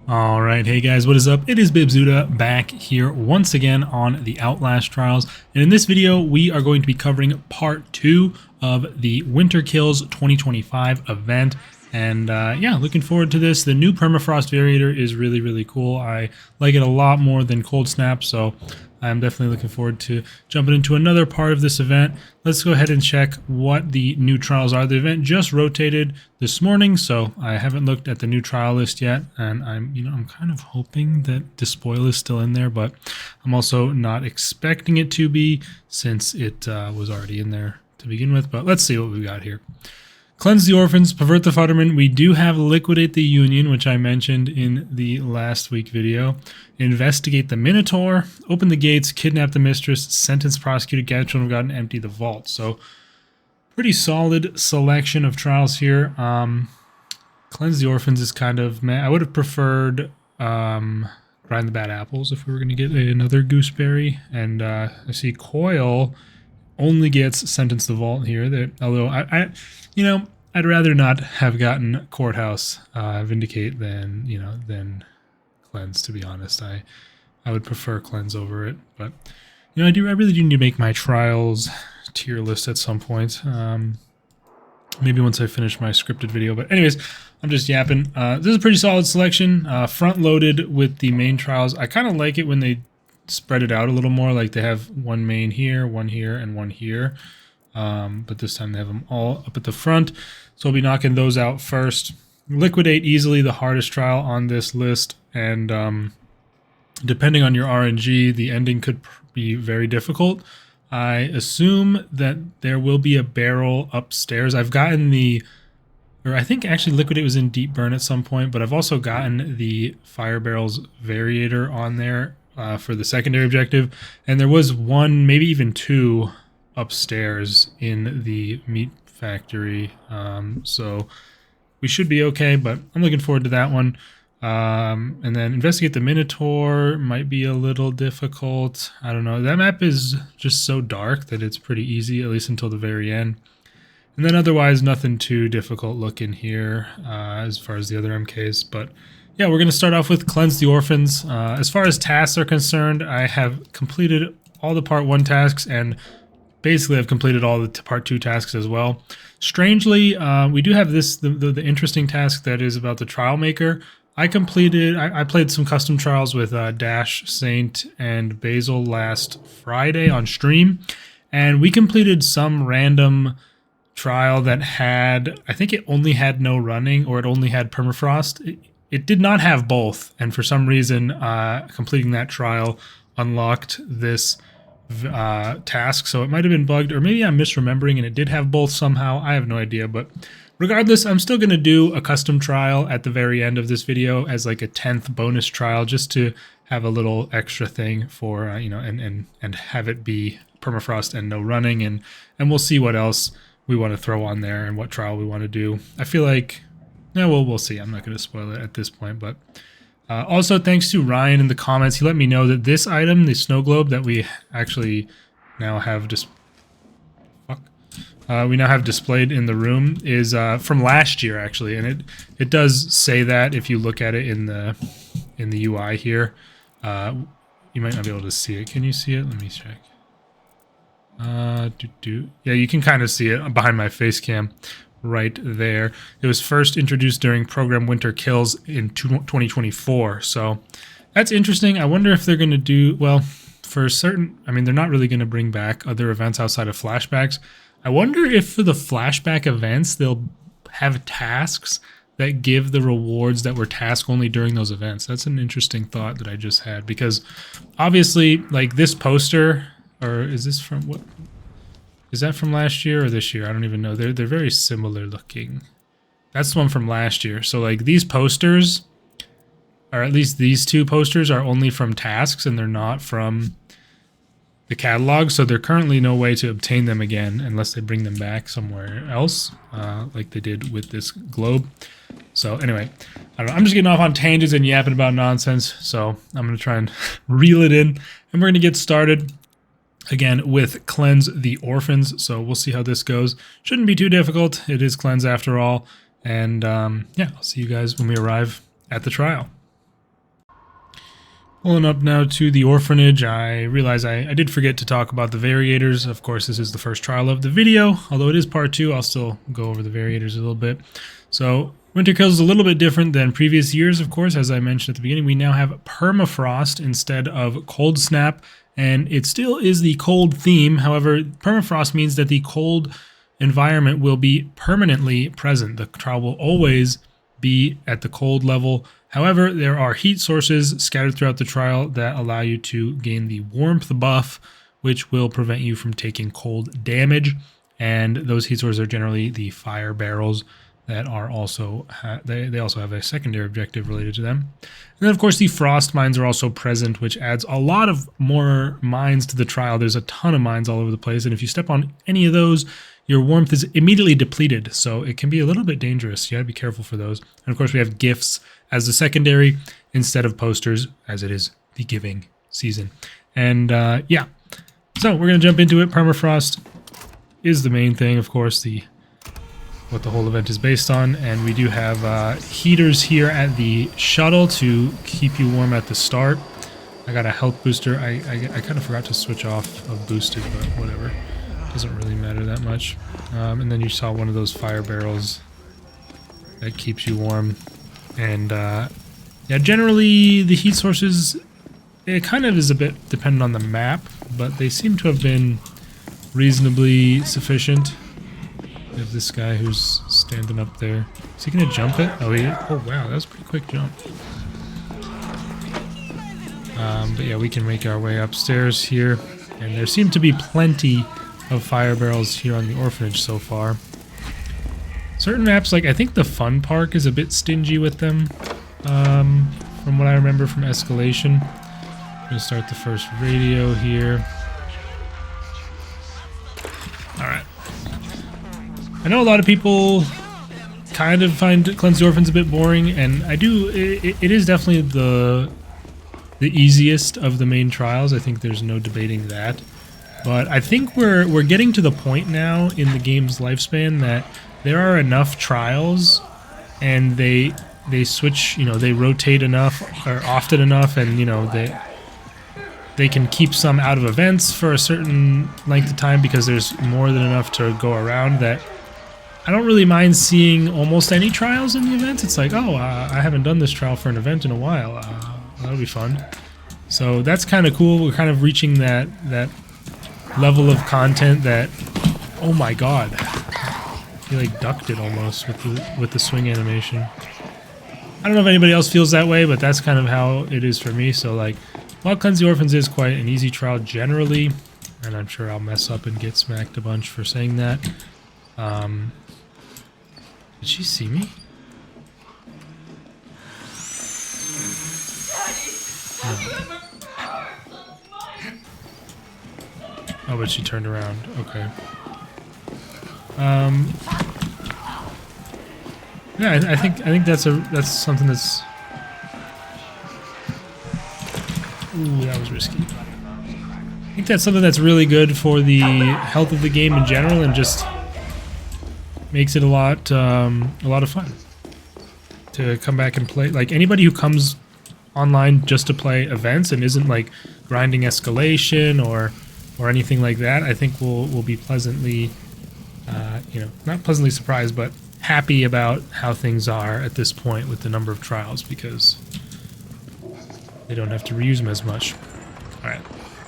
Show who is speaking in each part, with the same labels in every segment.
Speaker 1: Alright, hey guys, what is up? It is Bibzuda back here once again on the Outlast Trials, and in this video we are going to be covering part 2 of the Winter Kills 2025 event, and yeah, looking forward to this. The new Permafrost Variator is really cool. I like it a lot more than Cold Snap, so I'm definitely looking forward to jumping into another part of this event. Let's go ahead and check what the new trials are. The event just rotated this morning, so I haven't looked at the new trial list yet, and I'm kind of hoping that Despoil is still in there, but I'm also not expecting it to be since it was already in there to begin with. But let's see what we got here. Cleanse the Orphans, Pervert the Futterman. We do have Liquidate the Union, which I mentioned in the last week video. Investigate the Minotaur, Open the Gates, Kidnap the Mistress, Sentence Prosecuted, Gather Children of God, and Empty the Vault. So, pretty solid selection of trials here. Cleanse the Orphans is kind of meh. I would have preferred Grind the Bad Apples if we were going to get another Gooseberry. And I see Coil only gets Sentence the Vault here. Although I'd rather not have gotten Courthouse Vindicate than Cleanse, to be honest. I would prefer Cleanse over it, but I really do need to make my trials tier list at some point. Maybe once I finish my scripted video. But anyways, I'm just yapping. This is a pretty solid selection, front loaded with the main trials. I kind of like it when they spread it out a little more, like they have one main here, and one here. But this time they have them all up at the front, so we'll be knocking those out first. Liquidate, easily the hardest trial on this list, and depending on your RNG, the ending could be very difficult. I assume that there will be a barrel upstairs. I've gotten I think actually Liquidate was in Deep Burn at some point, but I've also gotten the Fire Barrels Variator on there for the secondary objective, and there was one, maybe even two, upstairs in the meat factory, so we should be okay, but I'm looking forward to that one. And then Investigate the Minotaur might be a little difficult. I don't know, that map is just so dark that it's pretty easy, at least until the very end. And then otherwise nothing too difficult looking here as far as the other MKs. But yeah, we're going to start off with Cleanse the Orphans. As far as tasks are concerned, I have completed all the part 1 tasks, and basically I've completed all the part 2 tasks as well. Strangely, we do have the interesting task that is about the trial maker. I played some custom trials with Dash, Saint, and Basil last Friday on stream, and we completed some random trial that had, I think it only had no running, or it only had permafrost. It did not have both, and for some reason completing that trial unlocked this task, so it might have been bugged, or maybe I'm misremembering and it did have both somehow. I have no idea, but regardless, I'm still going to do a custom trial at the very end of this video as like a 10th bonus trial, just to have a little extra thing for and have it be permafrost and no running, and we'll see what else we want to throw on there and what trial we want to do. I feel like, yeah, we'll see. I'm not going to spoil it at this point, but also thanks to Ryan in the comments. He let me know that this item, the snow globe that we actually now have we now have displayed in the room, is from last year actually, and it does say that if you look at it in the UI here. You might not be able to see it. Can you see it? Let me check. Yeah, you can kind of see it behind my face cam right there. It was first introduced during program Winter Kills in 2024, so that's interesting. I wonder if they're going to do, well, for certain, I mean, they're not really going to bring back other events outside of flashbacks. I wonder if for the flashback events they'll have tasks that give the rewards that were task only during those events. That's an interesting thought that I just had, because obviously, like, this poster, or is this from what? Is that from last year or this year? I don't even know. They're very similar looking. That's the one from last year. So like these posters, or at least these two posters, are only from tasks and they're not from the catalog. So there's currently no way to obtain them again unless they bring them back somewhere else, like they did with this globe. So anyway, I don't know. I'm just getting off on tangents and yapping about nonsense. So I'm going to try and reel it in, and we're going to get started. Again, with Cleanse the Orphans, so we'll see how this goes. Shouldn't be too difficult. It is Cleanse after all. And yeah, I'll see you guys when we arrive at the trial. Pulling up now to the orphanage, I realize I did forget to talk about the variators. Of course, this is the first trial of the video. Although it is part 2, I'll still go over the variators a little bit. So, Winter Kills is a little bit different than previous years, of course. As I mentioned at the beginning, we now have Permafrost instead of Cold Snap. And it still is the cold theme. However, Permafrost means that the cold environment will be permanently present. The trial will always be at the cold level. However, there are heat sources scattered throughout the trial that allow you to gain the warmth buff, which will prevent you from taking cold damage. And those heat sources are generally the fire barrels that are also, they also have a secondary objective related to them. And then, of course, the frost mines are also present, which adds a lot of more mines to the trial. There's a ton of mines all over the place, and if you step on any of those, your warmth is immediately depleted, so it can be a little bit dangerous. You gotta be careful for those. And of course, we have gifts as the secondary instead of posters, as it is the giving season. And yeah, so we're gonna jump into it. Permafrost is the main thing, of course, what the whole event is based on. And we do have heaters here at the shuttle to keep you warm at the start. I got a health booster. I kind of forgot to switch off of boosted, but whatever. Doesn't really matter that much. And then you saw one of those fire barrels that keeps you warm. And yeah, generally the heat sources, it kind of is a bit dependent on the map, but they seem to have been reasonably sufficient. We have this guy who's standing up there. Is he gonna jump it? Oh, oh wow, that was a pretty quick jump. But yeah, we can make our way upstairs here, and there seem to be plenty of fire barrels here on the orphanage so far. Certain maps, like I think the Fun Park is a bit stingy with them, from what I remember from Escalation. I'm gonna start the first radio here. Alright. I know a lot of people kind of find Cleanse the Orphans a bit boring, and I do. It is definitely the easiest of the main trials. I think there's no debating that. But I think we're getting to the point now in the game's lifespan that there are enough trials, and they switch, you know, they rotate enough or often enough, and you know they can keep some out of events for a certain length of time because there's more than enough to go around, that I don't really mind seeing almost any trials in the events. It's like, oh, I haven't done this trial for an event in a while. That'll be fun. So that's kind of cool. We're kind of reaching that level of content that, oh my god, he like ducked it almost with the swing animation. I don't know if anybody else feels that way, but that's kind of how it is for me. So like, while Cleanse the Orphans is quite an easy trial generally, and I'm sure I'll mess up and get smacked a bunch for saying that. Did she see me? Oh, but she turned around. Okay. Yeah, I think that's something that's. Ooh, that was risky. I think that's something that's really good for the health of the game in general, and just makes it a lot of fun to come back and play. Like anybody who comes online just to play events and isn't like grinding Escalation or anything like that, I think will be pleasantly, you know, not pleasantly surprised, but happy about how things are at this point with the number of trials, because they don't have to reuse them as much. Alright,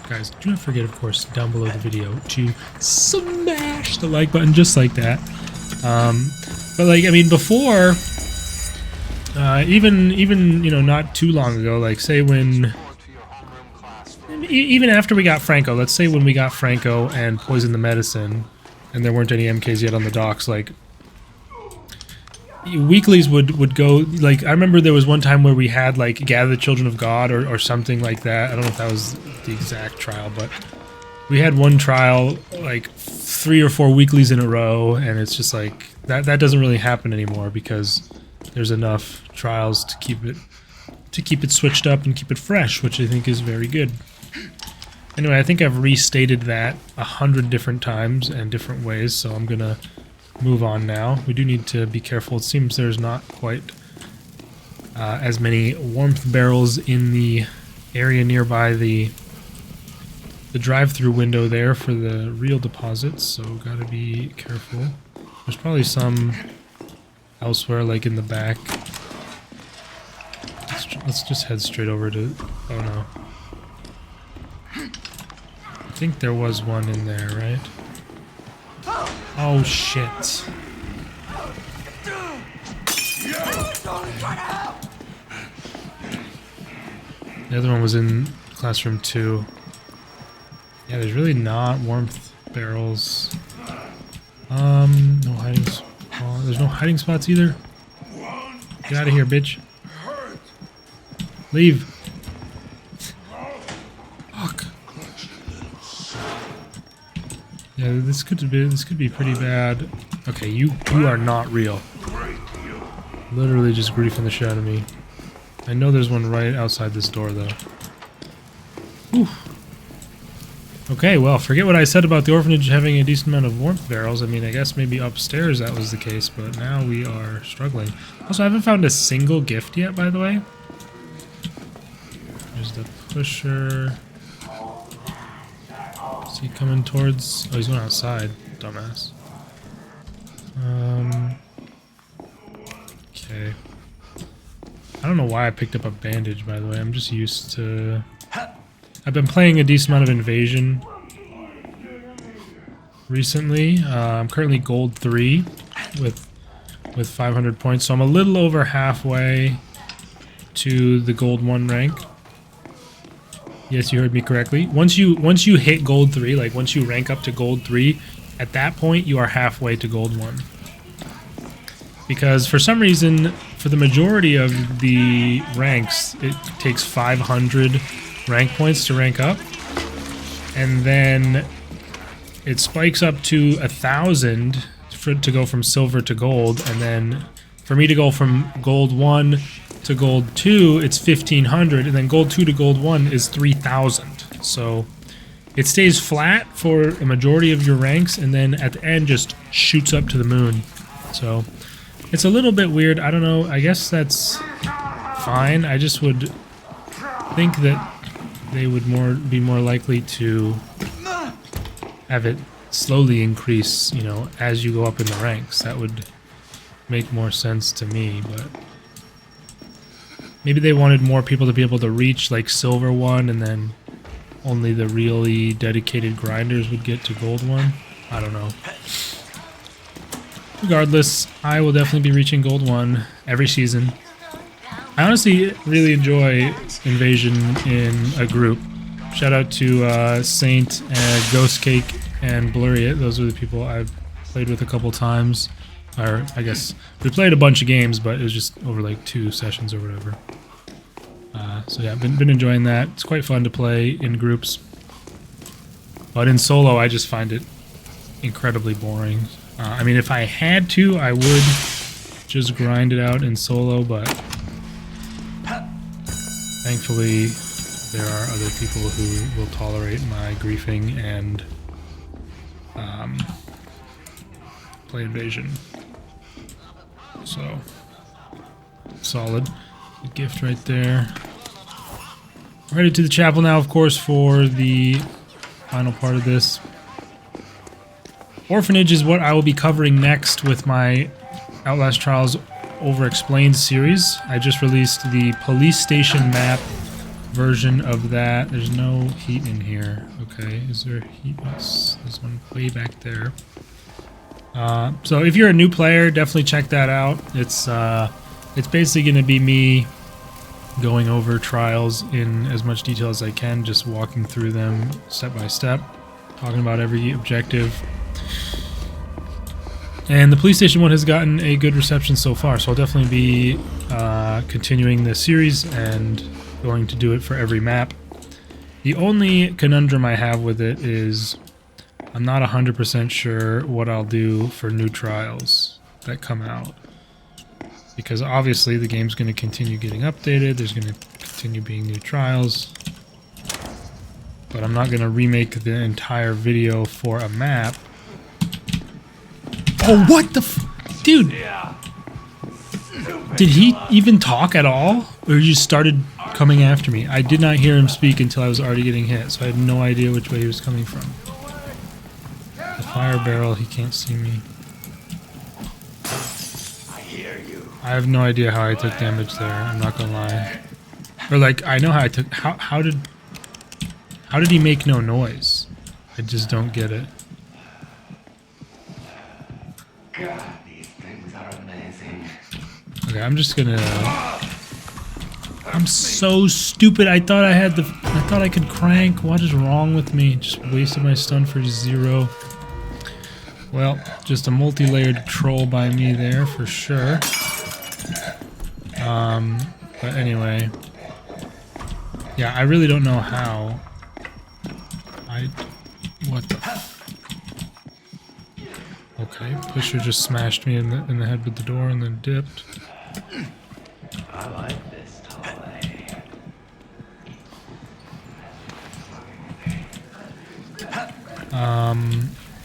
Speaker 1: guys, do not forget, of course, down below the video to smash the like button just like that. But like, I mean, before, even you know, not too long ago, like say when, even after we got Franco, let's say when we got Franco and Poison the Medicine, and there weren't any MKs yet on the docks, like weeklies would go, like I remember there was one time where we had like Gather the Children of God or something like that. I don't know if that was the exact trial, but we had one trial like 3 or 4 weeklies in a row, and it's just like that doesn't really happen anymore because there's enough trials to keep it switched up and keep it fresh, which I think is very good. Anyway, I think I've restated that 100 different times and different ways, so I'm gonna move on now. We do need to be careful. It seems there's not quite as many warmth barrels in the area nearby the drive-through window there for the real deposits, so gotta be careful. There's probably some elsewhere, like in the back. Let's just head straight over to... oh no. I think there was one in there, right? Oh shit. The other one was in classroom 2. Yeah, there's really not warmth barrels. No hiding spots. There's no hiding spots either. Get out of here, bitch. Leave. Fuck. Yeah, this could be pretty bad. Okay, you are not real. Literally just griefing the shit out of me. I know there's one right outside this door though. Whew. Okay, well, forget what I said about the orphanage having a decent amount of warmth barrels. I mean, I guess maybe upstairs that was the case, but now we are struggling. Also, I haven't found a single gift yet, by the way. There's the pusher. Is he coming towards... oh, he's going outside, dumbass. Okay. I don't know why I picked up a bandage, by the way. I'm just used to... I've been playing a decent amount of Invasion recently. I'm currently gold 3 with 500 points, so I'm a little over halfway to the gold 1 rank. Yes, you heard me correctly. Once you hit gold 3, like once you rank up to gold 3, at that point you are halfway to gold 1. Because for some reason, for the majority of the ranks, it takes 500 rank points to rank up, and then it spikes up to 1,000 to go from silver to gold, and then for me to go from gold 1 to gold 2, it's 1,500, and then gold 2 to gold 1 is 3,000. So it stays flat for a majority of your ranks, and then at the end just shoots up to the moon. So it's a little bit weird. I don't know. I guess that's fine. I just would think that they would be more likely to have it slowly increase, you know, as you go up in the ranks. That would make more sense to me, but maybe they wanted more people to be able to reach like silver 1, and then only the really dedicated grinders would get to gold 1. I don't know. Regardless, I will definitely be reaching gold 1 every season. I honestly really enjoy Invasion in a group. Shout out to Saint, Ghost Cake, and Blurry. Those are the people I've played with a couple times. Or, I guess, we played a bunch of games, but it was just over like 2 sessions or whatever. So yeah, been enjoying that. It's quite fun to play in groups. But in solo, I just find it incredibly boring. I mean, if I had to, I would just grind it out in solo, but thankfully, there are other people who will tolerate my griefing and play Invasion. So, solid. Good gift right there. We're headed to the chapel now, of course, for the final part of this. Orphanage is what I will be covering next with my Outlast Trials Over-Explained series. I just released the police station map version of that. There's no heat in here. Okay, is there heat? Yes, there's one way back there. So if you're a new player, definitely check that out. It's basically going to be me going over trials in as much detail as I can, just walking through them step by step, talking about every objective. And the police station one has gotten a good reception so far, so I'll definitely be continuing the series and going to do it for every map. The only conundrum I have with it is I'm not 100% sure what I'll do for new trials that come out. Because obviously the game's going to continue getting updated, there's going to continue being new trials. But I'm not going to remake the entire video for a map. Oh, what the f... Dude! Did he even talk at all? Or he just started coming after me. I did not hear him speak until I was already getting hit, so I had no idea which way he was coming from. The fire barrel, he can't see me.
Speaker 2: I hear you.
Speaker 1: I have no idea how I took damage there, I'm not gonna lie. Or like, I know how I took... How did he make no noise? I just don't get it.
Speaker 2: God, these things are amazing.
Speaker 1: Okay, I'm just gonna... I'm so stupid. I thought I could crank. What is wrong with me? Just wasted my stun for 0. Well, just a multi-layered troll by me there for sure. But anyway. Yeah, I really don't know how. What the... Okay, Pusher just smashed me in the head with the door and then dipped.
Speaker 2: I like this toy.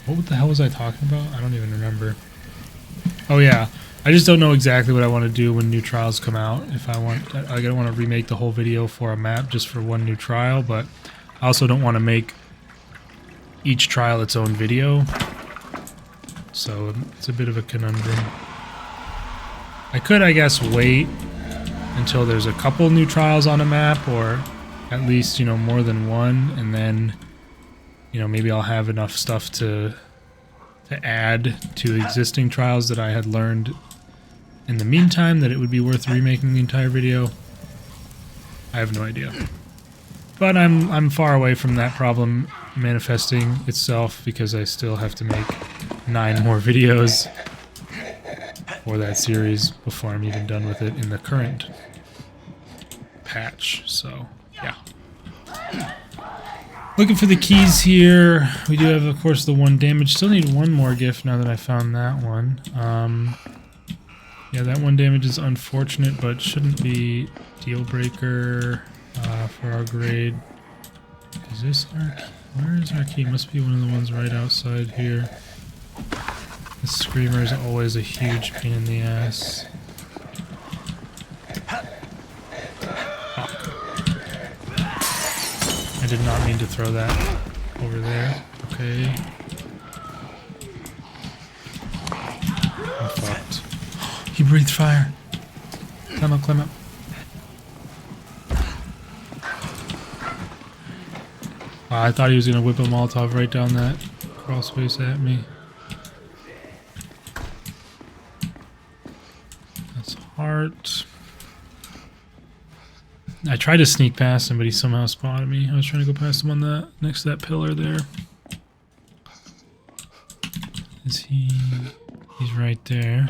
Speaker 1: What the hell was I talking about? I don't even remember. Oh yeah, I just don't know exactly what I want to do when new trials come out. If I don't want to remake the whole video for a map just for one new trial, but I also don't want to make each trial its own video. So it's a bit of a conundrum. I could, I guess, wait until there's a couple new trials on a map, or at least, you know, more than one, and then, you know, maybe I'll have enough stuff to add to existing trials that I had learned in the meantime that it would be worth remaking the entire video. I have no idea. But I'm far away from that problem manifesting itself because I still have to make 9 more videos for that series before I'm even done with it in the current patch. So, yeah. Looking for the keys here. We do have, of course, the 1 damage. Still need 1 more gift now that I found that one. Yeah, that 1 damage is unfortunate, but shouldn't be deal breaker for our grade. Is this our key? Where is our key? Must be one of the ones right outside here. The screamer is always a huge pain in the ass. I did not mean to throw that over there. Okay. I'm fucked. He breathed fire. Climb up, climb up. Wow, I thought he was going to whip a Molotov right down that crawl space at me. That's heart. I tried to sneak past him, but he somehow spotted me. I was trying to go past him on that, next to that pillar there. Is he... He's right there.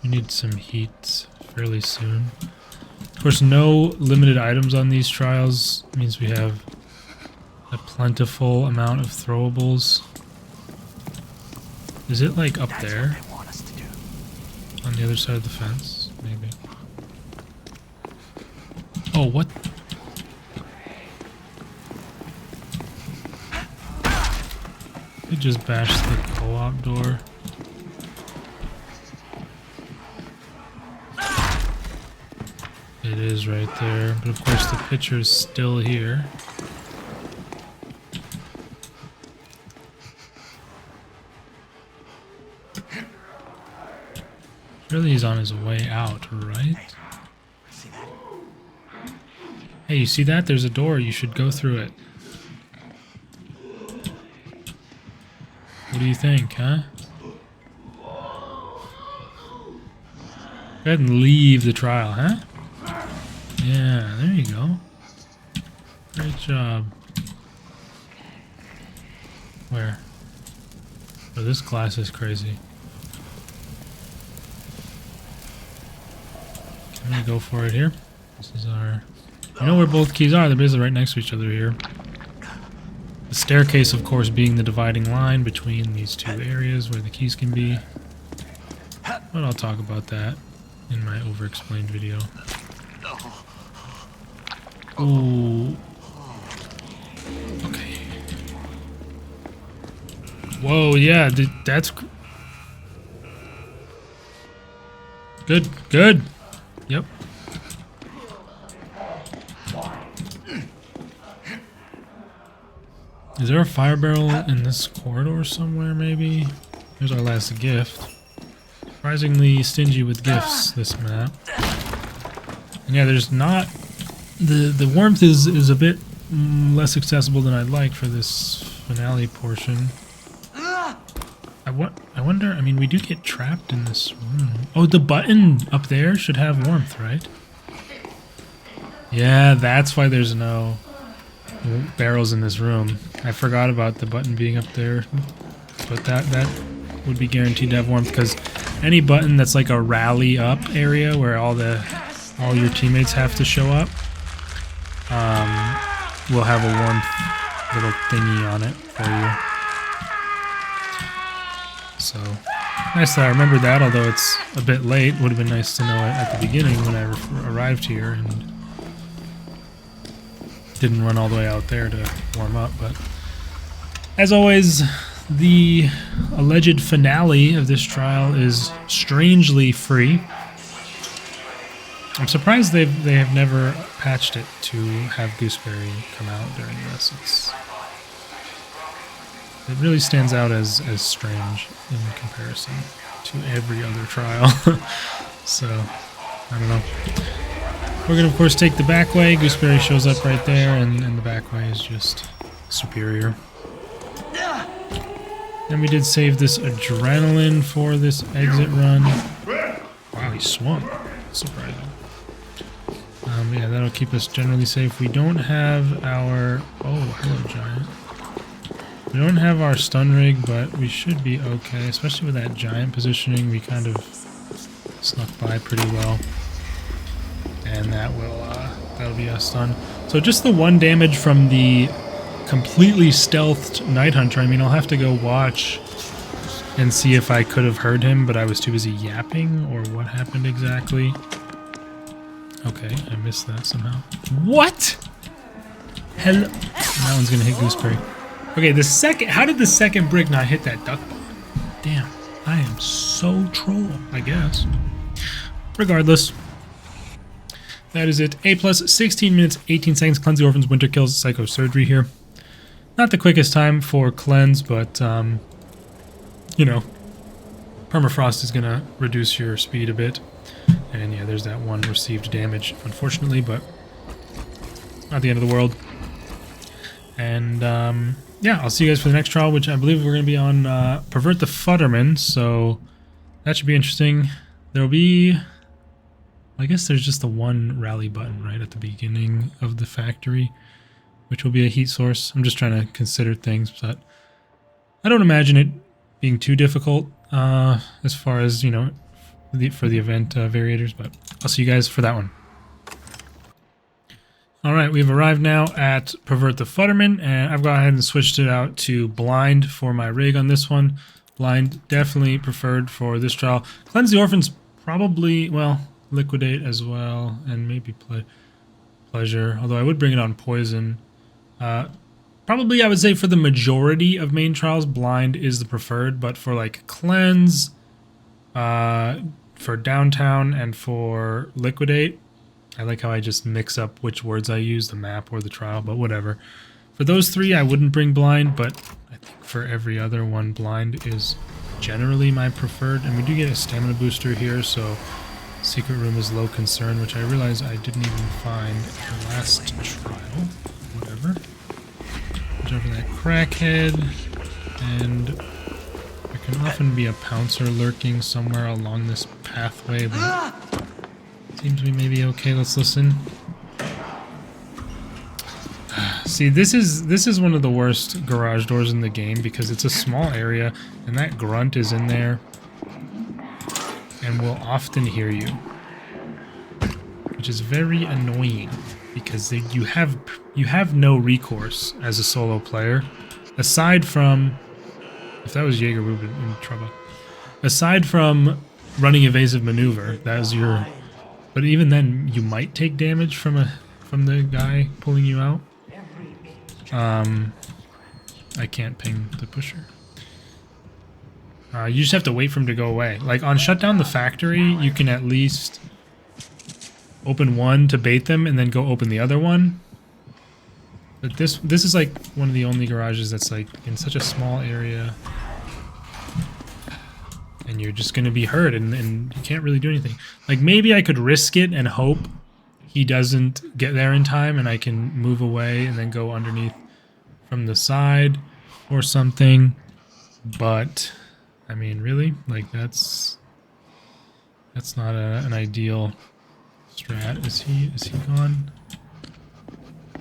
Speaker 1: We need some heat fairly soon. Of course, no limited items on these trials means we have a plentiful amount of throwables. Is it like up there? On the other side of the fence? Maybe. Oh, what? It just bashed the co-op door. It is right there, but of course the picture's still here. Surely he's on his way out, right? Hey, you see that? There's a door. You should go through it. What do you think, huh? Go ahead and leave the trial, huh? Yeah, there you go. Great job. Where? Oh, this glass is crazy. I'm gonna go for it here. This is our... You know where both keys are. They're basically right next to each other here. The staircase, of course, being the dividing line between these 2 areas where the keys can be. But I'll talk about that in my over-explained video. Ooh. Okay. Whoa, yeah, that's... Good, good. Yep. Is there a fire barrel in this corridor somewhere, maybe? Here's our last gift. Surprisingly stingy with gifts, this map. And yeah, there's not... The warmth is a bit less accessible than I'd like for this finale portion. I wonder... I mean, we do get trapped in this room. Oh, the button up there should have warmth, right? Yeah, that's why there's no barrels in this room. I forgot about the button being up there. But that would be guaranteed to have warmth, because any button that's like a rally up area where all your teammates have to show up will have a warmth little thingy on it for you. So nice that I remembered that, although it's a bit late. Would have been nice to know it at the beginning when I arrived here and didn't run all the way out there to warm up. But as always, the alleged finale of this trial is strangely free. I'm surprised they have never patched it to have Gooseberry come out during this. It really stands out as strange in comparison to every other trial. So, I don't know. We're going to, of course, take the back way. Gooseberry shows up right there, and the back way is just superior. And we did save this adrenaline for this exit run. Wow, he swung. Surprising. Yeah, that'll keep us generally safe. We don't have our... Oh, hello, giant. We don't have our stun rig, but we should be okay. Especially with that giant positioning, we kind of snuck by pretty well. And that'll be a stun. So just the 1 damage from the completely stealthed Night Hunter. I mean, I'll have to go watch and see if I could have heard him, but I was too busy yapping, or what happened exactly. Okay, I missed that somehow. What? Hello. That one's gonna hit Gooseberry. Okay, the second... How did the second brick not hit that duck ball? Damn, I am so troll, I guess. Regardless. That is it. A+, 16 minutes, 18 seconds. Cleanse the Orphans, Winter Kills, Psycho Surgery here. Not the quickest time for cleanse, but, you know, Permafrost is going to reduce your speed a bit. And yeah, there's that 1 received damage, unfortunately, but not the end of the world. And, yeah, I'll see you guys for the next trial, which I believe we're going to be on Pervert the Futterman, so that should be interesting. There'll be... I guess there's just the 1 rally button right at the beginning of the factory, which will be a heat source. I'm just trying to consider things, but I don't imagine it being too difficult as far as, you know, for the event variators, but I'll see you guys for that one. Alright, we've arrived now at Pervert the Futterman, and I've gone ahead and switched it out to blind for my rig on this one. Blind definitely preferred for this trial. Cleanse the Orphans probably, well, liquidate as well, and maybe pleasure, although I would bring it on poison. Probably I would say for the majority of main trials, blind is the preferred, but for like cleanse, for downtown, and for liquidate, I like how I just mix up which words I use, the map or the trial, but whatever. For those 3, I wouldn't bring blind, but I think for every other one, blind is generally my preferred. And we do get a stamina booster here, so secret room is low concern, which I realize I didn't even find the last trial. Whatever. Watch over that crackhead, and there can often be a pouncer lurking somewhere along this pathway, but seems we may be okay. Let's listen. See, this is one of the worst garage doors in the game because it's a small area and that grunt is in there and will often hear you, which is very annoying because you have no recourse as a solo player aside from, if that was Jaeger, we would be in trouble. Aside from running evasive maneuver, that is your. But even then, you might take damage from the guy pulling you out. I can't ping the pusher. You just have to wait for him to go away. Like on Shut Down the Factory, you can at least open one to bait them and then go open the other one. But this is like one of the only garages that's like in such a small area. And you're just going to be hurt and you can't really do anything. Like maybe I could risk it and hope he doesn't get there in time and I can move away and then go underneath from the side or something. But I mean, really? Like that's not an ideal strat. Is he gone?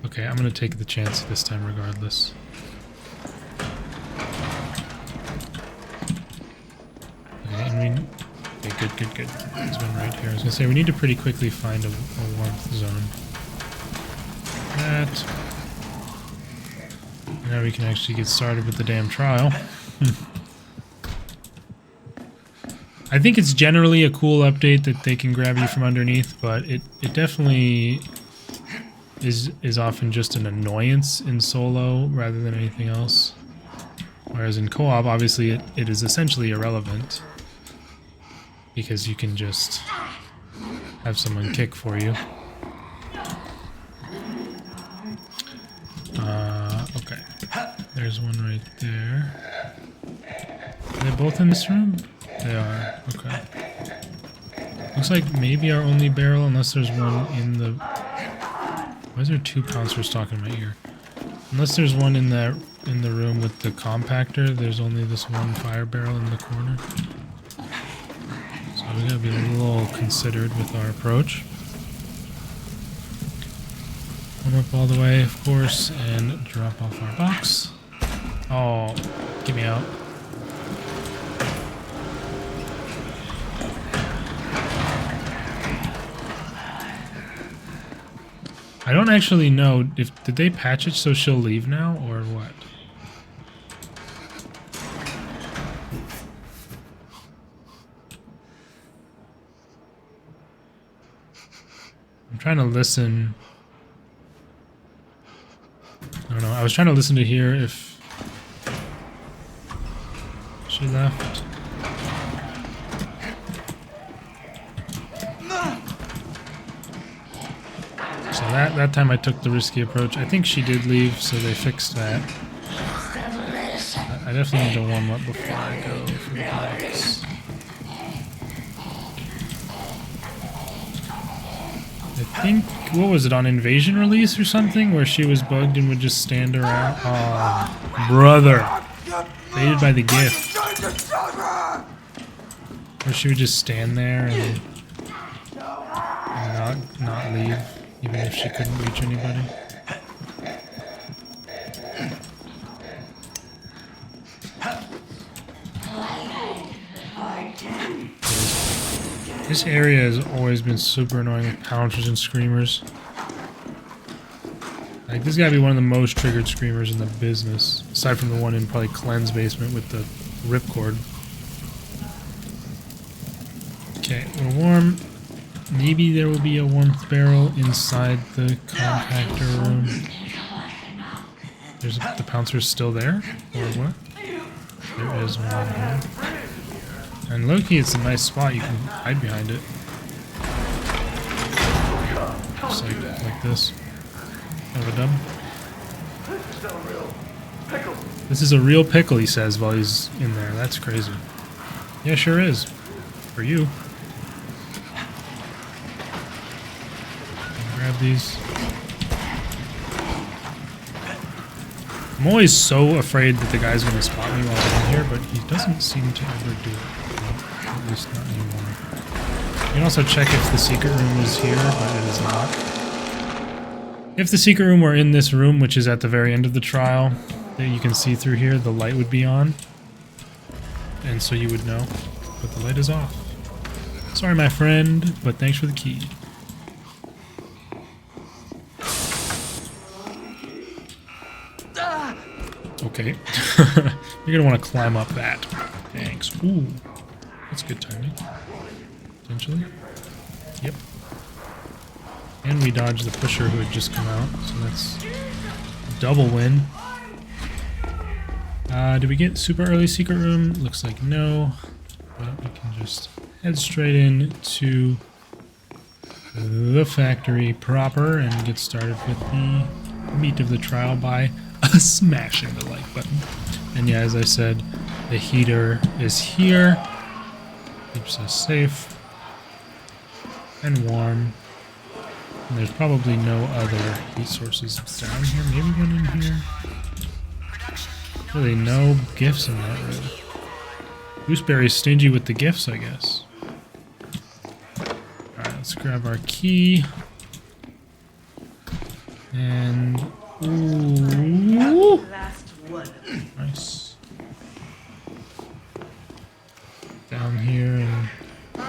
Speaker 1: Okay, I'm gonna take the chance this time regardless. Okay, and okay, good. There's one right here. I was gonna say we need to pretty quickly find a warmth zone. That. Now we can actually get started with the damn trial. I think it's generally a cool update that they can grab you from underneath, but it definitely is often just an annoyance in solo rather than anything else. Whereas in co-op, obviously it is essentially irrelevant because you can just have someone kick for you. Okay. There's one right there. Are they both in this room? They are. Okay. Looks like maybe our only barrel, unless there's one in the... Why is there two pouncers talking in my ear? Unless there's one in the room with the compactor, there's only this one fire barrel in the corner. So we gotta be a little considered with our approach. Come up all the way, of course, and drop off our box. Oh, get me out. I don't actually know if did they patch it so she'll leave now or what. I'm trying to listen. I don't know. I was trying to listen to hear if she left. So that time I took the risky approach. I think she did leave, so they fixed that. I definitely need to warm up before I go for the box. I think, what was it, on Invasion Release or something? Where she was bugged and would just stand around? Oh, brother. Baited by the gift. Where she would just stand there and not leave. Even if she couldn't reach anybody. This area has always been super annoying with pouncers and screamers. Like, this gotta be one of the most triggered screamers in the business. Aside from the one in probably Clean's basement with the ripcord. Okay, we're warm. Maybe there will be a warmth barrel inside the compactor room. The pouncer's still there? Or what? There is one here. And low-key, it's a nice spot. You can hide behind it. Just like this. Kind of a dub. This is a real pickle, he says while he's in there. That's crazy. Yeah, sure is. For you. Grab these. I'm always so afraid that the guy's going to spot me while I'm in here, but he doesn't seem to ever do it. At least not anymore. You can also check if the secret room is here, but it is not. If the secret room were in this room, which is at the very end of the trial, that you can see through here, the light would be on. And so you would know. But the light is off. Sorry, my friend, but thanks for the key. Okay. You're gonna want to climb up that. Thanks. Ooh. That's good timing. Potentially. Yep. And we dodged the pusher who had just come out, so that's a double win. Did we get super early secret room? Looks like no. But we can just head straight in to the factory proper and get started with the meat of the trial by smashing the like button. And yeah, as I said, the heater is here. Keeps us safe and warm. And there's probably no other heat sources down here. Maybe one in here. Really no gifts in that room. Gooseberry's stingy with the gifts, I guess. Alright, let's grab our key. And... ooh! Nice. Down here and... I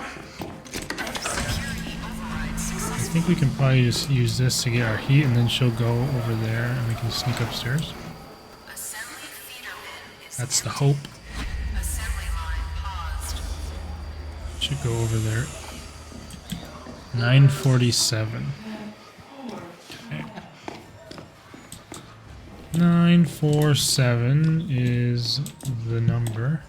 Speaker 1: think we can probably just use this to get our heat, and then she'll go over there and we can sneak upstairs. That's the hope. Should go over there. 947. Okay. 947 is the number.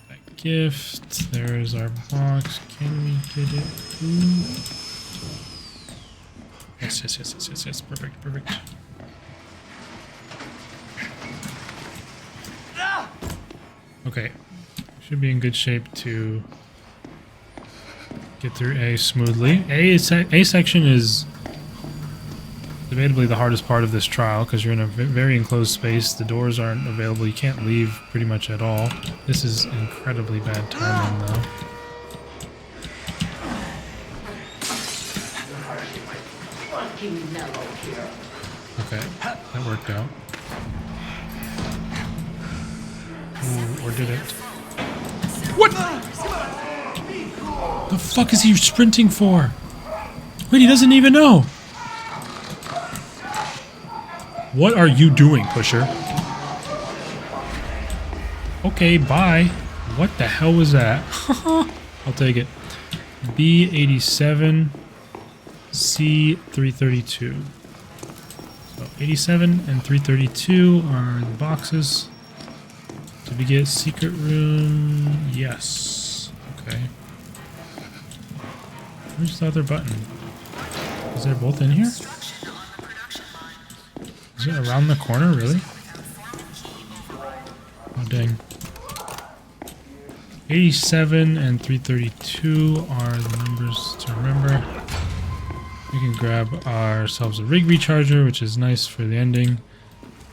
Speaker 1: That gift. There's our box. Can we get it? Ooh. Yes, yes, yes, yes, yes, yes. Perfect, perfect. Okay. Should be in good shape to get through A smoothly. A section is debatably the hardest part of this trial because you're in a very enclosed space. The doors aren't available. You can't leave pretty much at all. This is incredibly bad timing though. Okay, that worked out. Ooh, or did it? What? The fuck is he sprinting for? Wait, he doesn't even know. What are you doing, pusher? Okay, bye. What the hell was that? I'll take it. B87, C332. So 87 and 332 are the boxes. Did we get secret room? Yes. Okay. Where's the other button? Is they both in here? Is it around the corner, really? Oh, dang. 87 and 332 are the numbers to remember. We can grab ourselves a rig recharger, which is nice for the ending.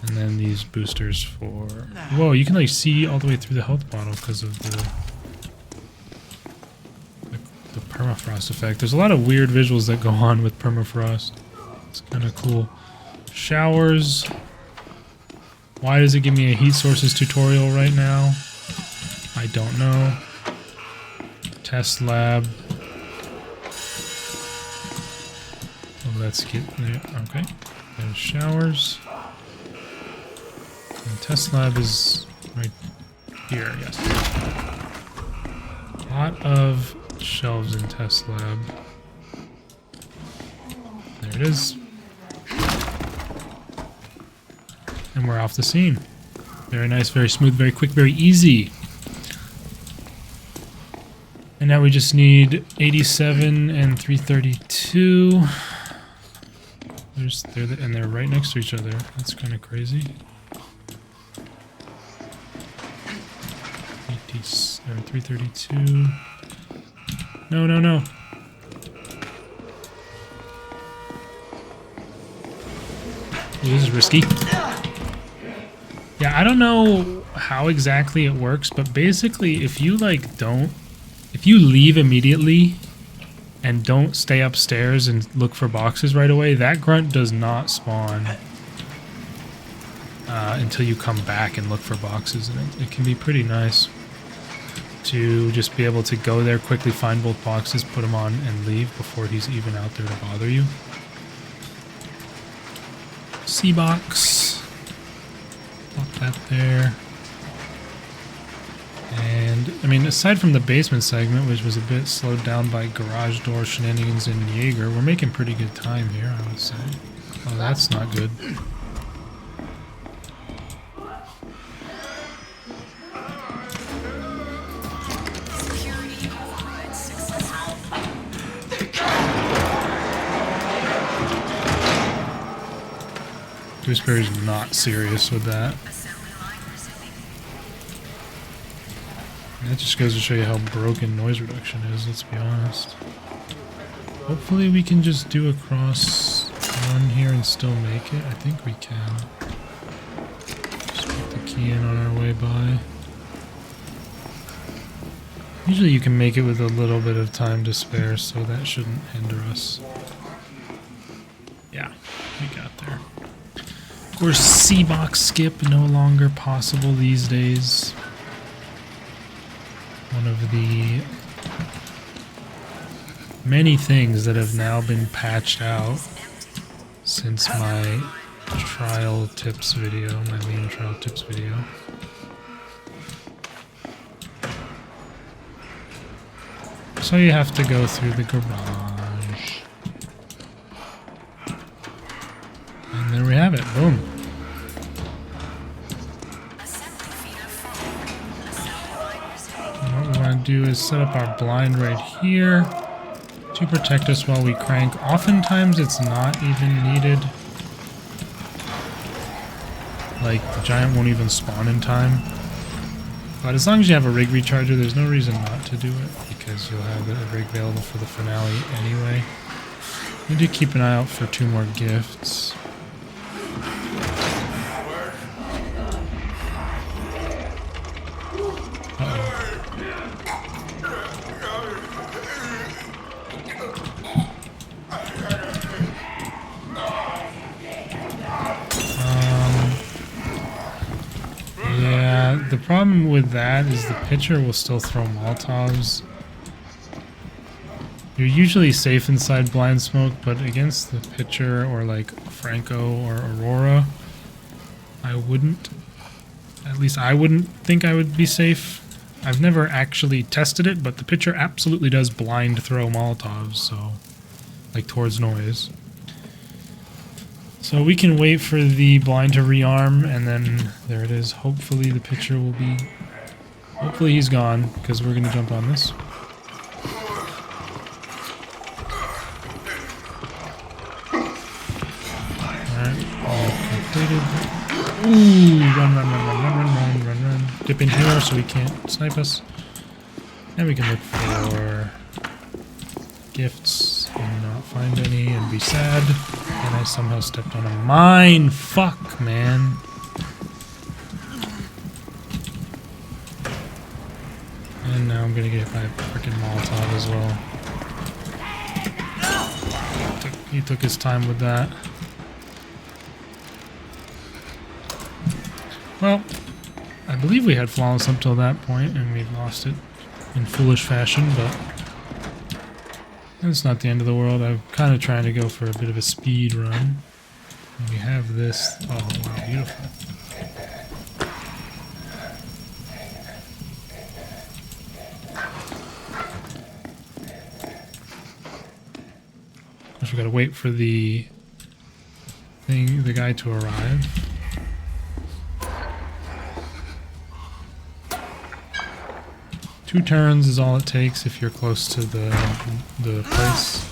Speaker 1: And then these boosters for... Whoa, you can like see all the way through the health bottle because of the permafrost effect. There's a lot of weird visuals that go on with permafrost. It's kind of cool. Showers. Why does it give me a heat sources tutorial right now? I don't know. Test lab. Oh, let's get there. Okay. There's showers. And test lab is right here, yes. A lot of shelves in test lab. There it is. And we're off the scene. Very nice, very smooth, very quick, very easy. And now we just need 87 and 332. And they're right next to each other. That's kind of crazy. 332. No, no, no. Ooh, this is risky. Yeah, I don't know how exactly it works, but basically if you if you leave immediately and don't stay upstairs and look for boxes right away, that grunt does not spawn until you come back and look for boxes, and it can be pretty nice to just be able to go there, quickly find both boxes, put them on, and leave before he's even out there to bother you. C-box. Pop that there. And, I mean, aside from the basement segment, which was a bit slowed down by garage door shenanigans and Jaeger, we're making pretty good time here, I would say. Oh, that's not good. Gooseberry's not serious with that. That just goes to show you how broken noise reduction is, let's be honest. Hopefully we can just do a cross run here and still make it. I think we can. Just put the key in on our way by. Usually you can make it with a little bit of time to spare, so that shouldn't hinder us. Yeah, we got there. Of course, C-box skip no longer possible these days. One of the many things that have now been patched out since my trial tips video, my main trial tips video. So you have to go through the garage. And there we have it, boom. And what we want to do is set up our blind right here to protect us while we crank. Oftentimes it's not even needed. Like, the giant won't even spawn in time. But as long as you have a rig recharger, there's no reason not to do it, because you'll have a rig available for the finale anyway. We do keep an eye out for 2 more gifts. The problem with that is the pitcher will still throw Molotovs. You're usually safe inside blind smoke, but against the pitcher or like Franco or Aurora, I wouldn't. At least I wouldn't think I would be safe. I've never actually tested it, but the pitcher absolutely does blind throw Molotovs, so like towards noise. So we can wait for the blind to rearm, and then there it is. Hopefully the pitcher will be... Hopefully he's gone, because we're going to jump on this. Alright, all completed. Ooh, run. Dip in here so he can't snipe us. And we can look for gifts and not find any and be sad. And I somehow stepped on a mine. Fuck, man. And now I'm gonna get hit by a freaking Molotov as well. He took his time with that. Well, I believe we had flawless up till that point, and we've lost it in foolish fashion, but it's not the end of the world. I'm kind of trying to go for a bit of a speed run. And we have this. Oh, wow, beautiful. Of course, we gotta wait for the guy to arrive. Two turns is all it takes if you're close to the place.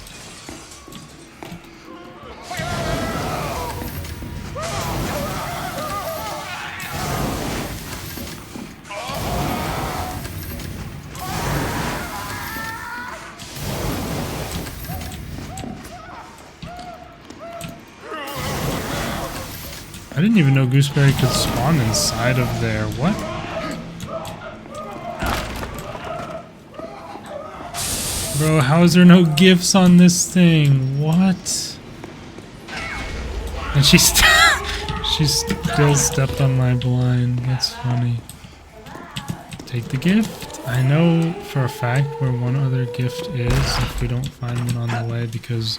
Speaker 1: I didn't even know Gooseberry could spawn inside of there. What? Bro, how is there no gifts on this thing? What? And she still stepped on my blind. That's funny. Take the gift. I know for a fact where one other gift is if we don't find one on the way, because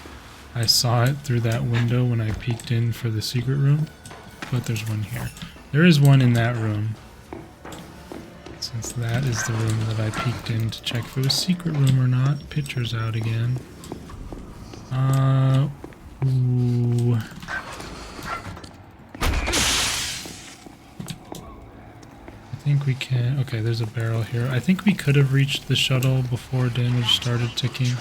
Speaker 1: I saw it through that window when I peeked in for the secret room. But there's one here. There is one in that room. Since that is the room that I peeked in to check if it was a secret room or not. Picture's out again. Ooh. I think we can... Okay, there's a barrel here. I think we could have reached the shuttle before damage started ticking.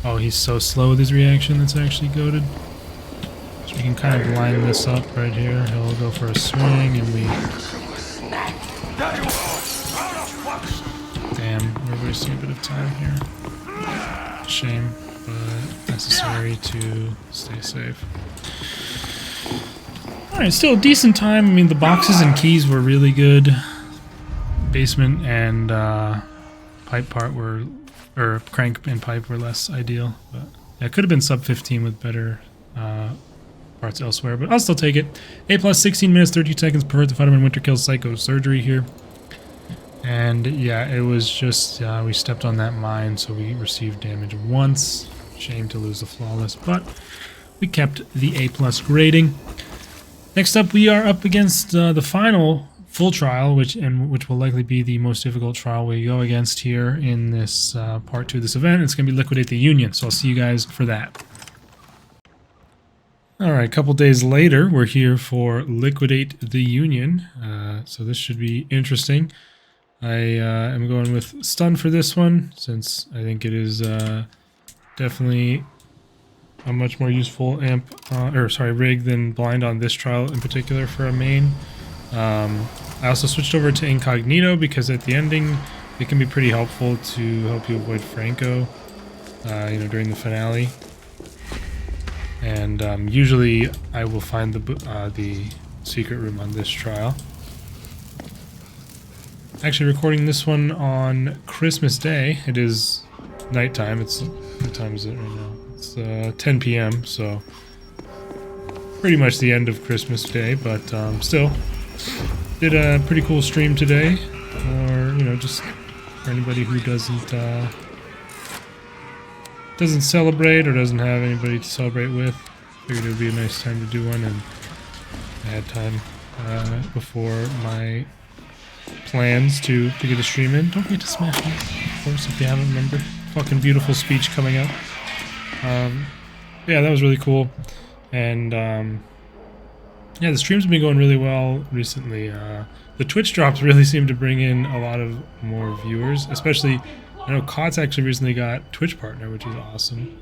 Speaker 1: Oh, he's so slow with his reaction, that's actually goated. It's You can kind of line this up right here. He'll go for a swing, and we... Damn, we're wasting a bit of time here. Shame, but necessary to stay safe. Alright, still a decent time. I mean, the boxes and keys were really good. Basement and pipe part were... or crank and pipe were less ideal, but yeah, it could have been sub 15 with better parts elsewhere, but I'll still take it. A+, 16 minutes, 30 seconds, Pervert the Futterman, Winter Kills, Psycho Surgery here. And yeah, it was just, we stepped on that mine, so we received damage once. Shame to lose the Flawless, but we kept the A+ grading. Next up, we are up against the final full trial, which will likely be the most difficult trial we go against here in this part 2 of this event. It's going to be Liquidate the Union, so I'll see you guys for that. Alright, a couple days later, we're here for Liquidate the Union, so this should be interesting. I am going with Stun for this one, since I think it is definitely a much more useful rig than Blind on this trial in particular for a main. I also switched over to Incognito because at the ending it can be pretty helpful to help you avoid Franco, during the finale. And usually I will find the secret room on this trial. Actually recording this one on Christmas Day. It is nighttime. What time is it right now? It's 10 p.m. so pretty much the end of Christmas Day, but still. Did a pretty cool stream today, or just for anybody who doesn't celebrate or doesn't have anybody to celebrate with. Figured it would be a nice time to do one, and I had time before my plans to get a stream in. Don't forget to smash me, of course, if you haven't remembered. Fucking beautiful speech coming up. Yeah, that was really cool, and yeah, the streams have been going really well recently. The Twitch drops really seem to bring in a lot of more viewers, especially, I know Kot's actually recently got Twitch partner, which is awesome.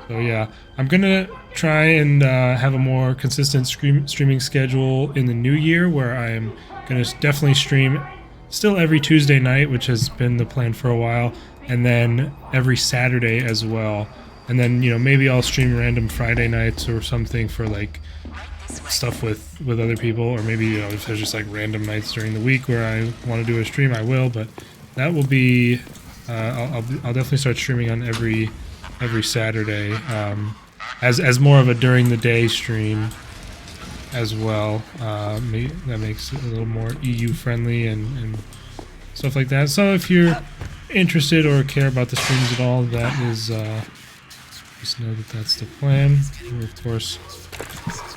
Speaker 1: So yeah, I'm gonna try and have a more consistent streaming schedule in the new year, where I am gonna definitely stream still every Tuesday night, which has been the plan for a while, and then every Saturday as well. And then, maybe I'll stream random Friday nights or something for, like, stuff with other people. Or maybe, if there's just, like, random nights during the week where I want to do a stream, I will. But that will be... I'll definitely start streaming on every Saturday. As more of a during-the-day stream as well. That makes it a little more EU-friendly and stuff like that. So if you're interested or care about the streams at all, that is... just know that that's the plan. We're, of course,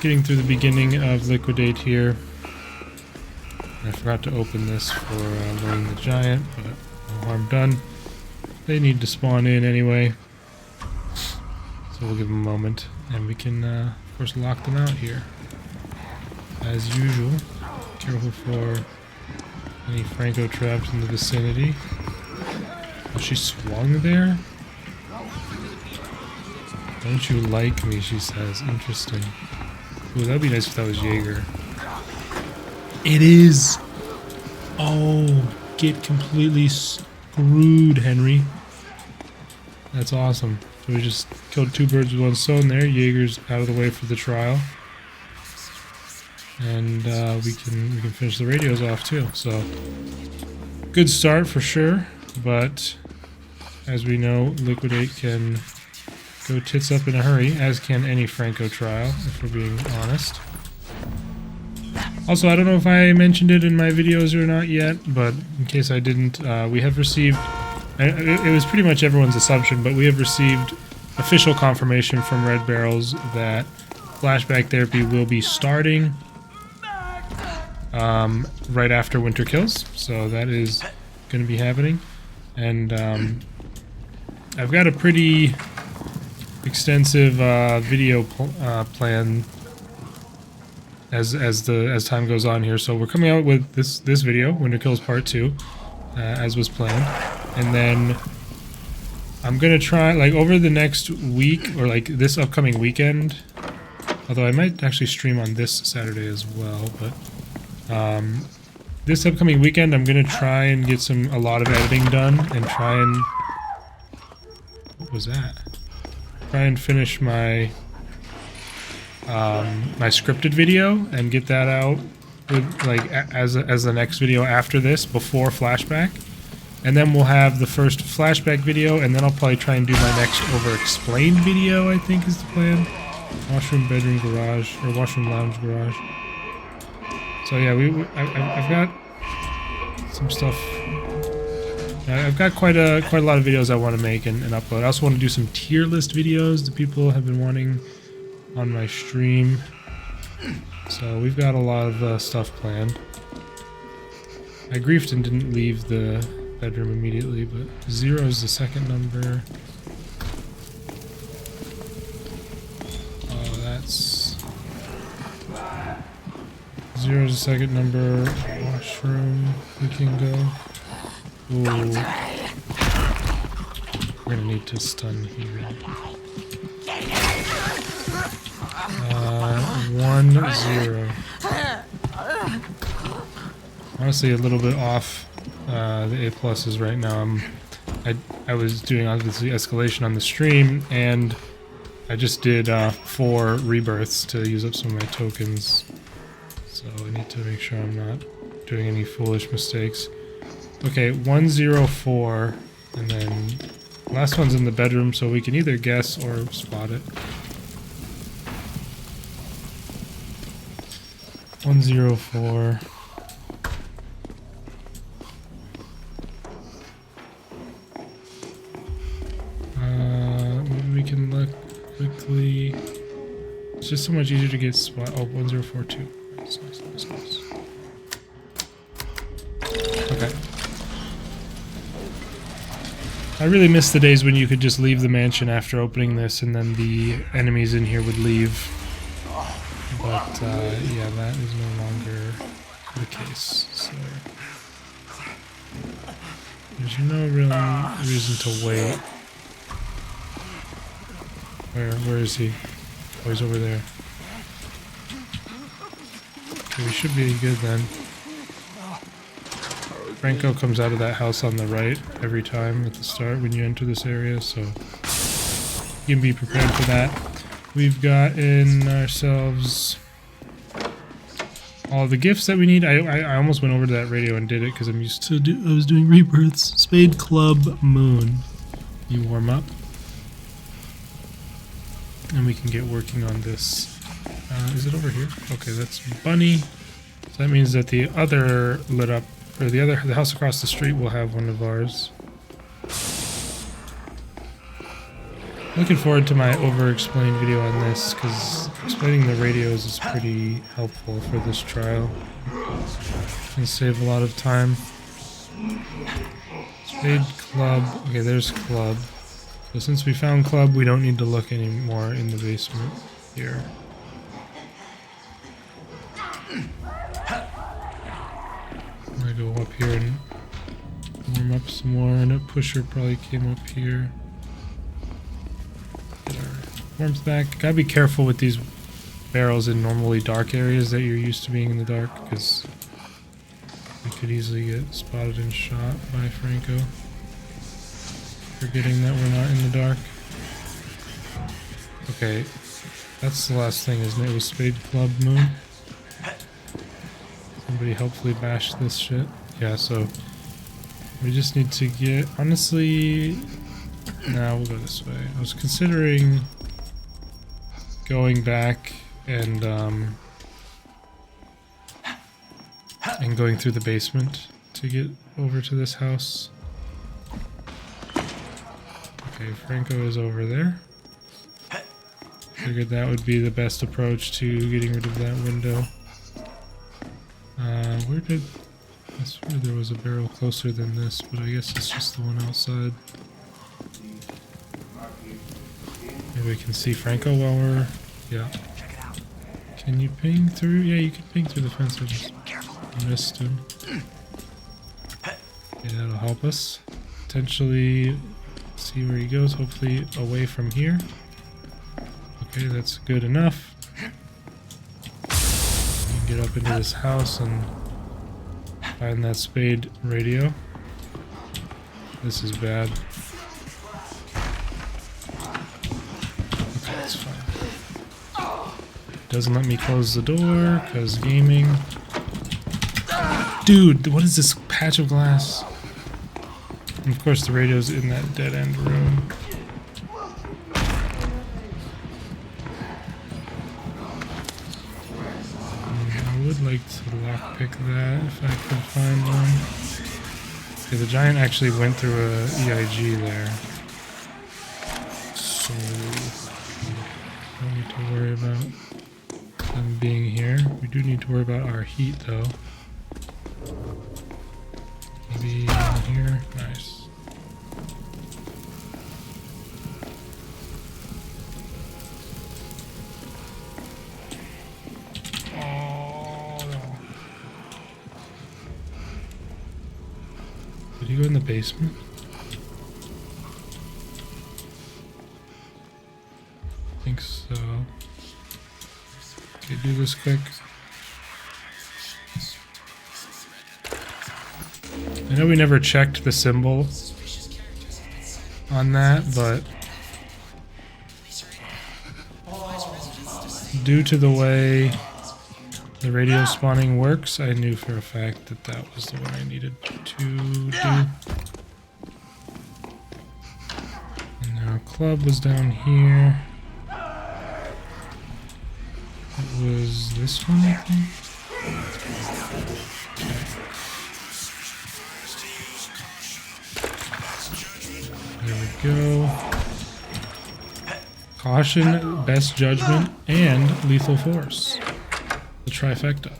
Speaker 1: getting through the beginning of Liquidate here. I forgot to open this for loading the giant, but no harm done. They need to spawn in anyway. So we'll give them a moment, and we can, of course, lock them out here. As usual, careful for any Franco traps in the vicinity. Oh, she swung there? Don't you like me, she says. Interesting. Ooh, that would be nice if that was Jaeger. It is! Oh, get completely screwed, Henry. That's awesome. So we just killed 2 birds with 1 stone there. Jaeger's out of the way for the trial. And we can finish the radios off too. So, good start for sure, but as we know, Liquidate can go tits up in a hurry, as can any Franco trial, if we're being honest. Also, I don't know if I mentioned it in my videos or not yet, but in case I didn't, we have received, it was pretty much everyone's assumption, but we have received official confirmation from Red Barrels that Flashback Therapy will be starting right after Winter Kills, so that is going to be happening. And I've got a pretty extensive video plan as time goes on here. So we're coming out with this video, Winter Kills Part 2, as was planned, and then I'm gonna try, like, over the next week, or like this upcoming weekend, although I might actually stream on this Saturday as well, but this upcoming weekend I'm gonna try and get a lot of editing done and try and... What was that? Try and finish my my scripted video and get that out with, like, as the next video after this, before Flashback. And then we'll have the first Flashback video, and then I'll probably try and do my next over-explained video, I think is the plan. Washroom, bedroom, garage, or washroom, lounge, garage. So yeah, I've got some stuff. I've got quite a lot of videos I want to make and upload. I also want to do some tier list videos that people have been wanting on my stream. So we've got a lot of stuff planned. I griefed and didn't leave the bedroom immediately, but 0 is the second number. Oh, that's... 0 is the second number. Washroom, we can go. Ooh. We're gonna need to stun here. 1, 0. Honestly, a little bit off the A pluses right now. I was doing obviously escalation on the stream, and I just did 4 rebirths to use up some of my tokens. So I need to make sure I'm not doing any foolish mistakes. Okay, 104, and then last one's in the bedroom, so we can either guess or spot it. 104. Maybe we can look quickly. It's just so much easier to get spot. Oh, 1042. Nice. Okay. I really miss the days when you could just leave the mansion after opening this and then the enemies in here would leave. But, yeah, that is no longer the case, so... There's no real reason to wait. Where is he? Oh, he's over there. Okay, we should be good then. Franco comes out of that house on the right every time at the start when you enter this area, so you can be prepared for that. We've gotten ourselves all the gifts that we need. I almost went over to that radio and did it because I'm used to I was doing rebirths. Spade, club, moon. You warm up. And we can get working on this. Is it over here? Okay, that's Bunny. So that means that the other lit up, or the house across the street will have one of ours. Looking forward to my over-explained video on this, because explaining the radios is pretty helpful for this trial. Can save a lot of time. Spade, club. Okay, there's club. So since we found club, we don't need to look anymore in the basement here. I'm gonna go up here and warm up some more, and a pusher probably came up here. Get our warmth back. Gotta be careful with these barrels in normally dark areas that you're used to being in the dark, because we could easily get spotted and shot by Franco. Forgetting that we're not in the dark. Okay, that's the last thing, isn't it? It was Spade, Club, Moon. Somebody hopefully bash this shit. Yeah, so we just need to get, honestly, nah, we'll go this way. I was considering going back and going through the basement to get over to this house. Okay, Franco is over there. Figured that would be the best approach to getting rid of that window. I swear there was a barrel closer than this, but I guess it's just the one outside. Maybe we can see Franco while we're... yeah. Can you ping through? Yeah, you can ping through the fence. I just missed him. Yeah, that'll help us. Potentially See where he goes, hopefully away from here. Okay, that's good enough. You can get up into this house and find that spade radio. This is bad. Okay, it's fine. Doesn't let me close the door, because gaming. Dude, what is this patch of glass? And of course the radio's in that dead end room. I would like to lockpick that if I could find one. Okay, the giant actually went through a EIG there. So don't need to worry about them being here. We do need to worry about our heat though. Maybe in here. Nice. Oh no. Did he go in the basement? I think so. Okay, do this quick. I know we never checked the symbol on that, but due to the way the radio spawning works, I knew for a fact that that was the one I needed to do. And now club was down here. It was this one, I think. There we go. Caution, best judgment, and lethal force. The trifecta.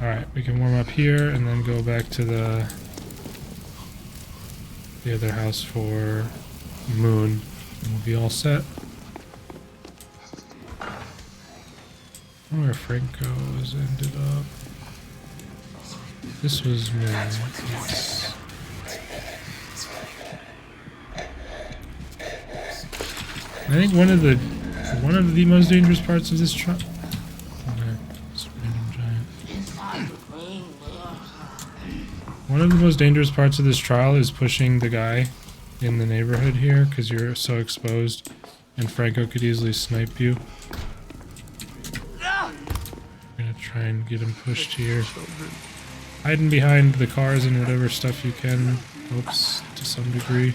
Speaker 1: Alright, we can warm up here and then go back to the other house for Moon. And we'll be all set. I don't know where Franco's ended up. This was Moon. Yes. I think one of the most dangerous parts of this trial. One of the most dangerous parts of this trial is pushing the guy in the neighborhood here, because you're so exposed, and Franco could easily snipe you. I'm gonna try and get him pushed here. Hiding behind the cars and whatever stuff you can helps to some degree.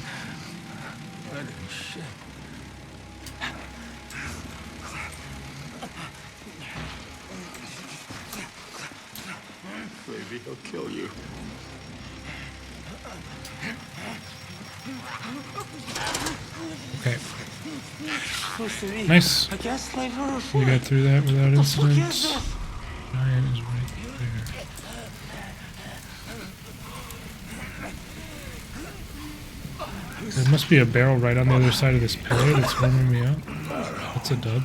Speaker 2: Maybe he'll kill you.
Speaker 1: Okay. Nice. We got through that without incident. Giant is right there. There must be a barrel right on the other side of this pillar that's warming me up. That's a dub.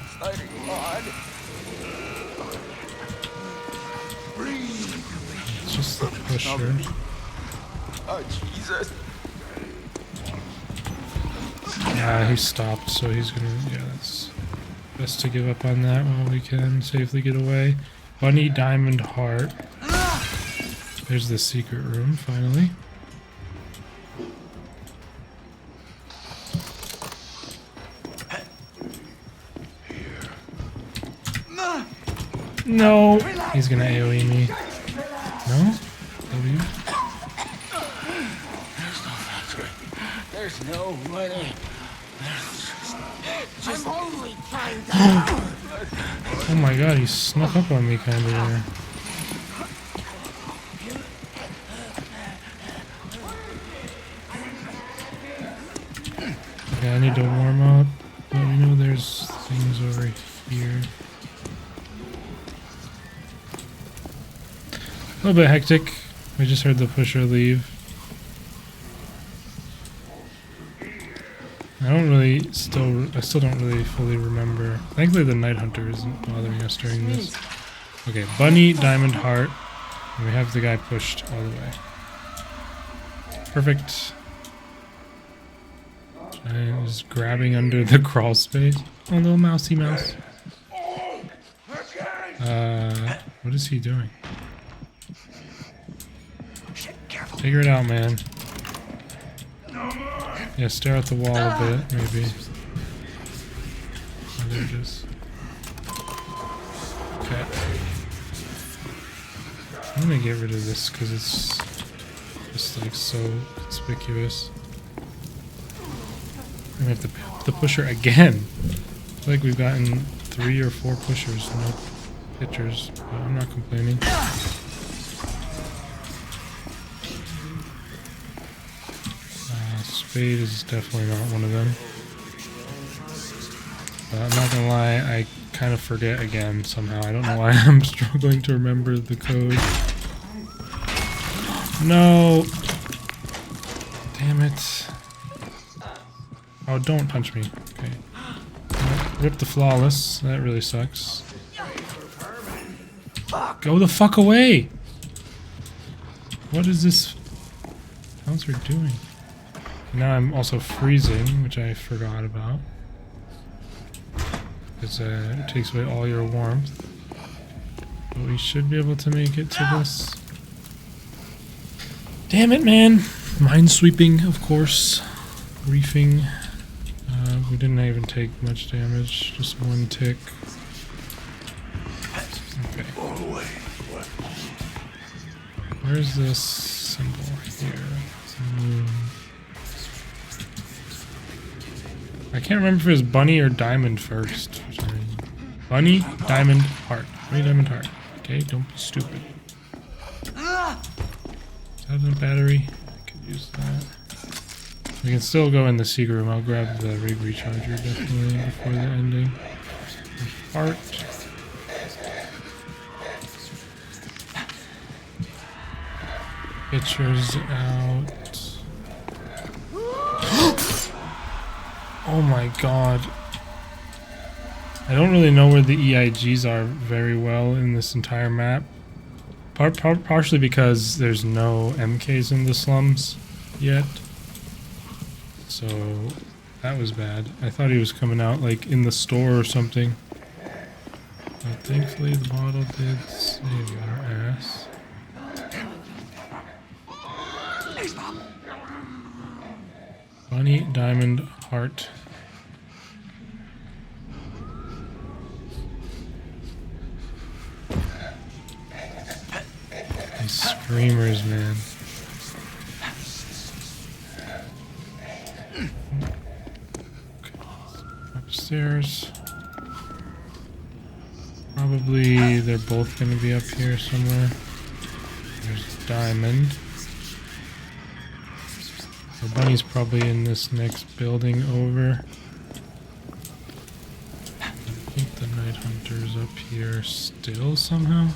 Speaker 1: It's just the pusher.
Speaker 2: Oh, Jesus.
Speaker 1: Yeah, he stopped, so he's gonna... Yeah, that's best to give up on that while we can safely get away. Bunny, diamond, heart. There's the secret room, finally. No! He's gonna AoE me. No? W?
Speaker 2: There's no money. I'm only trying to...
Speaker 1: Oh my god, he snuck up on me kinda there. Okay, I need to warm up. Let me know there's things over here. A little bit hectic. We just heard the pusher leave. I still don't really fully remember. Thankfully the Night Hunter isn't bothering us during this. Okay, Bunny, Diamond, Heart. And we have the guy pushed all the way. Perfect. And just grabbing under the crawl space. Oh, little mousy mouse. What is he doing? Figure it out, man. Yeah, stare at the wall a bit, maybe. Oh, there it is. Okay. I'm gonna get rid of this because it's just like so conspicuous. I'm gonna have to pick the pusher again. I feel like we've gotten 3 or 4 pushers, no pitchers, but I'm not complaining. Spade is definitely not one of them. But I'm not gonna lie, I kind of forget again somehow. I don't know why I'm struggling to remember the code. No! Damn it. Oh, don't punch me. Okay. Rip the flawless. That really sucks. Go the fuck away! What is this bouncer doing? Now I'm also freezing, which I forgot about. Because it takes away all your warmth. But we should be able to make it to this. Damn it, man! Minesweeping, of course. Reefing. We didn't even take much damage, just 1 tick. Okay. Where's this symbol here? I can't remember if it was bunny or diamond first. Bunny, diamond, heart. Bunny, diamond, heart. Okay, don't be stupid. Is that a battery? I could use that. We can still go in the secret room. I'll grab the rig recharger definitely before the ending. Heart. Pictures out. Oh my god. I don't really know where the EIGs are very well in this entire map. Partially because there's no MKs in the slums yet. So that was bad. I thought he was coming out like in the store or something. But thankfully the bottle did save our ass. Bunny, diamond, heart. These screamers, man. Okay. Upstairs. Probably they're both going to be up here somewhere. There's diamond. The bunny's probably in this next building over. I think the night hunter's up here still somehow.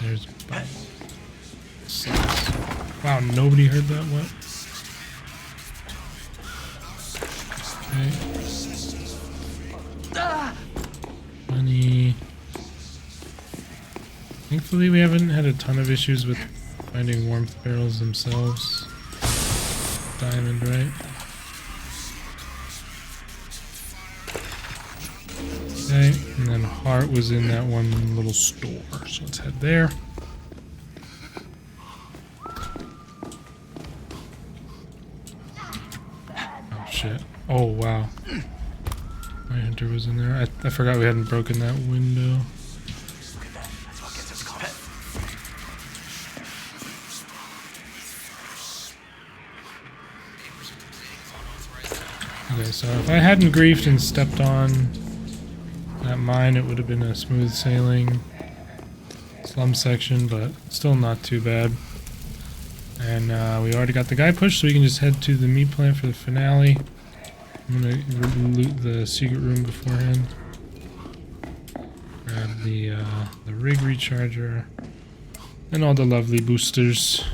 Speaker 1: There's bunny. Wow, nobody heard that. What? Okay. Bunny. Thankfully, we haven't had a ton of issues with finding warmth barrels themselves. Diamond, right? Okay, and then heart was in that one little store, so let's head there. Oh shit. Oh wow. My hunter was in there. I forgot we hadn't broken that window. Okay, so if I hadn't griefed and stepped on that mine, it would have been a smooth sailing slum section, but still not too bad. And we already got the guy pushed, so we can just head to the meat plant for the finale. I'm gonna loot the secret room beforehand. Grab the rig recharger and all the lovely boosters.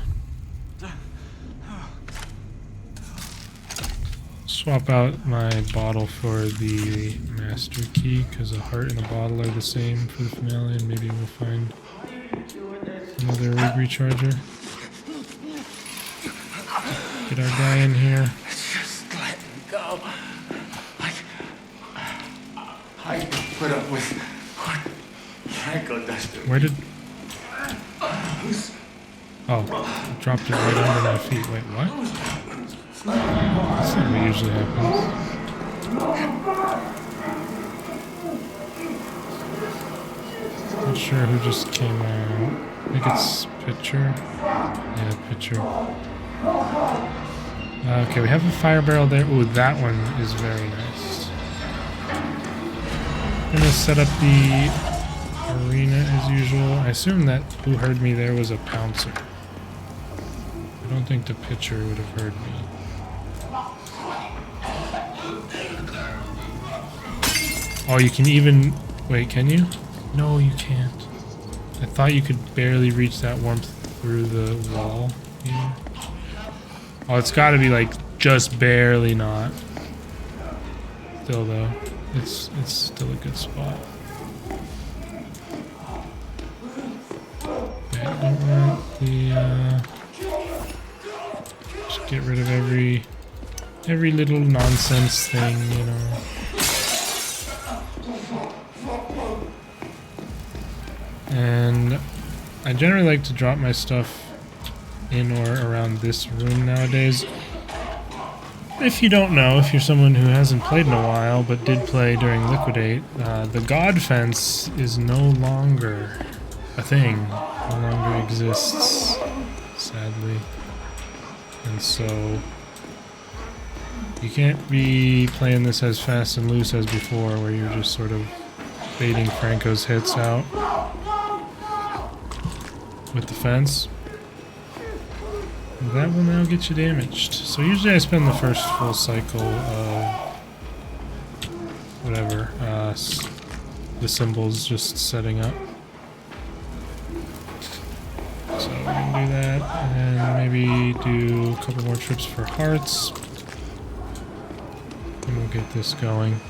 Speaker 1: Swap out my bottle for the master key, because a heart and a bottle are the same for the finale, and maybe we'll find another rig recharger. Get our guy in here.
Speaker 2: I put up with what Franco does to me.
Speaker 1: Where did... Oh, I dropped it right under my feet. Wait, what? That's not what usually happens. Not sure who just came out. I think it's Pitcher. Yeah, Pitcher. Okay, we have a fire barrel there. Ooh, that one is very nice. I'm gonna set up the arena as usual. I assume that who heard me there was a pouncer. I don't think the pitcher would have heard me. Oh, you can even... Wait, can you? No, you can't. I thought you could barely reach that warmth through the wall here. Oh, it's got to be like just barely not. Still though, it's still a good spot. Okay, I don't want the just get rid of every little nonsense thing, you know. And I generally like to drop my stuff in or around this room nowadays. If you don't know, if you're someone who hasn't played in a while but did play during Liquidate, the God Fence is no longer a thing. No longer exists, sadly. And so you can't be playing this as fast and loose as before, where you're just sort of baiting Franco's hits out with the fence. That will now get you damaged. So usually I spend the first full cycle of whatever, the symbols just setting up. So we can do that, and maybe do a couple more trips for hearts. And we'll get this going.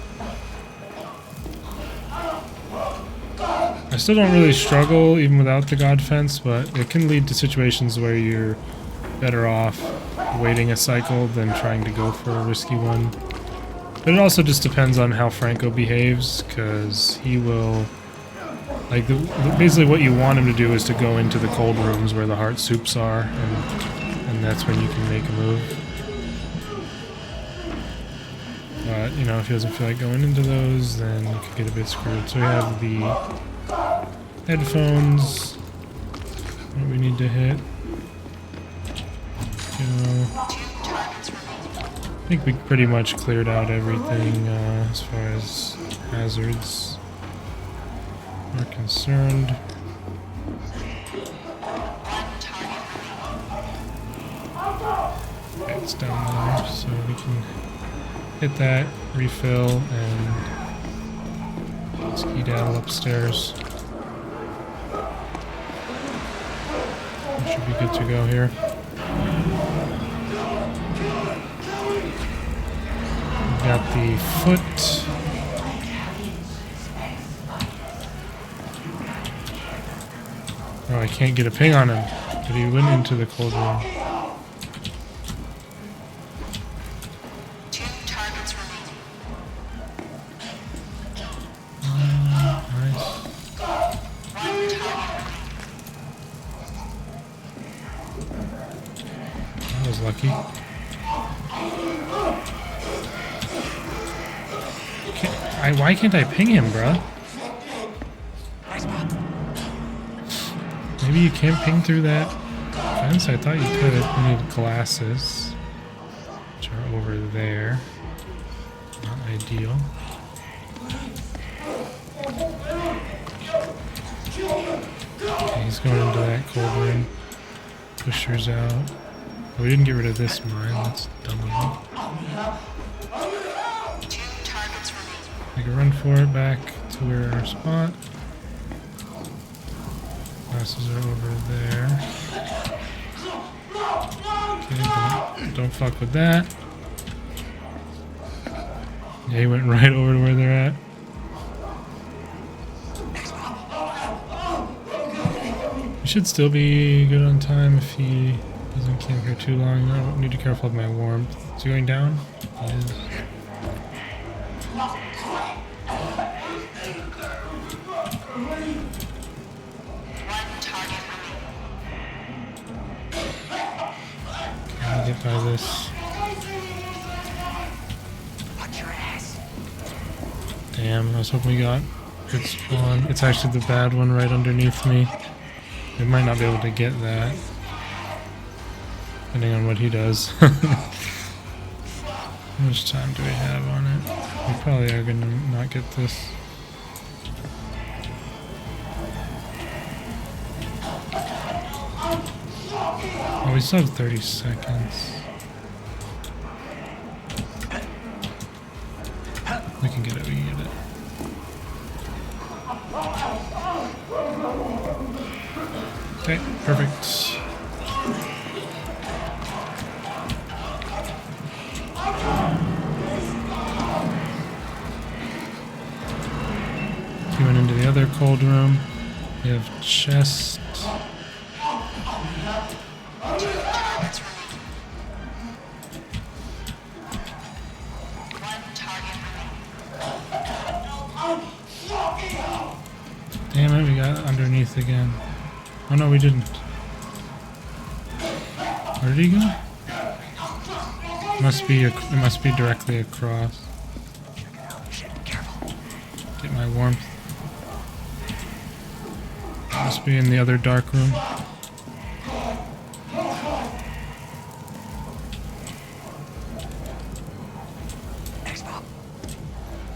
Speaker 1: I still don't really struggle even without the God Fence, but it can lead to situations where you're better off waiting a cycle than trying to go for a risky one. But it also just depends on how Franco behaves, because he will... Like, basically what you want him to do is to go into the cold rooms where the heart soups are, and that's when you can make a move. But, you know, if he doesn't feel like going into those, then you could get a bit screwed. So we have the headphones that we need to hit. I think we pretty much cleared out everything as far as hazards are concerned. Okay, it's down there, so we can hit that, refill, and skedaddle upstairs. We should be good to go here. Got the foot. Oh, I can't get a ping on him, but he went into the cold room.
Speaker 3: 2 targets remaining.
Speaker 1: Nice.
Speaker 3: 1 target.
Speaker 1: That was lucky. Why can't I ping him, bruh? Maybe you can't ping through that fence? I thought you could. We need glasses, which are over there. Not ideal. Okay, he's going into that cold room. Pusher's out. Oh, we didn't get rid of this mine. That's dumb of me.
Speaker 3: 2 targets remaining.
Speaker 1: Make a run for it back to where our spot. Glasses are over there. Okay, don't fuck with that. Yeah, he went right over to where they're at. We should still be good on time if he Doesn't camp here too long. I don't need to be careful of my warmth. Is he going down? He is.
Speaker 3: One target remaining.
Speaker 1: Can I get by this?
Speaker 2: Watch your ass.
Speaker 1: Damn, I was hoping we got good spawn. It's actually the bad one right underneath me. We might not be able to get that. Depending on what he does. How much time do we have on it? We probably are going to not get this. Oh, we still have 30 seconds. We can get it, we can get it. Okay, perfect. He went into the other cold room. We have chest.
Speaker 3: Targets remaining. One target remaining.
Speaker 1: Damn it, we got underneath again. Oh no, we didn't. Where did he go? It must be directly across. Get my warmth. Must be in the other dark room.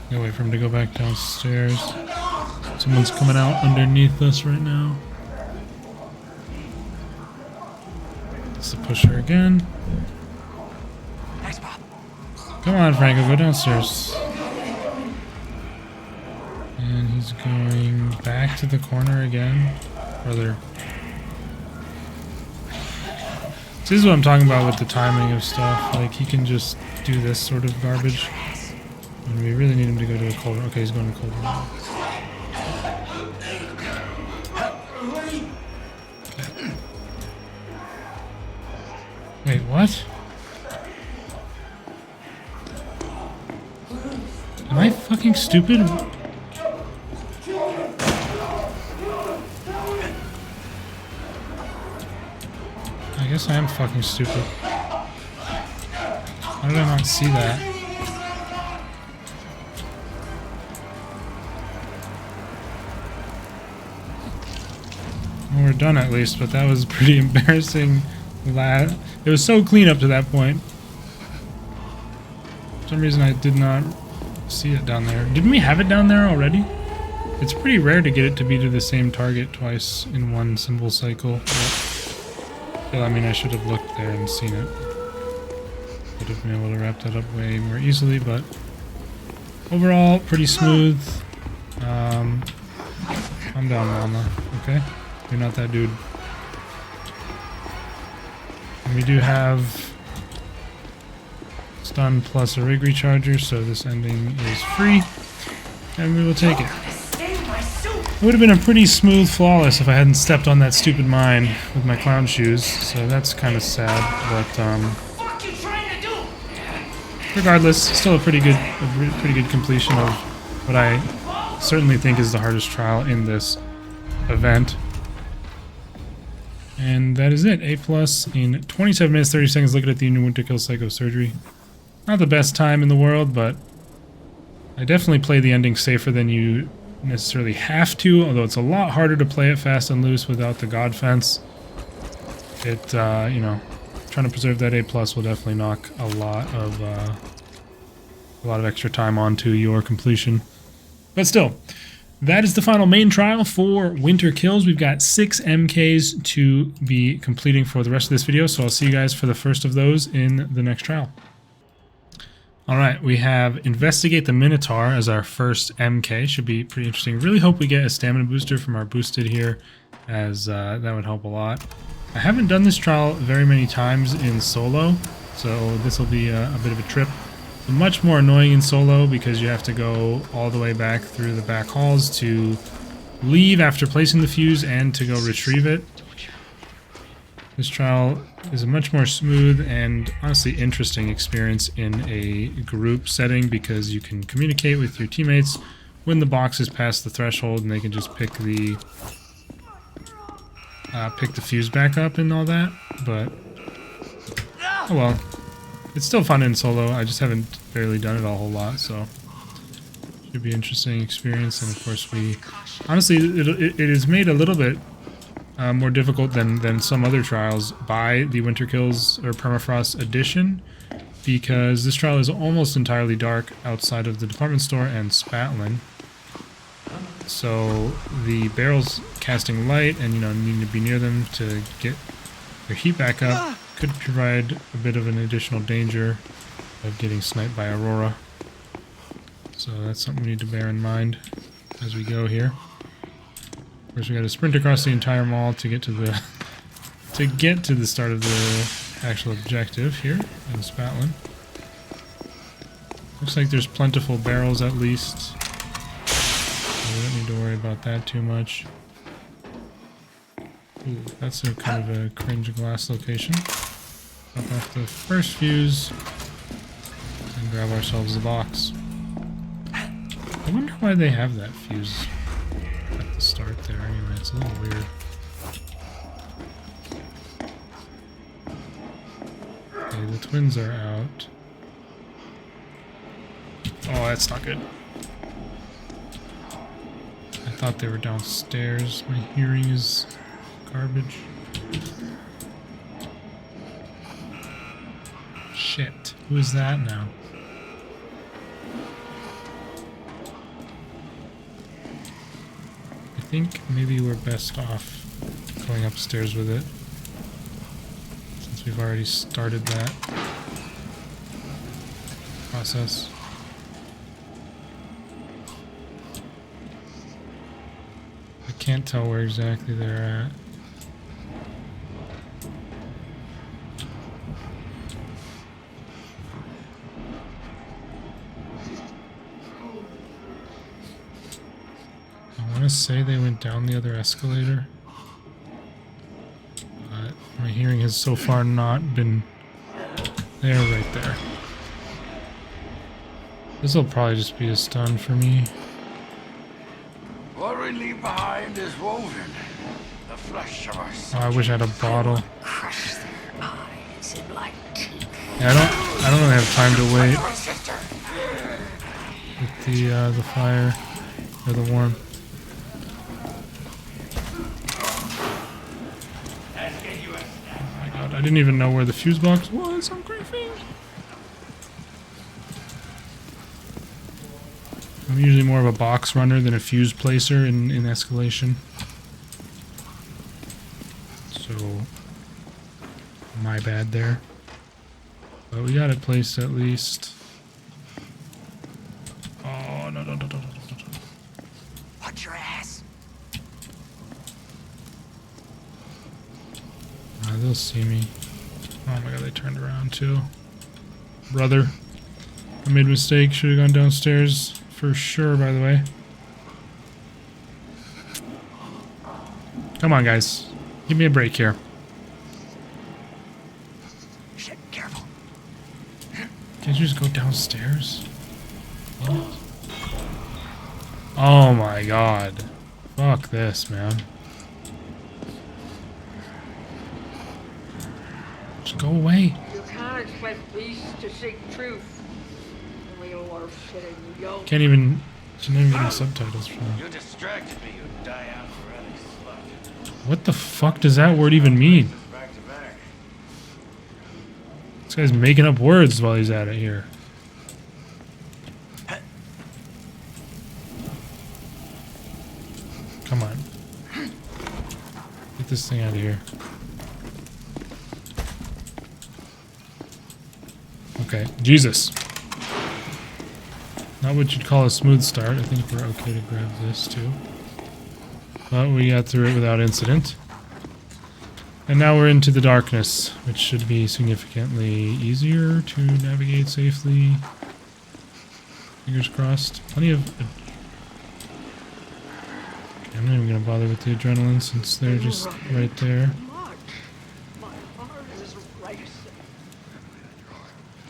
Speaker 1: Gotta wait for him to go back downstairs. Someone's coming out underneath us right now. It's a pusher again. Come on, Franco, go downstairs. And he's going back to the corner again. Brother. This is what I'm talking about with the timing of stuff. Like, he can just do this sort of garbage. And we really need him to go to the cold room. Okay, he's going to the cold room. Okay. Wait, what? Am I fucking stupid? I guess I am fucking stupid. How did I not see that? Well, we're done at least, but that was pretty embarrassing. It was so clean up to that point. For some reason I did not see it down there. Didn't we have it down there already? It's pretty rare to get it to be to the same target twice in one symbol cycle. Well, I mean, I should have looked there and seen it. Would have been able to wrap that up way more easily, but overall, pretty smooth. Calm down, Mama. Okay? You're not that dude. And we do have stun plus a rig recharger, so this ending is free, and we will take it. It would have been a pretty smooth flawless if I hadn't stepped on that stupid mine with my clown shoes, so that's kind of sad, but regardless, still a pretty good completion of what I certainly think is the hardest trial in this event. And that is it. A+ in 27 minutes 30 seconds. Liquidate the Union Winter Kill Psycho Surgery. Not the best time in the world, but I definitely play the ending safer than you necessarily have to, although it's a lot harder to play it fast and loose without the God Fence. It, you know, trying to preserve that A+ will definitely knock a lot of extra time onto your completion. But still, that is the final main trial for Winter Kills. We've got 6 MKs to be completing for the rest of this video, so I'll see you guys for the first of those in the next trial. Alright, we have Investigate the Minotaur as our first MK. Should be pretty interesting. Really hope we get a stamina booster from our boosted here, as that would help a lot. I haven't done this trial very many times in solo, so this will be a bit of a trip. Much more annoying in solo because you have to go all the way back through the back halls to leave after placing the fuse and to go retrieve it. This trial is a much more smooth and honestly interesting experience in a group setting because you can communicate with your teammates when the box is past the threshold and they can just pick the fuse back up and all that. But oh well, it's still fun in solo. I just haven't barely done it a whole lot, so should be an interesting experience. And of course, we honestly it is made a little bit more difficult than some other trials by the Winter Kills or Permafrost edition, because this trial is almost entirely dark outside of the department store and Spatlin. So the barrels casting light and needing to be near them to get their heat back up could provide a bit of an additional danger of getting sniped by Aurora. So that's something we need to bear in mind as we go here. Of course, we got to sprint across the entire mall to get to the start of the actual objective here in Spatlin. Looks like there's plentiful barrels at least. So we don't need to worry about that too much. Ooh, that's a kind of a cringe glass location. Pop off the first fuse and grab ourselves the box. I wonder why they have that fuse at the start there anyway. It's a little weird. Okay, the twins are out. Oh, that's not good. I thought they were downstairs. My hearing is garbage. Shit. Who is that now? I think maybe we're best off going upstairs with it, since we've already started that process. I can't tell where exactly they're at. I want to say they went down the other escalator, but my hearing has so far not been there. Right there. This will probably just be a stun for me.
Speaker 2: What we leave behind is woven. The flesh of our
Speaker 1: Oh, I wish I had a bottle.
Speaker 3: Crush their eyes in my teeth.
Speaker 1: Yeah, I don't really have time to wait
Speaker 2: my sister.
Speaker 1: with the fire or the warmth. Oh my god, I didn't even know where the fuse box was. I'm griefing. I'm usually more of a box runner than a fuse placer in escalation. So, my bad there. But we got it placed at least. Oh, no.
Speaker 3: Watch your ass.
Speaker 1: They'll see me. Oh my god, they turned around too. Brother. I made a mistake. Should have gone downstairs for sure, by the way. Come on, guys. Give me a break here.
Speaker 3: Shit, careful.
Speaker 1: Can't you just go downstairs? What? Oh my god. Fuck this, man. Just go away.
Speaker 4: You can't expect beasts to seek truth. Only a wolf shit in New York.
Speaker 1: Can't even getting subtitles from
Speaker 2: You distracted me, you die out forever slut.
Speaker 1: What the fuck does that word even mean?
Speaker 2: Back to back.
Speaker 1: This guy's making up words while he's at it here. Come on. Get this thing out of here. Okay, Jesus. Not what you'd call a smooth start. I think we're okay to grab this too. But we got through it without incident. And now we're into the darkness, which should be significantly easier to navigate safely. Fingers crossed. Plenty of... Okay, I'm not even going to bother with the adrenaline since they're just right there.
Speaker 4: Much. My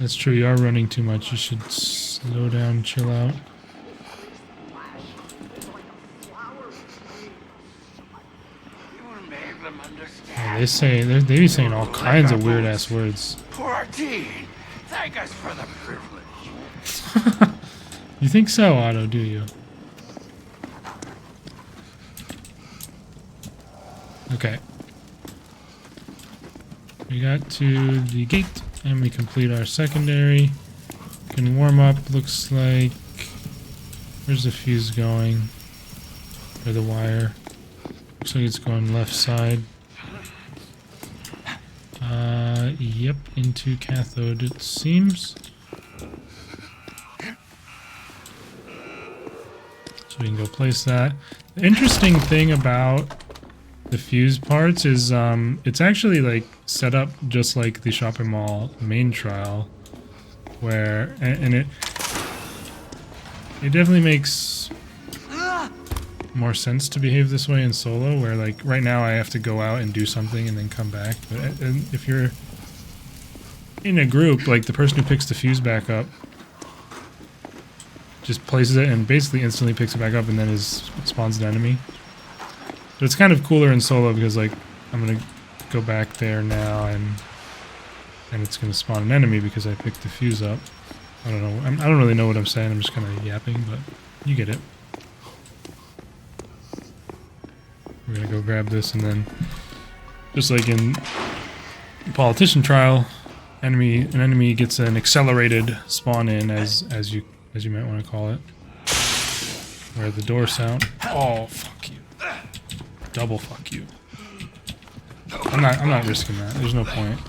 Speaker 1: That's true, you are running too much. You should slow down, chill out. Oh, they be saying all kinds of weird ass words.
Speaker 2: Poor teen. Thank us for the privilege.
Speaker 1: You think so, Otto, do you? Okay. We got to the gate and we complete our secondary. Can warm up, looks like. Where's the fuse going? Or the wire? Looks like it's going left side. Yep, into cathode it seems. So we can go place that. The interesting thing about the fuse parts is it's actually like set up just like the shopping mall main trial, where and it definitely makes more sense to behave this way in solo, where like right now I have to go out and do something and then come back, but if you're in a group, like the person who picks the fuse back up just places it and basically instantly picks it back up and then spawns an enemy. But it's kind of cooler in solo because like I'm gonna go back there now and it's gonna spawn an enemy because I picked the fuse up. I don't know. I don't really know what I'm saying. I'm just kind of yapping, but you get it. We're gonna go grab this and then, just like in Politician Trial, an enemy gets an accelerated spawn in, as you might want to call it. Where the door sound. Oh fuck you! Double fuck you! I'm not risking that. There's no point.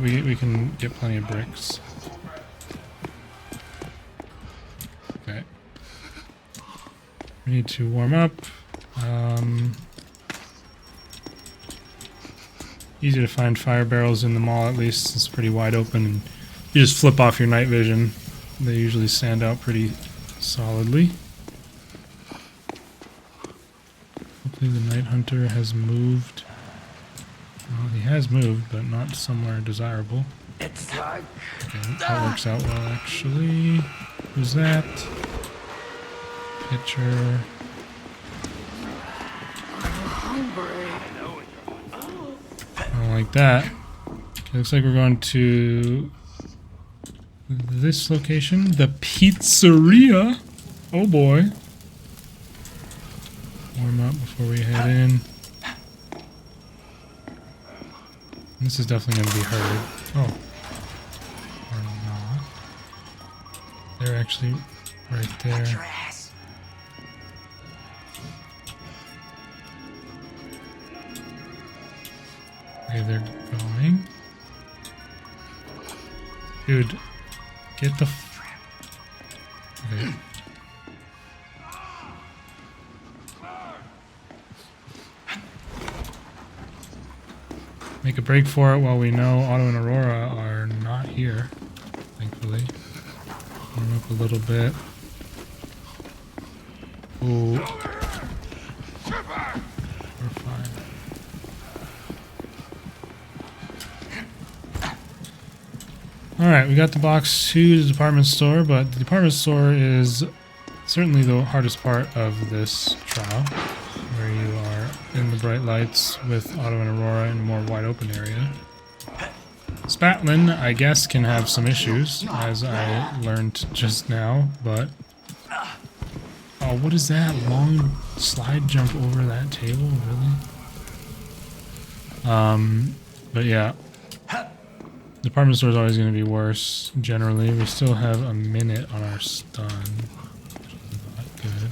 Speaker 1: We can get plenty of bricks. Okay. We need to warm up. Easy to find fire barrels in the mall, at least. It's pretty wide open, and you just flip off your night vision. They usually stand out pretty solidly. Hopefully the night hunter has moved. Well, he has moved, but not somewhere desirable.
Speaker 2: It's like
Speaker 1: Okay, that works out well, actually. Who's that? Pitcher. I don't like that. Okay, looks like we're going to this location, the pizzeria. Oh boy. Warm up before we head in. This is definitely going to be heard. Oh. Or not. They're actually right there. Okay, they're going. Dude, get the okay. Make a break for it while we know Otto and Aurora are not here, thankfully. Warm up a little bit. Ooh. We're fine. Alright, we got the box to the department store, but the department store is certainly the hardest part of this trial, where you are in the bright lights with Otto and Aurora in a more wide open area. Spatlin, I guess, can have some issues, as I learned just now, but... Oh, what is that? Long slide jump over that table? Really? But yeah. Department store is always going to be worse, generally. We still have a minute on our stun, which is not good.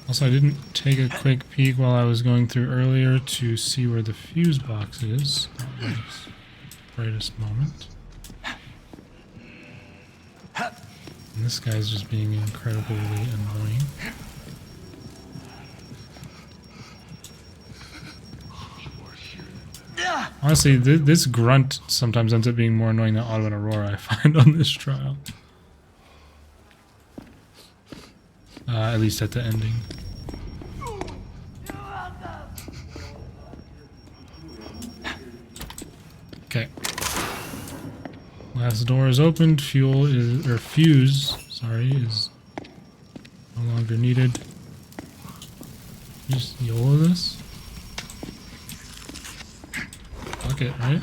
Speaker 1: Also, I didn't take a quick peek while I was going through earlier to see where the fuse box is. That was the brightest moment. And this guy's just being incredibly annoying. Honestly, this grunt sometimes ends up being more annoying than Otto and Aurora, I find, on this trial. At least at the ending. Okay. Last door is opened. Fuse, sorry, is no longer needed. Just YOLO this. Fuck it, right?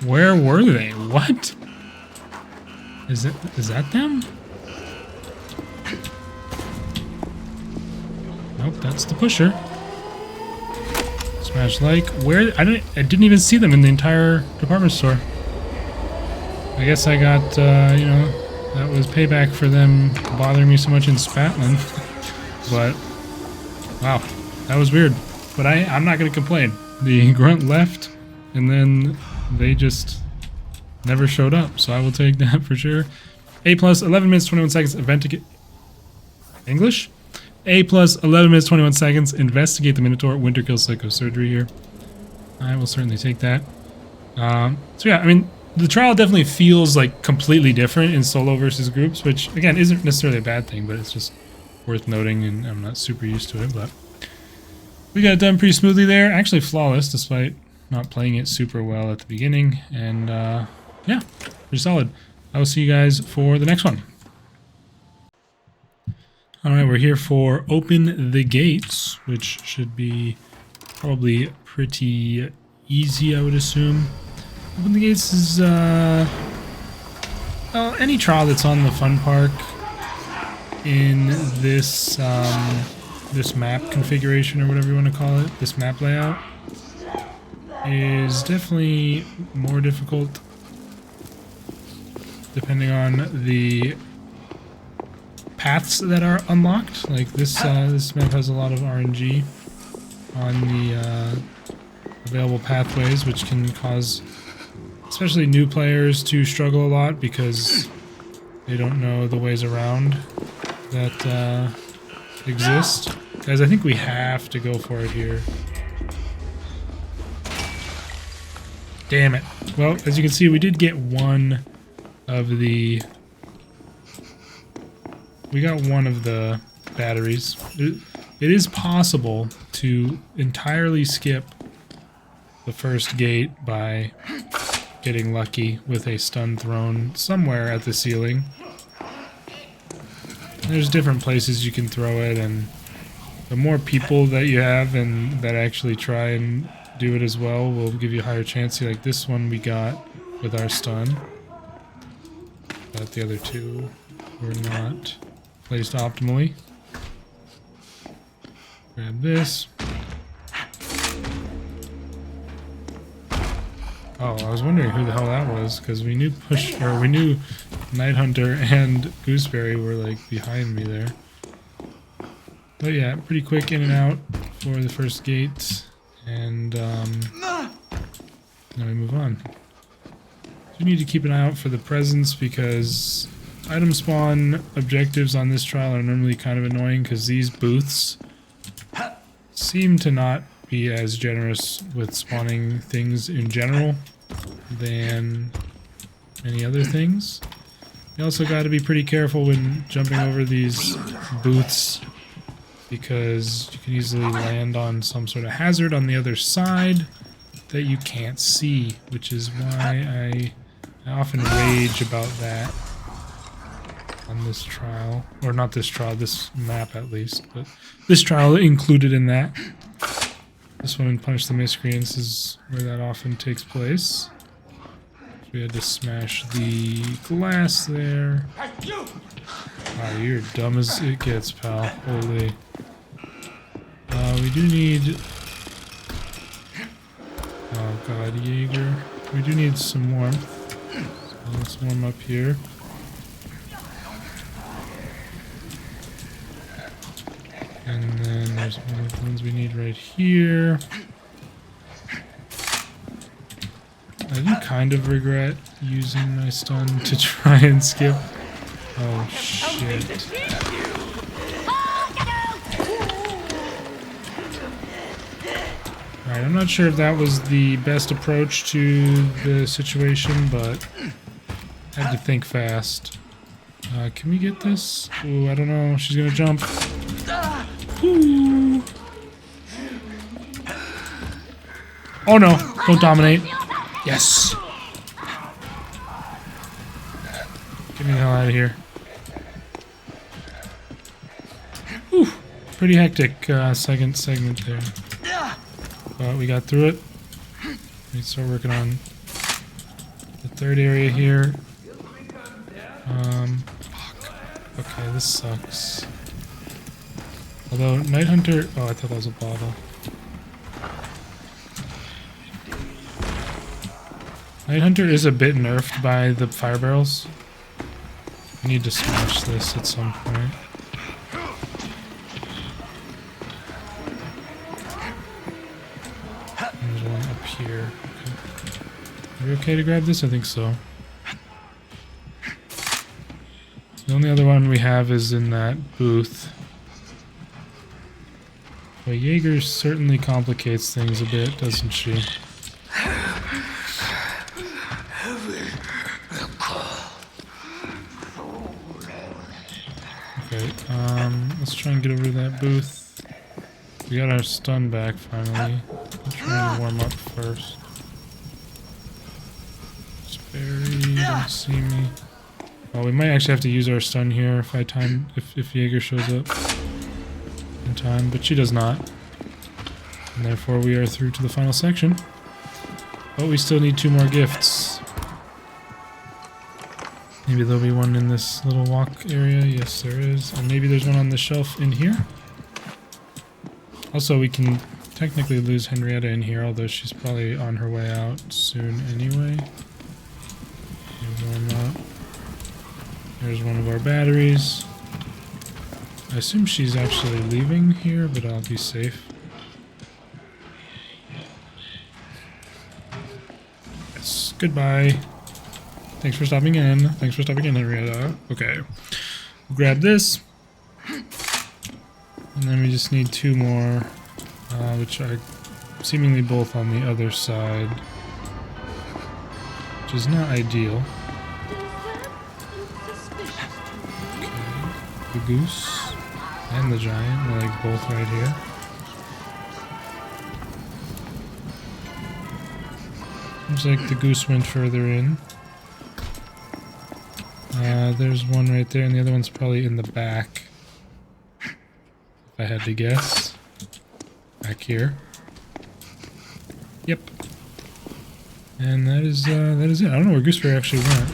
Speaker 1: Where were they? What? Is that them? Nope, that's the pusher. Smash like. Where? I didn't even see them in the entire department store. I guess I got, you know, that was payback for them bothering me so much in Spatland. But, wow, that was weird. But I'm not going to complain. The grunt left, and then they just never showed up, so I will take that for sure. A plus 11 minutes 21 seconds. English? A plus 11 minutes 21 seconds. Investigate the Minotaur. Winter kill psychosurgery here. I will certainly take that. So yeah, I mean, the trial definitely feels like completely different in solo versus groups, which again isn't necessarily a bad thing, but it's just worth noting, and I'm not super used to it. But we got it done pretty smoothly there. Actually flawless, despite not playing it super well at the beginning, and yeah, pretty solid. I will see you guys for the next one. Alright, we're here for Open the Gates, which should be probably pretty easy, I would assume. Open the Gates is well, any trial that's on the fun park in this this map configuration, or whatever you want to call it, this map layout, is definitely more difficult depending on the paths that are unlocked. Like this map has a lot of RNG on the available pathways, which can cause especially new players to struggle a lot because they don't know the ways around that exist. Guys, I think we have to go for it here. Damn it. Well, as you can see, we did get one of the... We got one of the batteries. It is possible to entirely skip the first gate by getting lucky with a stun thrown somewhere at the ceiling. There's different places you can throw it, and the more people that you have and that actually try and do it as well will give you a higher chance. Like this one we got with our stun, but the other two were not placed optimally. Grab this. Oh, I was wondering who the hell that was, because we knew Night Hunter and Gooseberry were like behind me there. But yeah, pretty quick in and out for the first gate, and now we move on. You need to keep an eye out for the presents, because item spawn objectives on this trial are normally kind of annoying, because these booths seem to not be as generous with spawning things in general than many other things. You also got to be pretty careful when jumping over these booths, because you can easily land on some sort of hazard on the other side that you can't see, which is why I often rage about that on this trial. Or not this trial, this map at least, but this trial included in that. This one in Punish the Miscreants is where that often takes place. So we had to smash the glass there. Wow, you're dumb as it gets, pal. Holy. We do need... Oh god, Jaeger. We do need some warmth. So let's warm up here. And then there's one of the ones we need right here. I do kind of regret using my stun to try and skip. Oh shit. Alright, I'm not sure if that was the best approach to the situation, but I had to think fast. Can we get this? Ooh, I don't know. She's gonna jump. Ooh. Oh no, don't dominate. Yes. Get me the hell out of here. Ooh, pretty hectic second segment there. But we got through it. We start working on the third area here. Fuck. Okay, this sucks. Although Night Hunter, oh, I thought that was a bottle. Night Hunter is a bit nerfed by the fire barrels. I need to smash this at some point. There's one up here. Okay. Are we okay to grab this? I think so. The only other one we have is in that booth. But Jaeger certainly complicates things a bit, doesn't she? Okay, let's try and get over to that booth. We got our stun back finally. I'm trying to warm up first. Sperry, don't see me. Oh, we might actually have to use our stun here if Jaeger shows up in time, but she does not. And therefore we are through to the final section. But we still need 2 more gifts. Maybe there'll be one in this little walk area. Yes, there is. And maybe there's one on the shelf in here. Also, we can technically lose Henrietta in here, although she's probably on her way out soon anyway. Warm up. There's one of our batteries. I assume she's actually leaving here, but I'll be safe. Yes, goodbye. Thanks for stopping in. Thanks for stopping in, Henrietta. Okay. We'll grab this. And then we just need 2 more, which are seemingly both on the other side. Which is not ideal. Okay. The goose and the giant are like both right here. Looks like the goose went further in. There's one right there, and the other one's probably in the back. If I had to guess. Back here. Yep. And that is it. I don't know where Gooseberry actually went.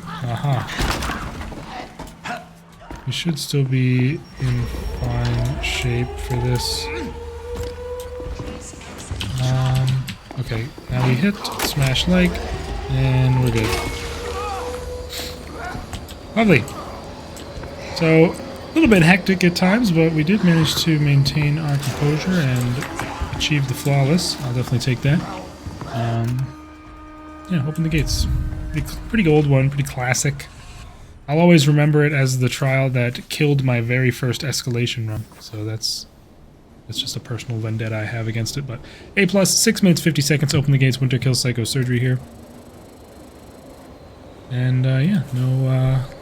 Speaker 1: Aha. We should still be in fine shape for this. Okay, now we hit, smash like, and we're good. Lovely. So, a little bit hectic at times, but we did manage to maintain our composure and achieve the flawless. I'll definitely take that. Yeah, open the gates. Pretty old one, pretty classic. I'll always remember it as the trial that killed my very first escalation run. So that's just a personal vendetta I have against it. But A+, 6 minutes 50 seconds. Open the gates. Winter kills Psycho Surgery here. And yeah,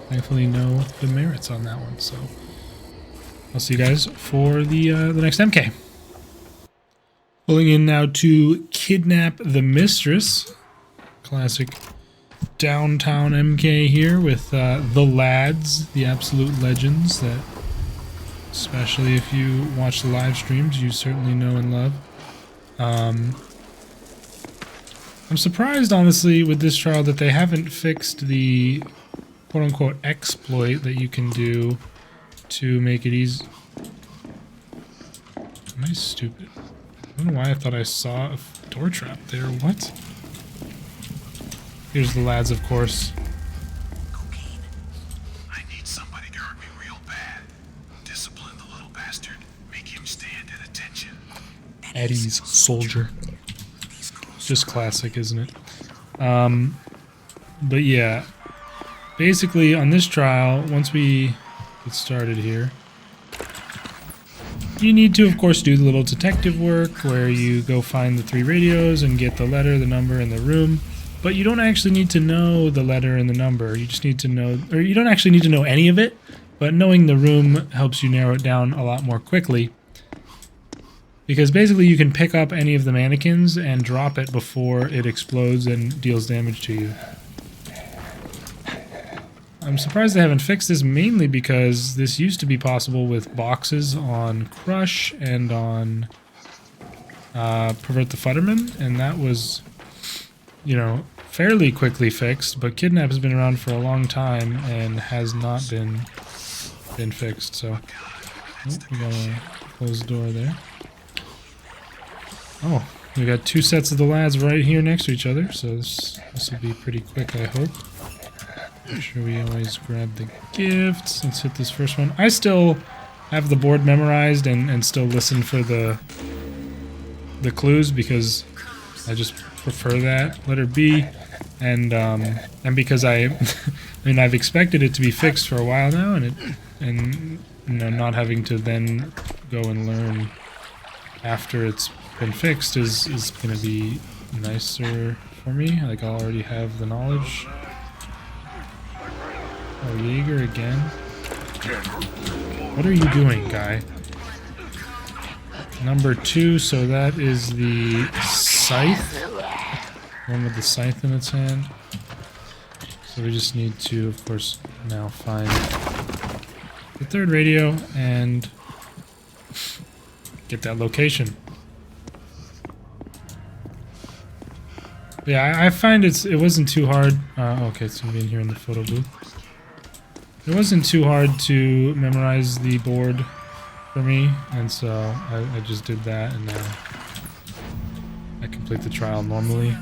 Speaker 1: thankfully no demerits on that one. So I'll see you guys for the next MK. Pulling in now to Kidnap the Mistress. Classic downtown MK here with the lads, the absolute legends that, especially if you watch the live streams, you certainly know and love. I'm surprised, honestly, with this trial that they haven't fixed the quote-unquote exploit that you can do to make it easy. Am I stupid? I don't know why I thought I saw a door trap there. What? Here's the lads, of course.
Speaker 2: Cocaine. I need somebody to hurt me real bad. Discipline the little bastard. Make him stand at attention.
Speaker 1: Eddie's soldier. Just classic, isn't it? But yeah. Basically, on this trial, once we get started here, You need to, of course, do the little detective work where you go find the 3 radios and get the letter, the number, and the room. But you don't actually need to know the letter and the number. You just need to know, or you don't actually need to know any of it, but knowing the room helps you narrow it down a lot more quickly. Because basically you can pick up any of the mannequins and drop it before it explodes and deals damage to you. I'm surprised they haven't fixed this, mainly because this used to be possible with boxes on Crush and on Pervert the Futterman, and that was, you know, fairly quickly fixed, but Kidnap has been around for a long time and has not been fixed, so... Oh, we gotta close the door there. Oh, we got 2 sets of the lads right here next to each other, so this will be pretty quick, I hope. Make sure we always grab the gifts. Let's hit this first one. I still have the board memorized and still listen for the clues because I just prefer that. Letter B, and because I mean I've expected it to be fixed for a while now, and you know, not having to then go and learn after it's been fixed is gonna be nicer for me. Like I'll already have the knowledge. Oh, Jaeger again? What are you doing, guy? Number 2, so that is the scythe. One with the scythe in its hand. So we just need to, of course, now find the 3rd radio and get that location. Yeah, I find it wasn't too hard. Okay, it's gonna be in here in the photo booth. It wasn't too hard to memorize the board for me, and so I just did that, and now I complete the trial normally.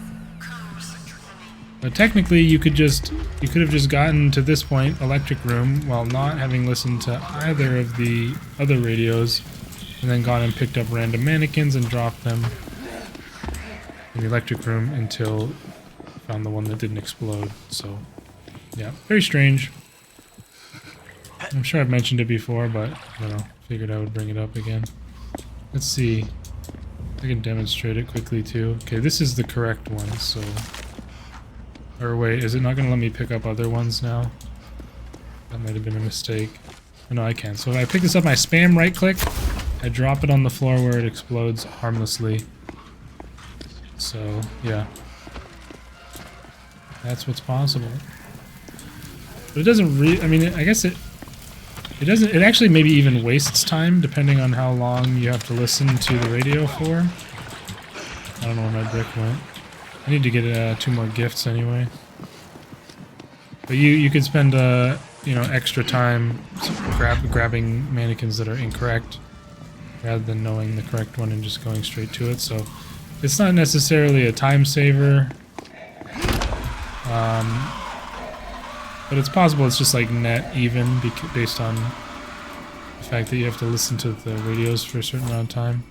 Speaker 1: But technically, you could have just gotten to this point, Electric Room, while not having listened to either of the other radios, and then gone and picked up random mannequins and dropped them in the Electric Room until I found the one that didn't explode. So, yeah, very strange. I'm sure I've mentioned it before, but I don't know. Figured I would bring it up again. Let's see. I can demonstrate it quickly too. Okay, this is the correct one, so... Or wait, is it not going to let me pick up other ones now? That might have been a mistake. Oh, no, I can. So if I pick this up, I spam right-click, I drop it on the floor where it explodes harmlessly. So, yeah. That's what's possible. But it doesn't really... I mean, I guess it doesn't... It actually maybe even wastes time, depending on how long you have to listen to the radio for. I don't know where my brick went. I need to get 2 more gifts anyway. But you could spend you know, extra time grabbing mannequins that are incorrect rather than knowing the correct one and just going straight to it. So it's not necessarily a time saver, but it's possible it's just like net even based on the fact that you have to listen to the radios for a certain amount of time.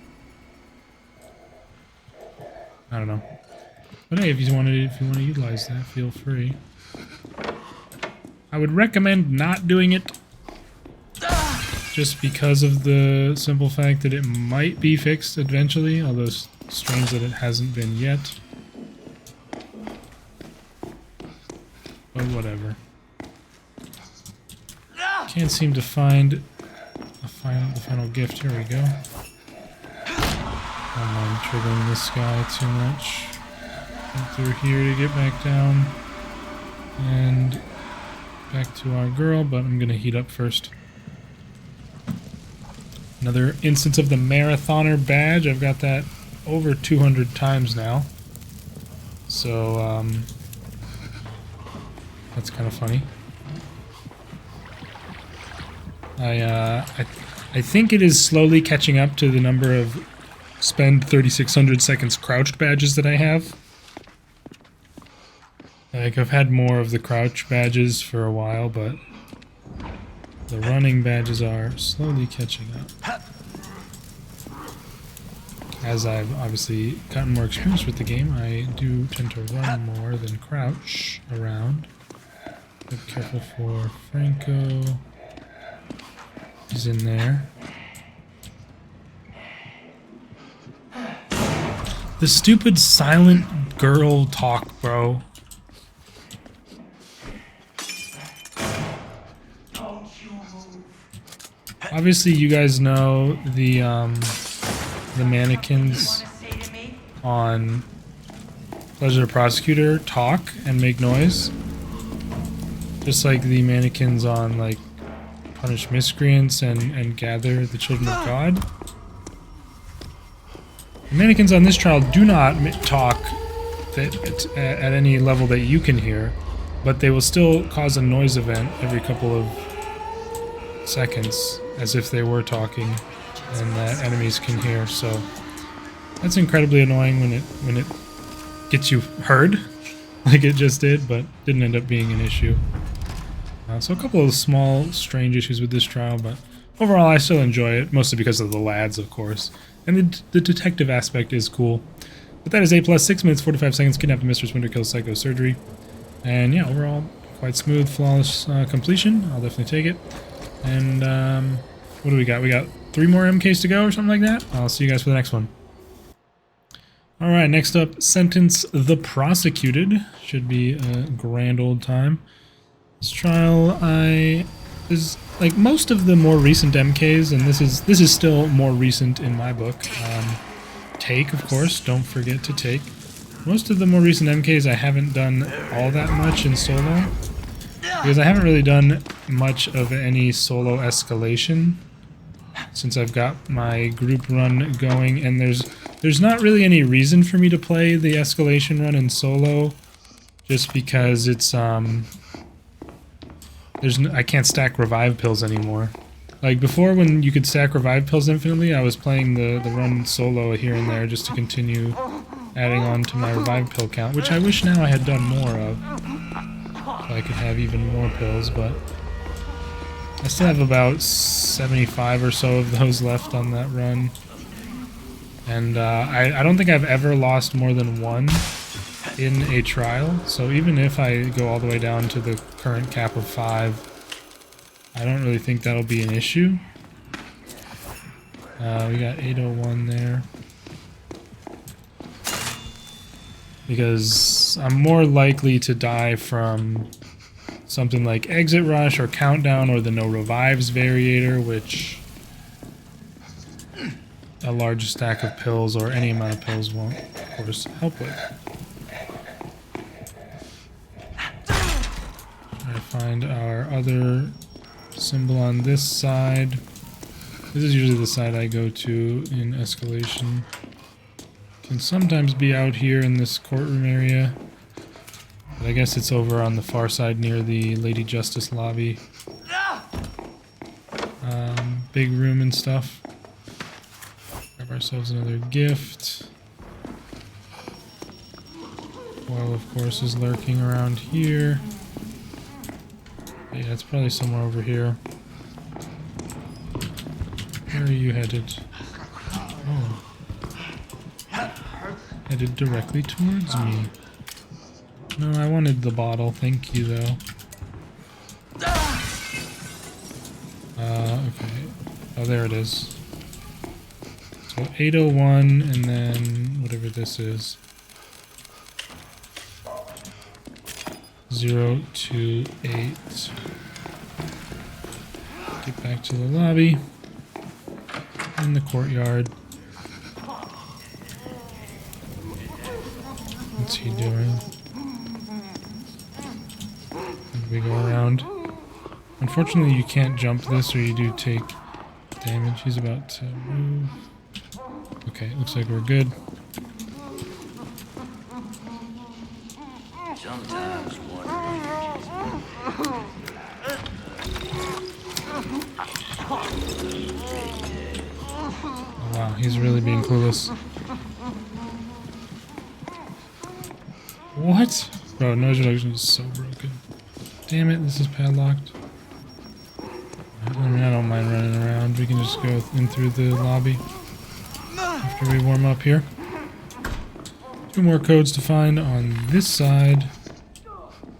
Speaker 1: I don't know. But hey, if you want to utilize that, feel free. I would recommend not doing it just because of the simple fact that it might be fixed eventually, although it's strange that it hasn't been yet. But whatever. Can't seem to find the final gift. Here we go. I'm triggering this guy too much. Through here to get back down and back to our girl, but I'm gonna heat up first. Another instance of the Marathoner badge. I've got that over 200 times now, so that's kind of funny. I think it is slowly catching up to the number of spend 3600 seconds crouched badges that I have. Like, I've had more of the crouch badges for a while, but the running badges are slowly catching up. As I've obviously gotten more experience with the game, I do tend to run more than crouch around. Be careful for Franco. He's in there. The stupid silent girl talk, bro. Obviously, you guys know the mannequins on Pleasure Prosecutor talk and make noise. Just like the mannequins on, like, Punish Miscreants and Gather the Children of God. The mannequins on this trial do not talk at any level that you can hear, but they will still cause a noise event every couple of seconds, as if they were talking, and that enemies can hear. So that's incredibly annoying when it gets you heard, like it just did, but didn't end up being an issue. So a couple of small, strange issues with this trial, but overall I still enjoy it, mostly because of the lads, of course. And the detective aspect is cool. But that is A+, 6 minutes, 45 seconds, Kidnap the Mistress, Winter Kills, Psycho Surgery. And yeah, overall, quite smooth, flawless completion. I'll definitely take it. And what do we got? We got 3 more MKs to go or something like that? I'll see you guys for the next one. Alright, next up, Sentence the Prosecuted. Should be a grand old time. This trial, is like most of the more recent MKs, and this is still more recent in my book. Take, of course, don't forget to take. Most of the more recent MKs I haven't done all that much in solo, because I haven't really done much of any solo escalation since I've got my group run going, and there's not really any reason for me to play the escalation run in solo, just because it's I can't stack revive pills anymore. Like before, when you could stack revive pills infinitely, I was playing the run solo here and there just to continue adding on to my revive pill count, which I wish now I had done more of, so I could have even more pills, but I still have about 75 or so of those left on that run. And I don't think I've ever lost more than 1 in a trial, so even if I go all the way down to the current cap of 5, I don't really think that'll be an issue. We got 801 there. Because I'm more likely to die from something like Exit Rush or Countdown or the No Revives Variator, which a large stack of pills or any amount of pills won't, of course, help with. Try to find our other symbol on this side. This is usually the side I go to in escalation. Can sometimes be out here in this courtroom area, but I guess it's over on the far side near the Lady Justice lobby. Big room and stuff. Grab ourselves another gift. Oil, of course, is lurking around here. Yeah, it's probably somewhere over here. Where are you headed? Oh. Headed directly towards me. No, I wanted the bottle. Thank you, though. Okay. Oh, there it is. So 801, and then whatever this is. 028. Get back to the lobby. In the courtyard. What's he doing? And we go around. Unfortunately, you can't jump this or you do take damage. He's about to move. Okay, looks like we're good.
Speaker 3: Sometimes one
Speaker 1: Oh, wow, he's really being clueless. What? Bro, noise reduction is so broken. Damn it, this is padlocked. I mean, I don't mind running around. We can just go in through the lobby after we warm up here. 2 more codes to find on this side.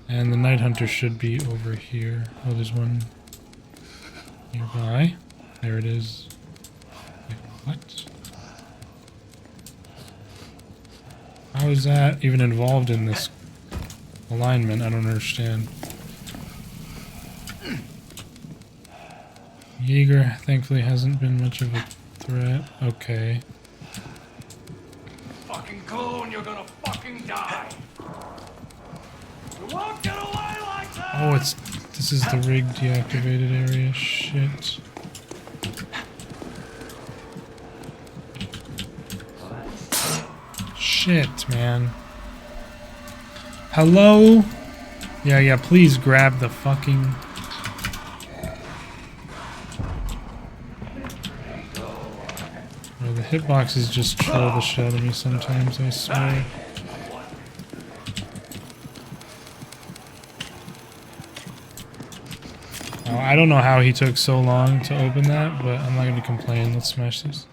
Speaker 1: And the Night Hunter should be over here. Oh, there's one nearby. There it is. Wait, what? How is that even involved in this alignment? I don't understand. Jaeger thankfully hasn't been much of a threat. Okay.
Speaker 2: Fucking clone, you're gonna fucking die. You won't get away like that.
Speaker 1: Oh, this is the rig deactivated area. Shit. Shit, man. Hello? Yeah, please grab the fucking... Oh, the hitboxes just troll the shit out of me sometimes, I swear. Oh, I don't know how he took so long to open that, but I'm not going to complain. Let's smash this.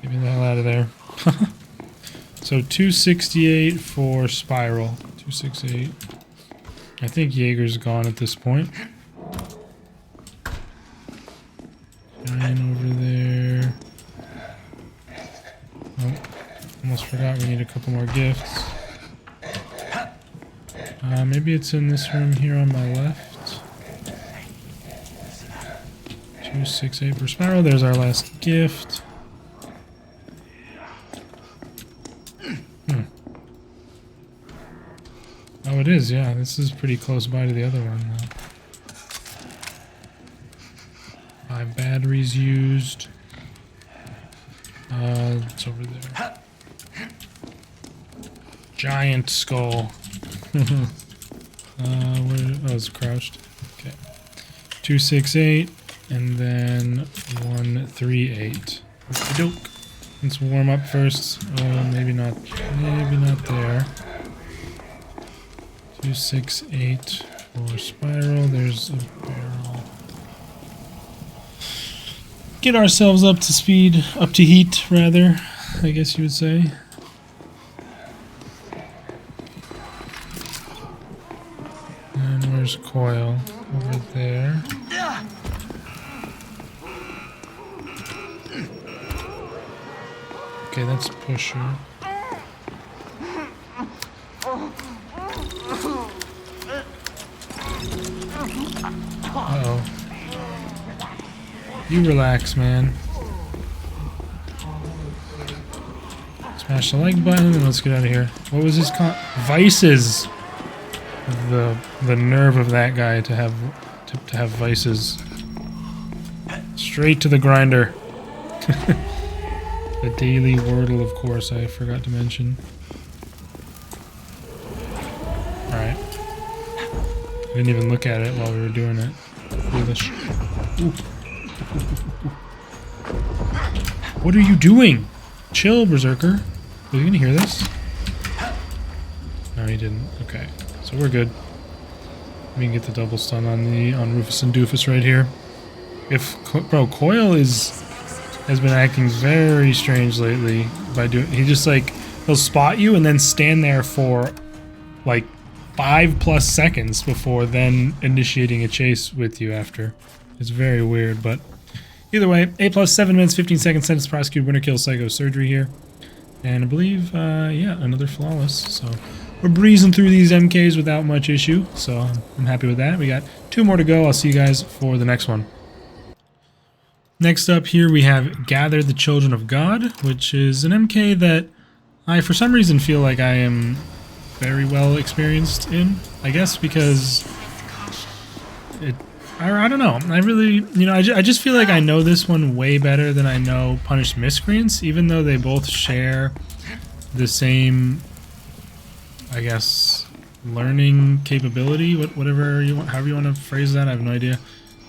Speaker 1: Get me the hell out of there. So 268 for Spiral. 268. I think Jaeger's gone at this point. Nine over there. Oh, almost forgot we need a couple more gifts. Maybe it's in this room here on my left. 268 for Spiral. There's our last gift. Oh, it is, yeah. This is pretty close by to the other one now. 5 batteries used. It's over there. Giant skull. Oh, it's crouched. Okay. 268, and then 138. Okey-doke. Let's warm up first. Oh, maybe not there. 268 for Spiral. There's a barrel. Get ourselves up to speed, up to heat, rather, I guess you would say. And where's Coil? Over there. Okay, that's Pusher. Uh-oh. You relax, man. Smash the like button and let's get out of here. What was his vices? The nerve of that guy to have vices. Straight to the grinder. The daily Wordle, of course, I forgot to mention. Alright. I didn't even look at it while we were doing it. Foolish. Ooh. What are you doing? Chill, Berserker. Was he gonna hear this? No, he didn't. Okay, so we're good. We can get the double stun on Rufus and Doofus right here. Bro, Coil has been acting very strange lately by doing. He just he'll spot you and then stand there for like 5+ seconds before then initiating a chase with you after. It's very weird, but either way, A+ 7 minutes 15 seconds sentence prosecuted winter kill psycho surgery here, and I believe yeah, another flawless. So we're breezing through these MKs without much issue, so I'm happy with that. We got 2 more to go. I'll see you guys for the next one. Next up here we have Gather the Children of God, which is an MK that I for some reason feel like I am very well experienced in, I guess because I don't know, I really, I just feel like I know this one way better than I know Punished Miscreants, even though they both share the same, I guess, learning capability, however you want to phrase that, I have no idea.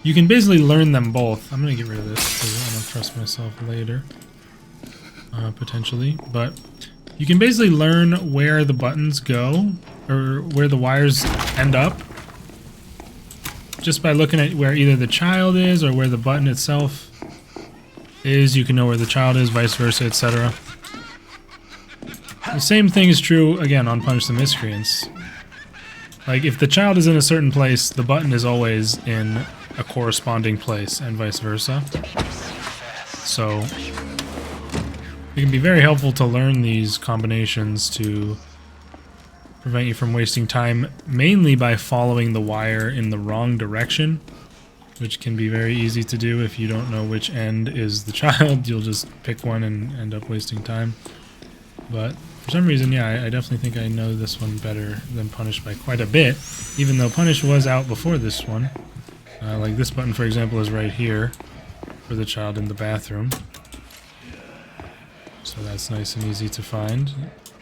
Speaker 1: You can basically learn them both. I'm going to get rid of this because I don't trust myself later, potentially, but you can basically learn where the buttons go, or where the wires end up, just by looking at where either the child is or where the button itself is. You can know where the child is, vice versa, etc. The same thing is true, again, on Punish the Miscreants. Like, if the child is in a certain place, the button is always in a corresponding place, and vice versa. So, It can be very helpful to learn these combinations to prevent you from wasting time, mainly by following the wire in the wrong direction, which can be very easy to do if you don't know which end is the child. You'll just pick one and end up wasting time. But for some reason, yeah, I definitely think I know this one better than Punish by quite a bit, even though Punish was out before this one. Like this button, for example, is right here for the child in the bathroom. So that's nice and easy to find.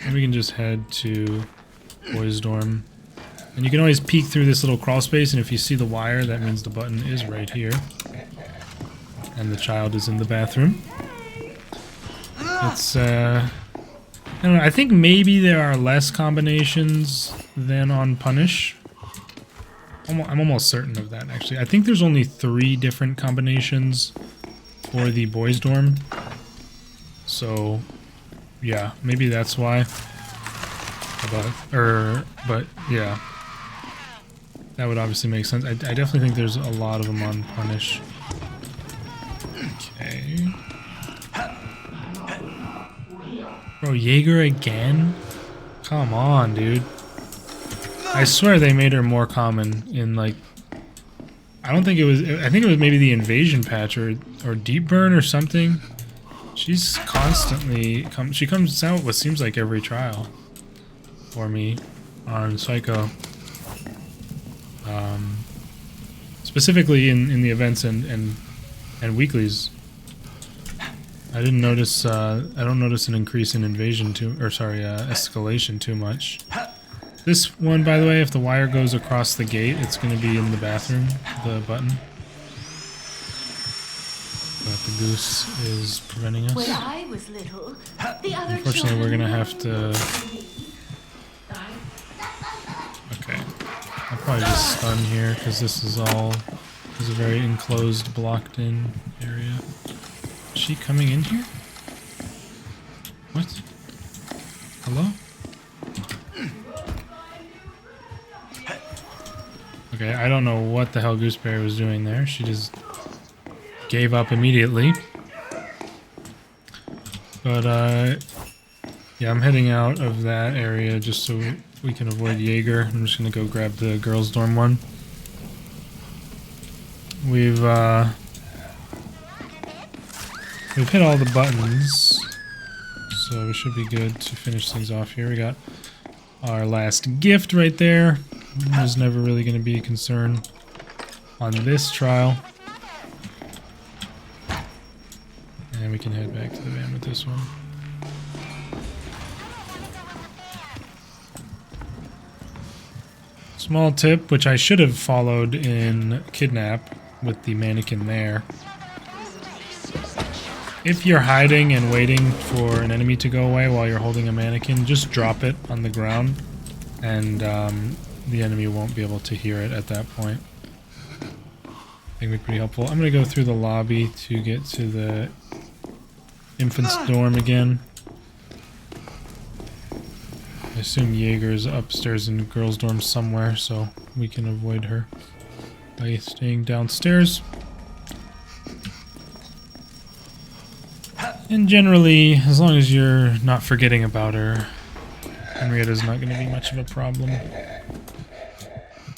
Speaker 1: And we can just head to Boys' dorm. And you can always peek through this little crawl space, and if you see the wire, that means the button is right here. And the child is in the bathroom. It's, I don't know, I think maybe there are less combinations than on Punish. I'm almost certain of that, actually. I think there's only 3 different combinations for the Boys' dorm. So, yeah, maybe that's why. But yeah, that would obviously make sense. I definitely think there's a lot of them on Punish. Okay. Bro, Jaeger again? Come on, dude. I swear they made her more common in, like, I think it was maybe the Invasion patch or Deep Burn or something. She's constantly she comes out what seems like every trial for me on Psycho. Specifically in the events and weeklies. I didn't notice I don't notice an increase in escalation too much. This one, by the way, if the wire goes across the gate, it's going to be in the bathroom, the button. But the goose is preventing us.
Speaker 5: When I was little, the other
Speaker 1: Unfortunately, we're going to have to... Okay. I'll probably just stun here, because this is a very enclosed, blocked-in area. Is she coming in here? What? Hello? Okay, I don't know what the hell Gooseberry was doing there. She just gave up immediately. But, yeah, I'm heading out of that area just so we can avoid Jaeger. I'm just gonna go grab the girls' dorm one. We've hit all the buttons, so we should be good to finish things off here. We got our last gift right there. There's never really going to be a concern on this trial. And we can head back to the van with this one. Small tip, which I should have followed in Kidnap with the mannequin there. If you're hiding and waiting for an enemy to go away while you're holding a mannequin, just drop it on the ground, and the enemy won't be able to hear it at that point. I think it'd be pretty helpful. I'm going to go through the lobby to get to the infant's dorm again. I assume Jaeger's upstairs in the girls' dorm somewhere, so we can avoid her by staying downstairs. And generally, as long as you're not forgetting about her, Henrietta's not going to be much of a problem.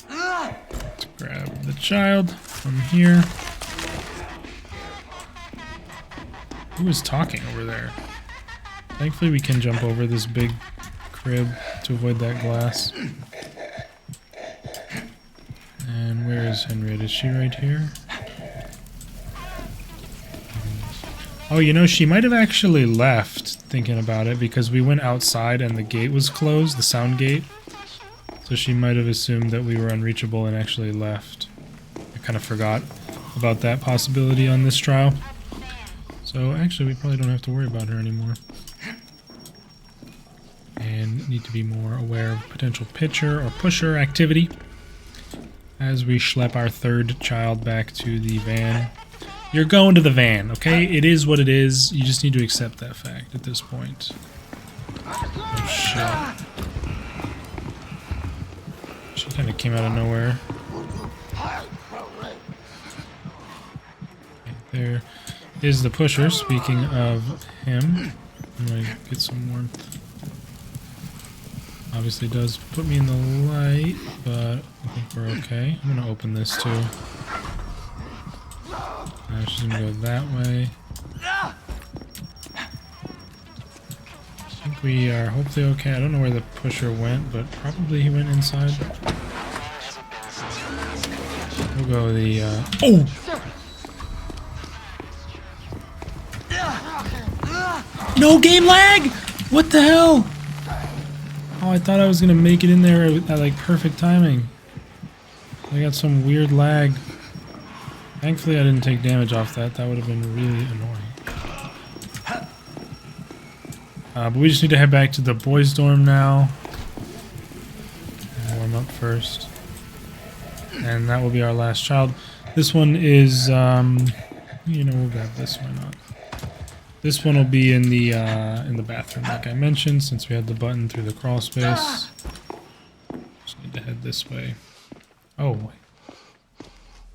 Speaker 1: Let's grab the child from here. Who is talking over there? Thankfully we can jump over this big crib to avoid that glass. And where is Henrietta? Is she right here? Oh, you know, she might have actually left, thinking about it, because we went outside and the gate was closed, the sound gate. So she might have assumed that we were unreachable and actually left. I kind of forgot about that possibility on this trial. So actually, we probably don't have to worry about her anymore. And need to be more aware of potential pitcher or pusher activity as we schlep our third child back to the van. You're going to the van, okay? It is what it is. You just need to accept that fact at this point. Oh, shit. She kind of came out of nowhere. Okay, there is the pusher, speaking of him. I'm gonna get some warmth. Obviously does put me in the light, but I think we're okay. I'm gonna open this too. She's gonna go that way. I think we are hopefully okay. I don't know where the pusher went, but probably he went inside. We'll go the, oh! No game lag! What the hell? Oh, I thought I was gonna make it in there at like perfect timing. I got some weird lag. Thankfully I didn't take damage off that. That would have been really annoying. But we just need to head back to the boys' dorm now. Warm up first. And that will be our last child. This one is, you know, we'll grab this, why not? This one will be in the bathroom, like I mentioned, since we had the button through the crawl space. Just need to head this way. Oh.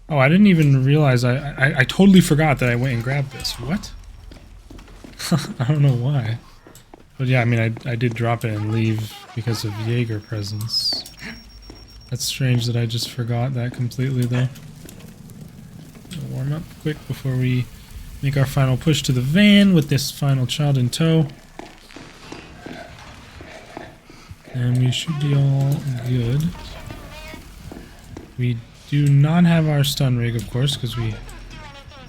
Speaker 1: Oh, I didn't even realize, I totally forgot that I went and grabbed this. What? I don't know why. But yeah, I mean, I did drop it and leave because of Jaeger presence. That's strange that I just forgot that completely, though. Warm up quick before we make our final push to the van with this final child in tow. And we should be all good. We do not have our stun rig, of course, because we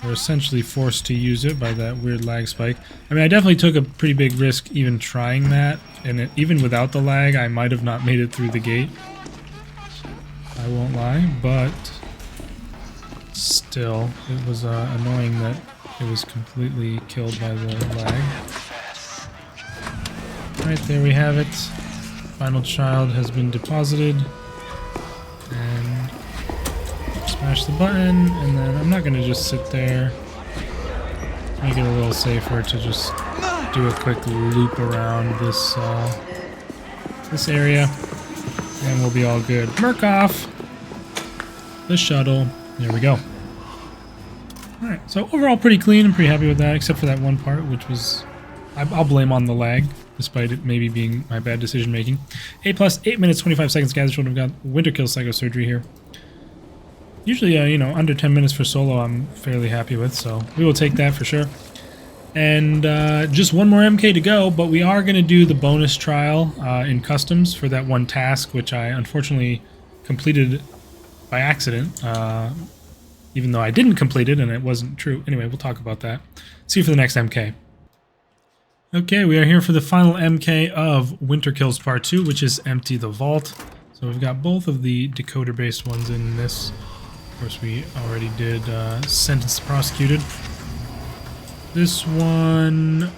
Speaker 1: were essentially forced to use it by that weird lag spike. I mean, I definitely took a pretty big risk even trying that, and even without the lag, I might have not made it through the gate. I won't lie, but still, it was annoying that it was completely killed by the lag. Right, there we have it. Final child has been deposited. And smash the button, and then I'm not going to just sit there. Make it a little safer to just do a quick loop around this this area. And we'll be all good. Murkoff! The shuttle. There we go. Alright, so overall pretty clean. I'm pretty happy with that, except for that one part, which was... I'll blame on the lag, despite it maybe being my bad decision making. 8 plus 8 minutes, 25 seconds, guys. We've got Winter Kill Psychosurgery here. Usually, you know, under 10 minutes for solo I'm fairly happy with, so we will take that for sure. And just one more MK to go, but we are going to do the bonus trial in customs for that one task, which I unfortunately completed by accident, even though I didn't complete it and it wasn't true. Anyway, we'll talk about that. See you for the next MK. Okay, we are here for the final MK of Winter Kills Part 2, which is Empty the Vault. So we've got both of the decoder-based ones in this. Of course, we already did Sentence to Prosecuted. This one,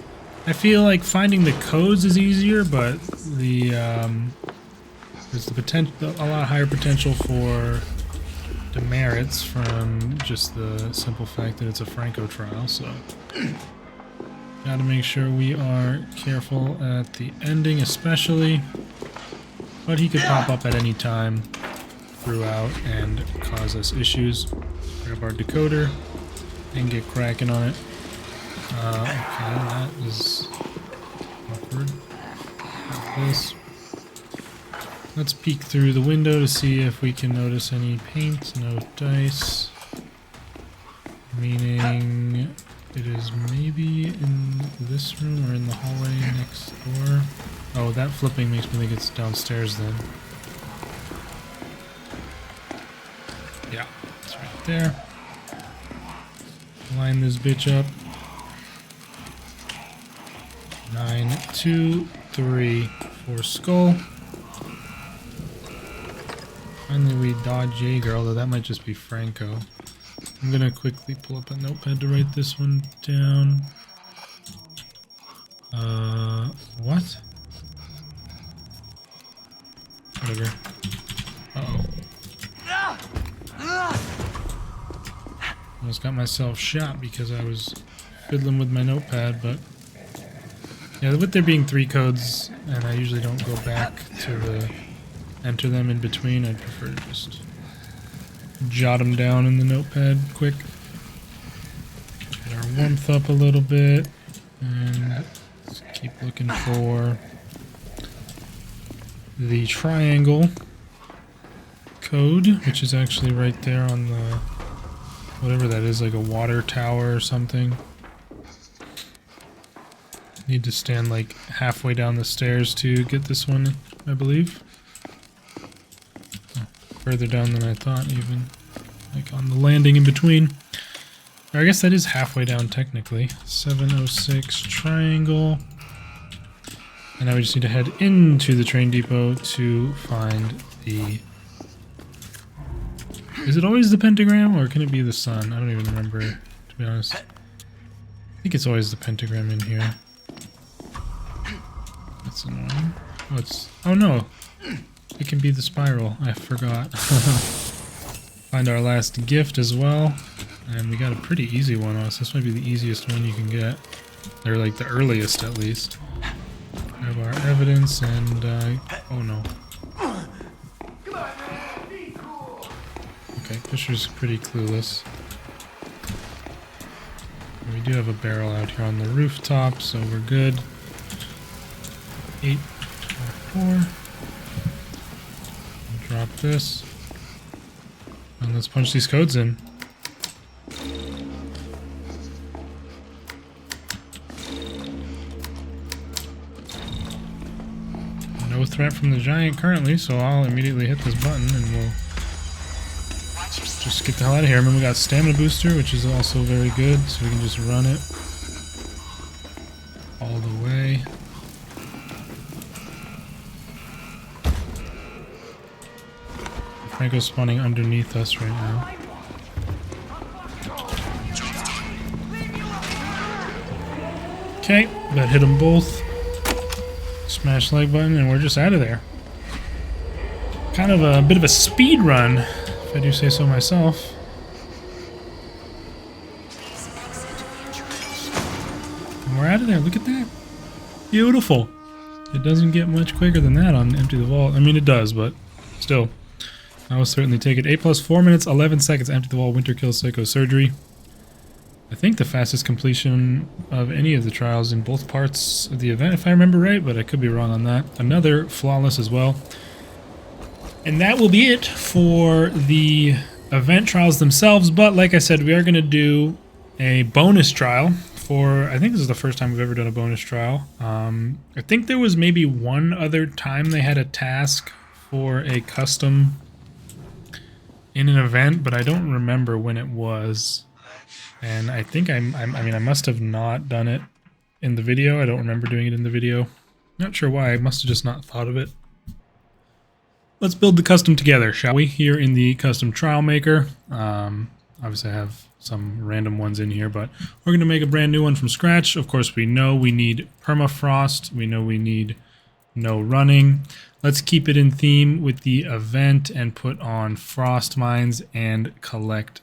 Speaker 1: I feel like finding the codes is easier, but the there's the potential, a lot higher potential for demerits from just the simple fact that it's a Franco trial. So, gotta make sure we are careful at the ending, especially. But he could pop up at any time throughout and cause us issues. Grab our decoder and get cracking on it. Okay, that is awkward. Like this. Let's peek through the window to see if we can notice any paint. No dice. Meaning it is maybe in this room or in the hallway next door. Oh, that flipping makes me think it's downstairs then. Yeah, it's right there. Line this bitch up. 9, 2, 3 for skull. Finally we dodge Jaeger, although that might just be Franco. I'm gonna quickly pull up a notepad to write this one down. What? Whatever. Uh-oh. Almost got myself shot because I was fiddling with my notepad, but yeah, with there being 3 codes, and I usually don't go back to enter them in between, I'd prefer to just jot them down in the notepad quick. Get our warmth up a little bit, and Let's keep looking for the triangle code, which is actually right there on the, whatever that is, like a water tower or something. Need to stand like halfway down the stairs to get this one, I believe. Oh, further down than I thought, even. Like on the landing in between. Or I guess that is halfway down technically. 706 triangle. And now we just need to head into the train depot to find the... Is it always the pentagram, or can it be the sun? I don't even remember, to be honest. I think it's always the pentagram in here. That's annoying. Oh, it's... Oh no! It can be the spiral. I forgot. Find our last gift as well. And we got a pretty easy one on us. This might be the easiest one you can get. Or like the earliest, at least. We have our evidence and... oh no. Okay, Fisher's pretty clueless. We do have a barrel out here on the rooftop, so we're good. 824. Drop this. And let's punch these codes in. No threat from the giant currently, so I'll immediately hit this button and we'll just get the hell out of here. Remember, we got stamina booster, which is also very good, so we can just run it all the way. Franco's spawning underneath us right now. Okay, that hit them both. Smash like button, and we're just out of there. Kind of a bit of a speed run, if I do say so myself. And we're out of there. Look at that. Beautiful. It doesn't get much quicker than that on Empty the Vault. I mean, it does, but still. I will certainly take it. 8 plus 4 minutes, 11 seconds. Empty the Vault, Winter Kills, Psycho Surgery. I think the fastest completion of any of the trials in both parts of the event, if I remember right, but I could be wrong on that. Another flawless as well. And that will be it for the event trials themselves, but like I said, we are going to do a bonus trial for, I think this is the first time we've ever done a bonus trial. I think there was maybe one other time they had a task for a custom in an event, but I don't remember when it was. And I think I mean, I must have not done it in the video. I don't remember doing it in the video. Not sure why. I must have just not thought of it. Let's build the custom together, shall we? Here in the custom trial maker. Obviously I have some random ones in here, but we're going to make a brand new one from scratch. Of course, we know we need permafrost. We know we need no running. Let's keep it in theme with the event and put on frost mines and collect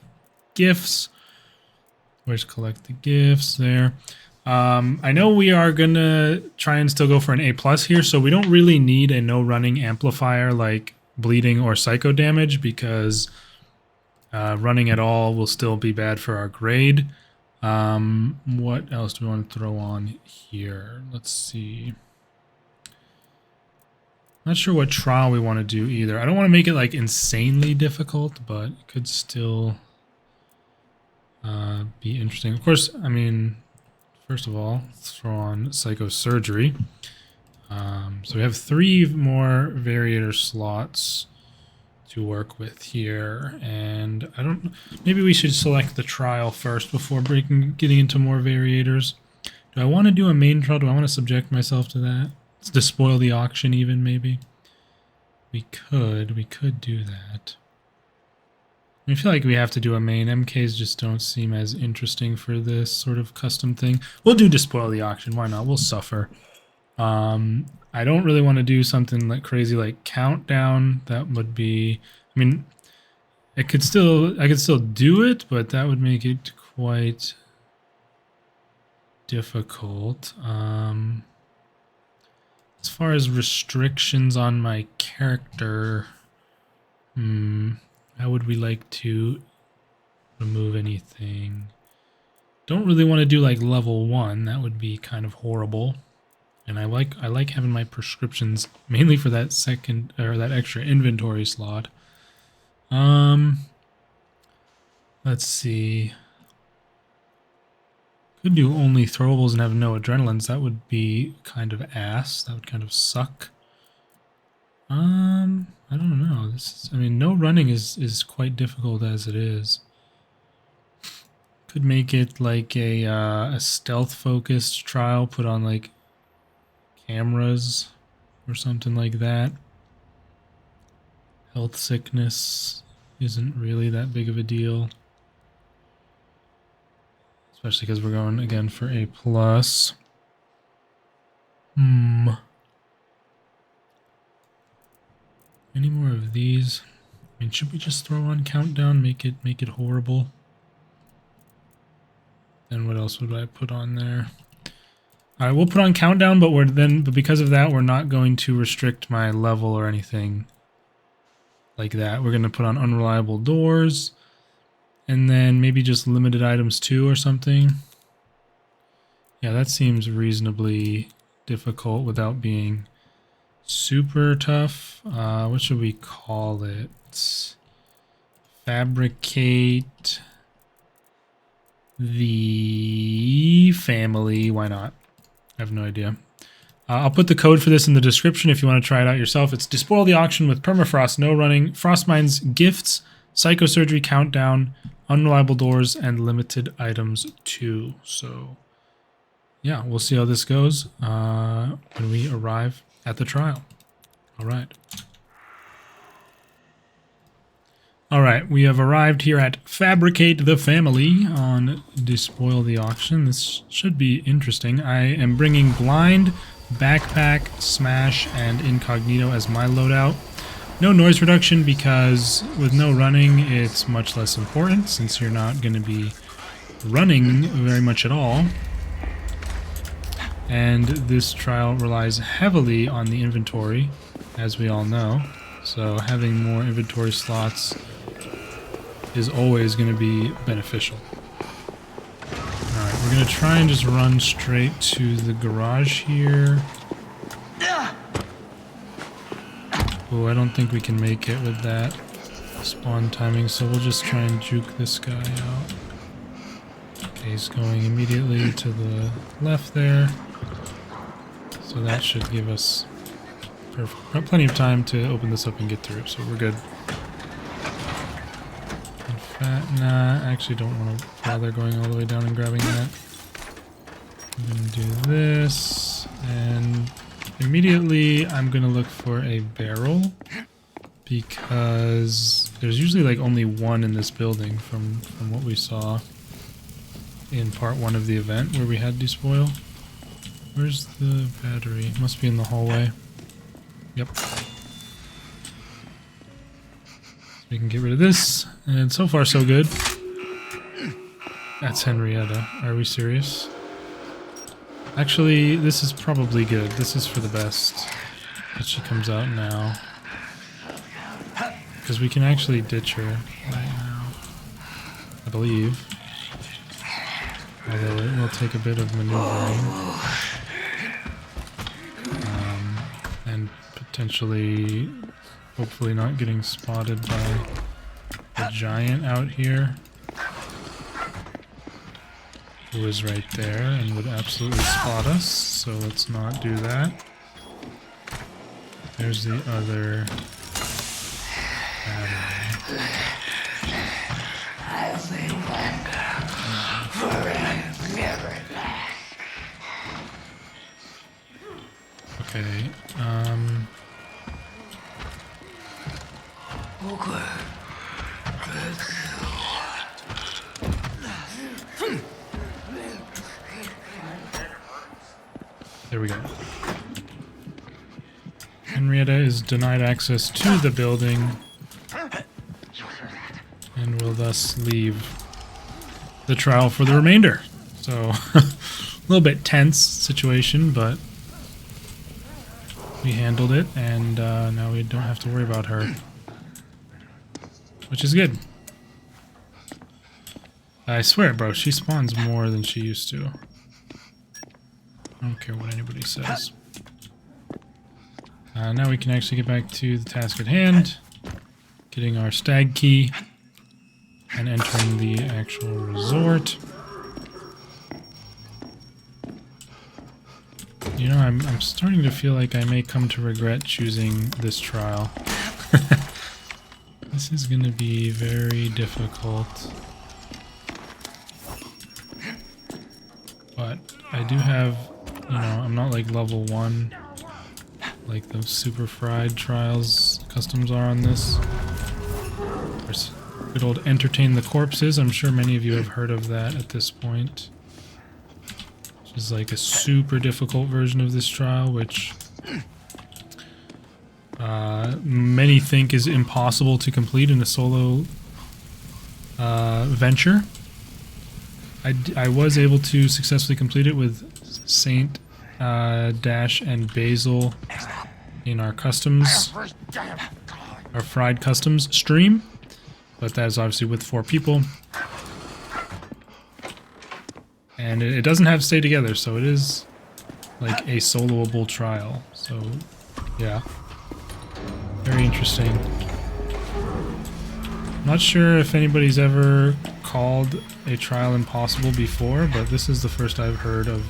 Speaker 1: gifts. Where's collect the gifts? There. I know we are gonna try and still go for an A+ here, so we don't really need a no running amplifier like bleeding or psycho damage, because running at all will still be bad for our grade. What else do we want to throw on here? Let's see. Not sure what trial we want to do either. I don't want to make it like insanely difficult, but it could still be interesting. Of course, I mean, first of all, let's throw on Psycho Surgery. So we have 3 more Variator slots to work with here, and I don't. Maybe we should select the trial first before getting into more Variators. Do I want to do a main trial? Do I want to subject myself to that? Let's despoil the auction, even maybe. We could do that. I feel like we have to do a main. MKs just don't seem as interesting for this sort of custom thing. We'll do Despoil the Auction. Why not? We'll suffer. I don't really want to do something like crazy like Countdown. That would be... I mean, I could still do it, but that would make it quite difficult. As far as restrictions on my character... how would we like to remove anything? Don't really want to do like level 1. That would be kind of horrible. And I like having my prescriptions mainly for that second or that extra inventory slot. Let's see. Could do only throwables and have no adrenalines. That would be kind of ass. That would kind of suck. I don't know. I mean, no running is quite difficult as it is. Could make it like a stealth-focused trial. Put on like cameras or something like that. Health sickness isn't really that big of a deal. Especially because we're going again for A+. Any more of these? I mean, should we just throw on countdown, make it horrible? Then what else would I put on there? All right, we'll put on countdown, but because of that, we're not going to restrict my level or anything like that. We're going to put on unreliable doors, and then maybe just limited items too or something. Yeah, that seems reasonably difficult without being super tough. What should we call it? Fabricate the family. Why not? I have no idea. I'll put the code for this in the description if you want to try it out yourself. It's Despoil the Auction with Permafrost, no running, Frostmine's gifts, Psychosurgery countdown, unreliable doors, and limited items too. So yeah, we'll see how this goes when we arrive at the trial. All right. All right, we have arrived here at Fabricate the Family on Despoil the Auction. This should be interesting. I am bringing Blind, Backpack, Smash, and Incognito as my loadout. No noise reduction because with no running, it's much less important since you're not going to be running very much at all. And this trial relies heavily on the inventory, as we all know. So having more inventory slots is always going to be beneficial. Alright, we're going to try and just run straight to the garage here. Oh, I don't think we can make it with that spawn timing, so we'll just try and juke this guy out. Okay, he's going immediately to the left there. So that should give us plenty of time to open this up and get through, so we're good. Nah, I actually don't want to bother going all the way down and grabbing that. I'm going to do this, and immediately I'm going to look for a barrel, because there's usually like only one in this building from what we saw in part 1 of the event where we had Despoil. Where's the battery? It must be in the hallway. Yep. We can get rid of this, and so far so good. That's Henrietta. Are we serious? Actually, this is probably good. This is for the best that she comes out now. Because we can actually ditch her right now, I believe. Although it will take a bit of maneuvering. And potentially, hopefully not getting spotted by the giant out here, who is right there and would absolutely spot us, so let's not do that. There's the other battery. Okay, there we go. Henrietta is denied access to the building and will thus leave the trial for the remainder. So, a little bit tense situation, but we handled it, and now we don't have to worry about her, which is good. I swear, bro, she spawns more than she used to. I don't care what anybody says. Now we can actually get back to the task at hand. Getting our stag key. And entering the actual resort. You know, I'm starting to feel like I may come to regret choosing this trial. This is going to be very difficult. But I do have, you know, I'm not like level 1 like the super fried trials customs are on this. There's good old Entertain the Corpses. I'm sure many of you have heard of that at this point. Which is like a super difficult version of this trial, which many think is impossible to complete in a solo venture. I was able to successfully complete it with Saint, Dash, and Basil in our customs, our fried customs stream, but that is obviously with 4 people. And it doesn't have stay together, so it is like a soloable trial. So, yeah. Very interesting. Not sure if anybody's ever called a trial impossible before, but this is the first I've heard of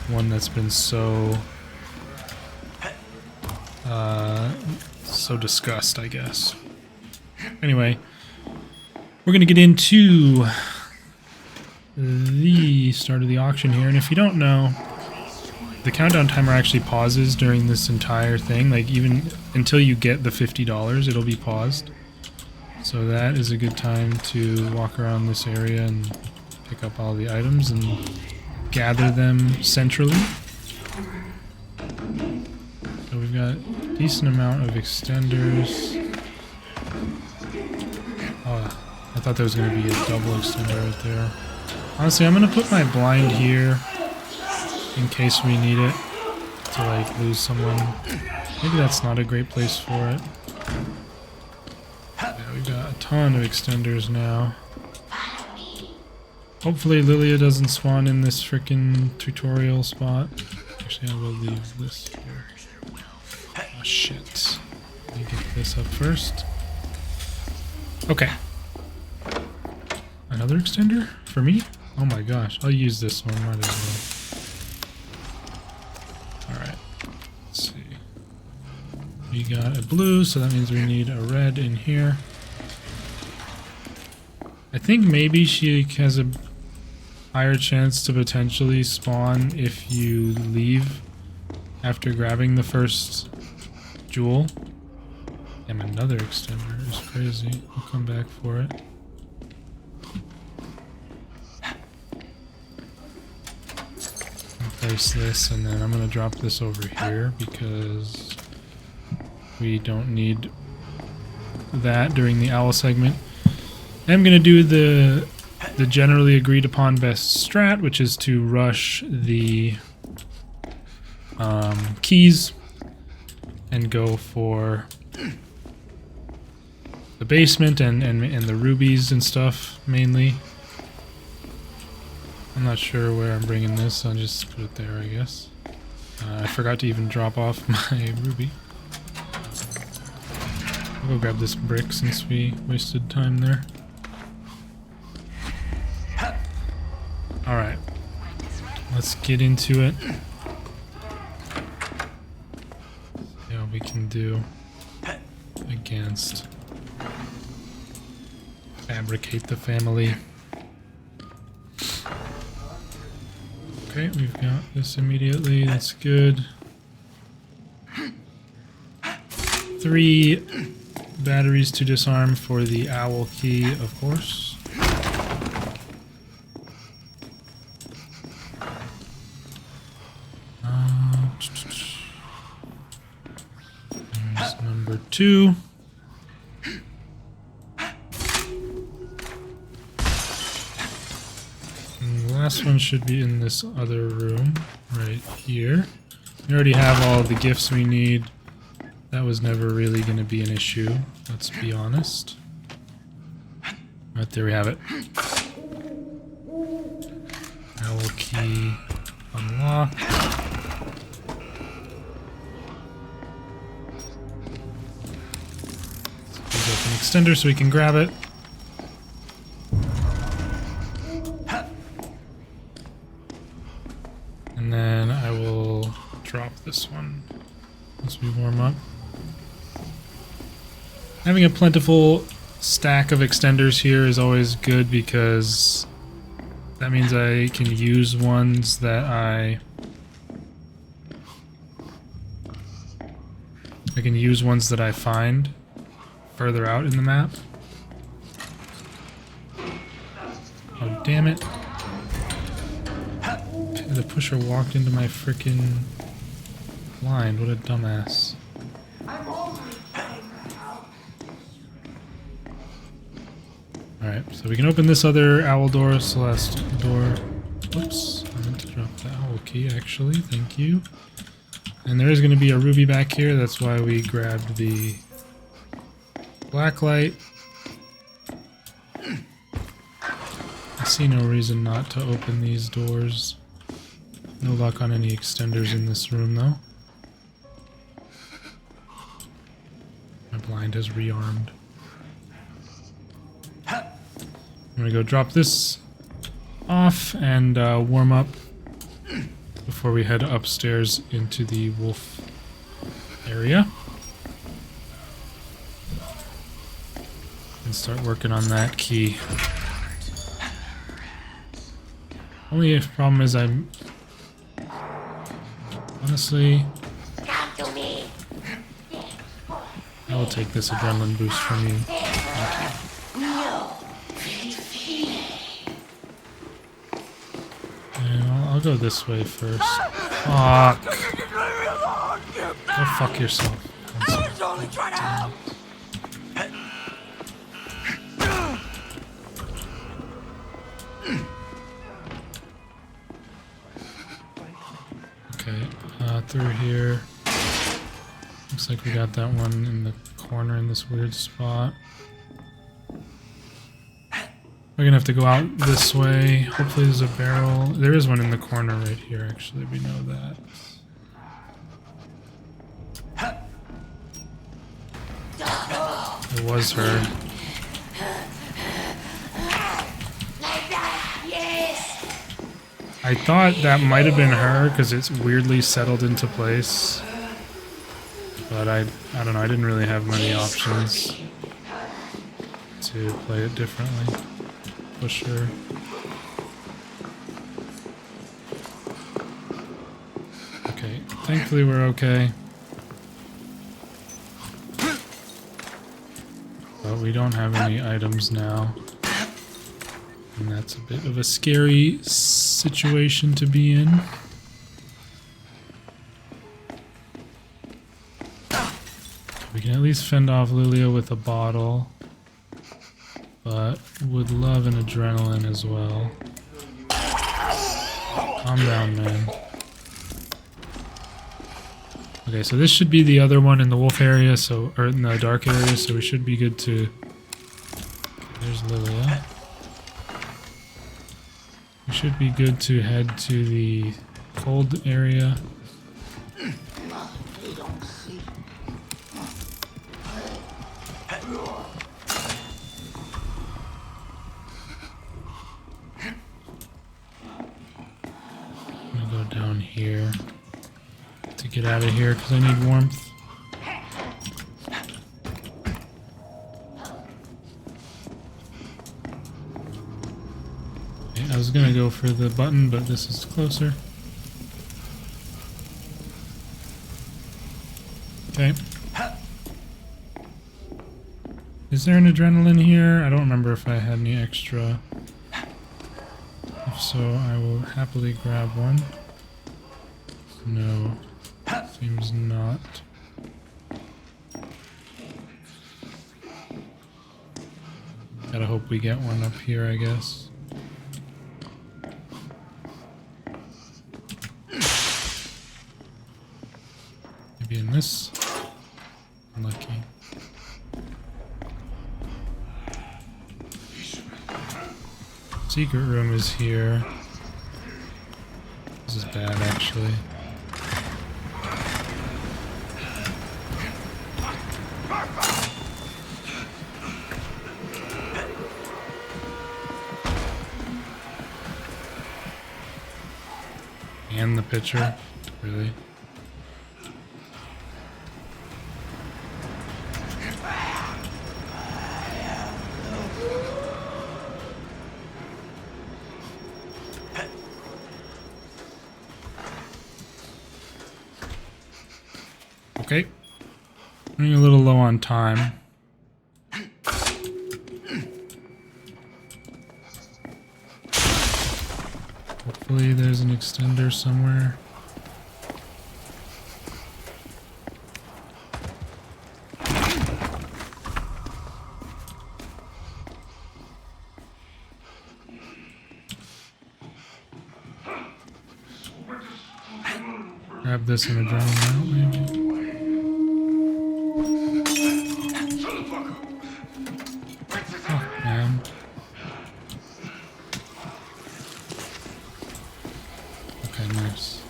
Speaker 1: one that's been so discussed, I guess. Anyway, we're gonna get into the start of the auction here, and if you don't know, the countdown timer actually pauses during this entire thing, like even until you get the $50, it'll be paused. So that is a good time to walk around this area and pick up all the items and gather them centrally. So we've got a decent amount of extenders. Oh, I thought there was going to be a double extender right there. Honestly, I'm going to put my blind here in case we need it to like lose someone. Maybe that's not a great place for it. Yeah, we've got a ton of extenders now. Hopefully Lilia doesn't spawn in this frickin' tutorial spot. Actually, I will leave this here. Oh shit. Let me get this up first. Okay. Another extender? For me? Oh my gosh, I'll use this one, might as well. Alright, let's see. We got a blue, so that means we need a red in here. I think maybe she has a higher chance to potentially spawn if you leave after grabbing the first jewel. Damn, another extender is crazy. I'll come back for it. Place this, and then I'm going to drop this over here because we don't need that during the owl segment. I'm going to do the generally agreed upon best strat, which is to rush the keys and go for the basement and the rubies and stuff mainly. I'm not sure where I'm bringing this, I'll just put it there, I guess. I forgot to even drop off my ruby. I'll go grab this brick since we wasted time there. Alright, let's get into it. See what we can do against Fabricate the family. Okay, we've got this immediately, that's good. 3 batteries to disarm for the owl key, of course. There's number 2. Last one should be in this other room right here. We already have all the gifts we need. That was never really going to be an issue, let's be honest. Right, there we have it. Owl key. Unlock. Use up an extender so we can grab it. And then I will drop this one as we warm up. Having a plentiful stack of extenders here is always good because that means I can use ones that I can use ones that I find further out in the map. Oh, damn it. The pusher walked into my freaking blind. What a dumbass. Alright, so we can open this other owl door, Celeste door. Whoops, I meant to drop the owl key actually, thank you. And there is going to be a ruby back here, that's why we grabbed the blacklight. I see no reason not to open these doors. No luck on any extenders in this room though. My blind has rearmed. I'm gonna go drop this off and warm up before we head upstairs into the wolf area. And start working on that key. Only problem is I'm honestly I will take this adrenaline boost from you. I'll go this way first. Fuck. Go fuck yourself. Okay, through here. Looks like we got that one in the corner in this weird spot. We're gonna have to go out this way. Hopefully there's a barrel. There is one in the corner right here, actually. We know that. It was her. I thought that might have been her because it's weirdly settled into place. But I don't know, I didn't really have many options to play it differently. For sure. Okay, thankfully we're okay. But we don't have any items now. And that's a bit of a scary situation to be in. We can at least fend off Lilia with a bottle. But would love an adrenaline as well. Calm down, man. Okay, so this should be the other one in the wolf area, so or in the dark area, so we should be good to. There's Lilia. We should be good to head to the cold area. Down here to get out of here because I need warmth. Okay, I was gonna go for the button, but this is closer. Okay. Is there an adrenaline here? I don't remember if I had any extra. If so, I will happily grab one. No, seems not. Gotta hope we get one up here, I guess. Maybe in this? Unlucky. Secret room is here. Is This is bad, actually. And the pitcher, really? Okay. Running a little low on time. Hopefully there's an extender somewhere. Grab this and a drone out, maybe. Oh, man. Okay, nice.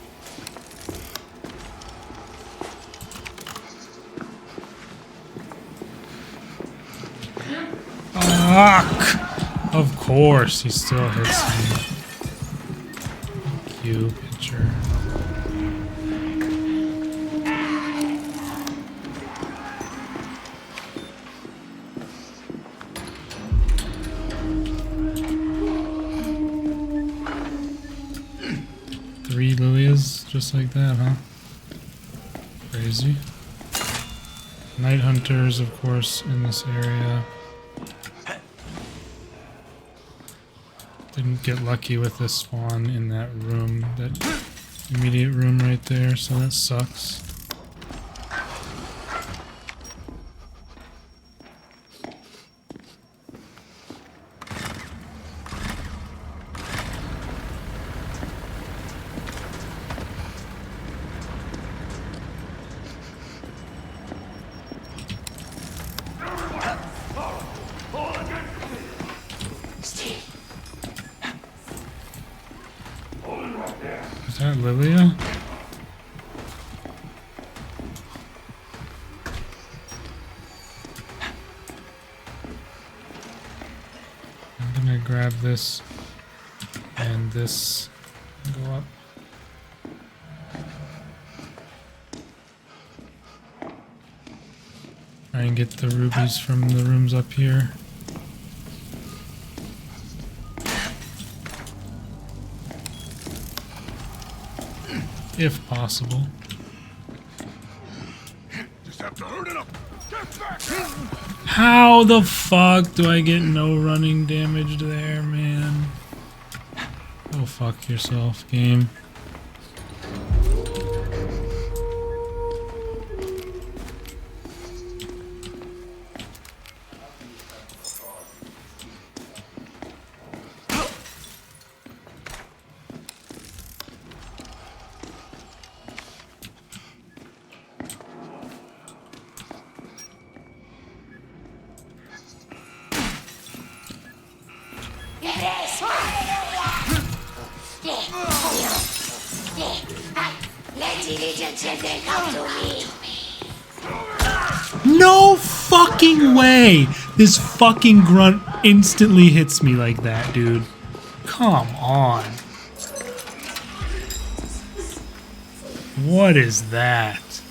Speaker 1: Fuck! Of course, he still hits me. Thank you, pitcher. Three Lilias, just like that, huh? Crazy. Night Hunters, of course, in this area. Didn't get lucky with this spawn in that room, that immediate room right there, so that sucks. Is that Lilia? I'm gonna grab this and this and go up. Try and get the rubies from the rooms up here. If possible.
Speaker 2: Just have to hurt it up. Get back!
Speaker 1: How the fuck do I get no running damage there, man? Go fuck yourself, game. No fucking way! This fucking grunt instantly hits me like that, dude. Come on. What is that?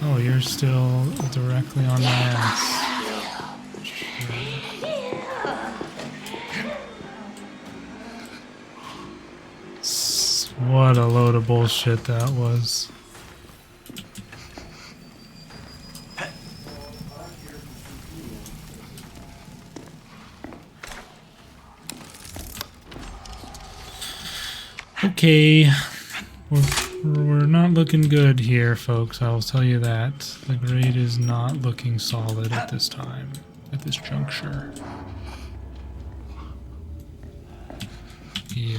Speaker 1: Oh, you're still directly on my ass. What a load of bullshit that was. Okay, we're not looking good here, folks. I'll tell you that. The grade is not looking solid at this time, at this juncture. Yeah.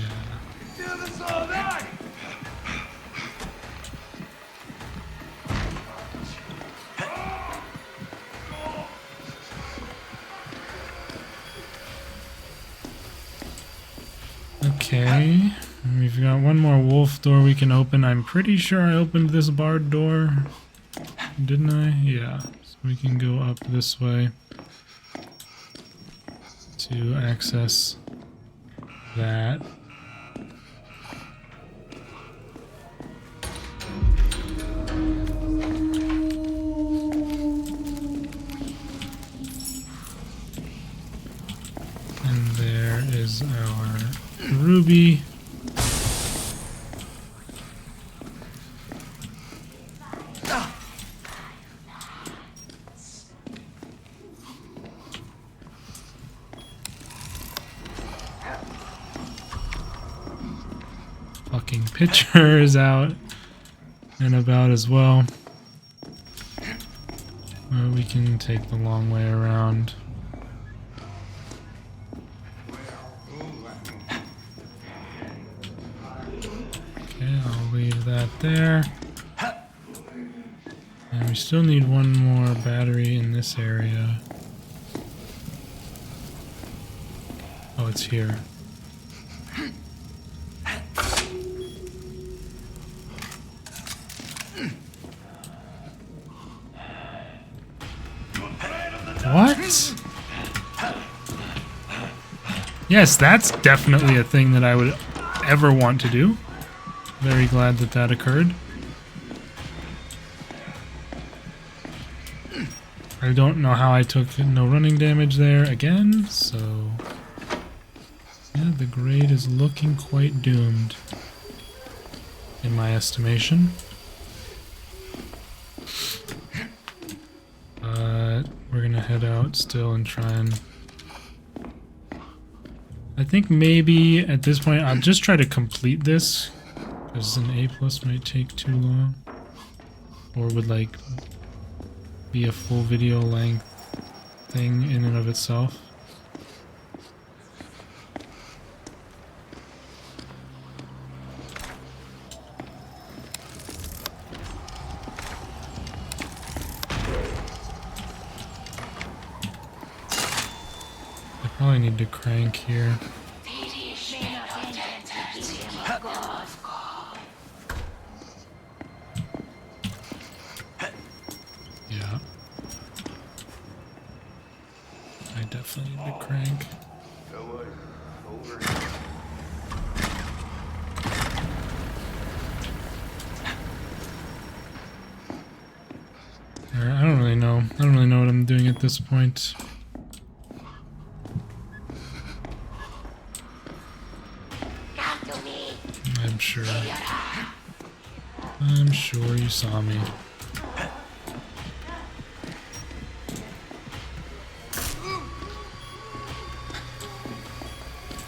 Speaker 1: Okay. We've got one more wolf door we can open. I'm pretty sure I opened this barred door. Didn't I? Yeah. So we can go up this way to access that. And there is our ruby. Fucking pitcher is out and about as well. We can take the long way around. Okay, I'll leave that there. And we still need one more battery in this area. Oh, it's here. What? Yes, that's definitely a thing that I would ever want to do. Very glad that that occurred. I don't know how I took no running damage there again, so... yeah, the grade is looking quite doomed, in my estimation. We're gonna head out still and try and... I think maybe at this point I'll just try to complete this, because an A+ might take too long. Or would like be a full video length thing in and of itself. I need to crank here. Yeah. I definitely need to crank. I don't really know. I don't really know what I'm doing at this point. I'm sure you saw me.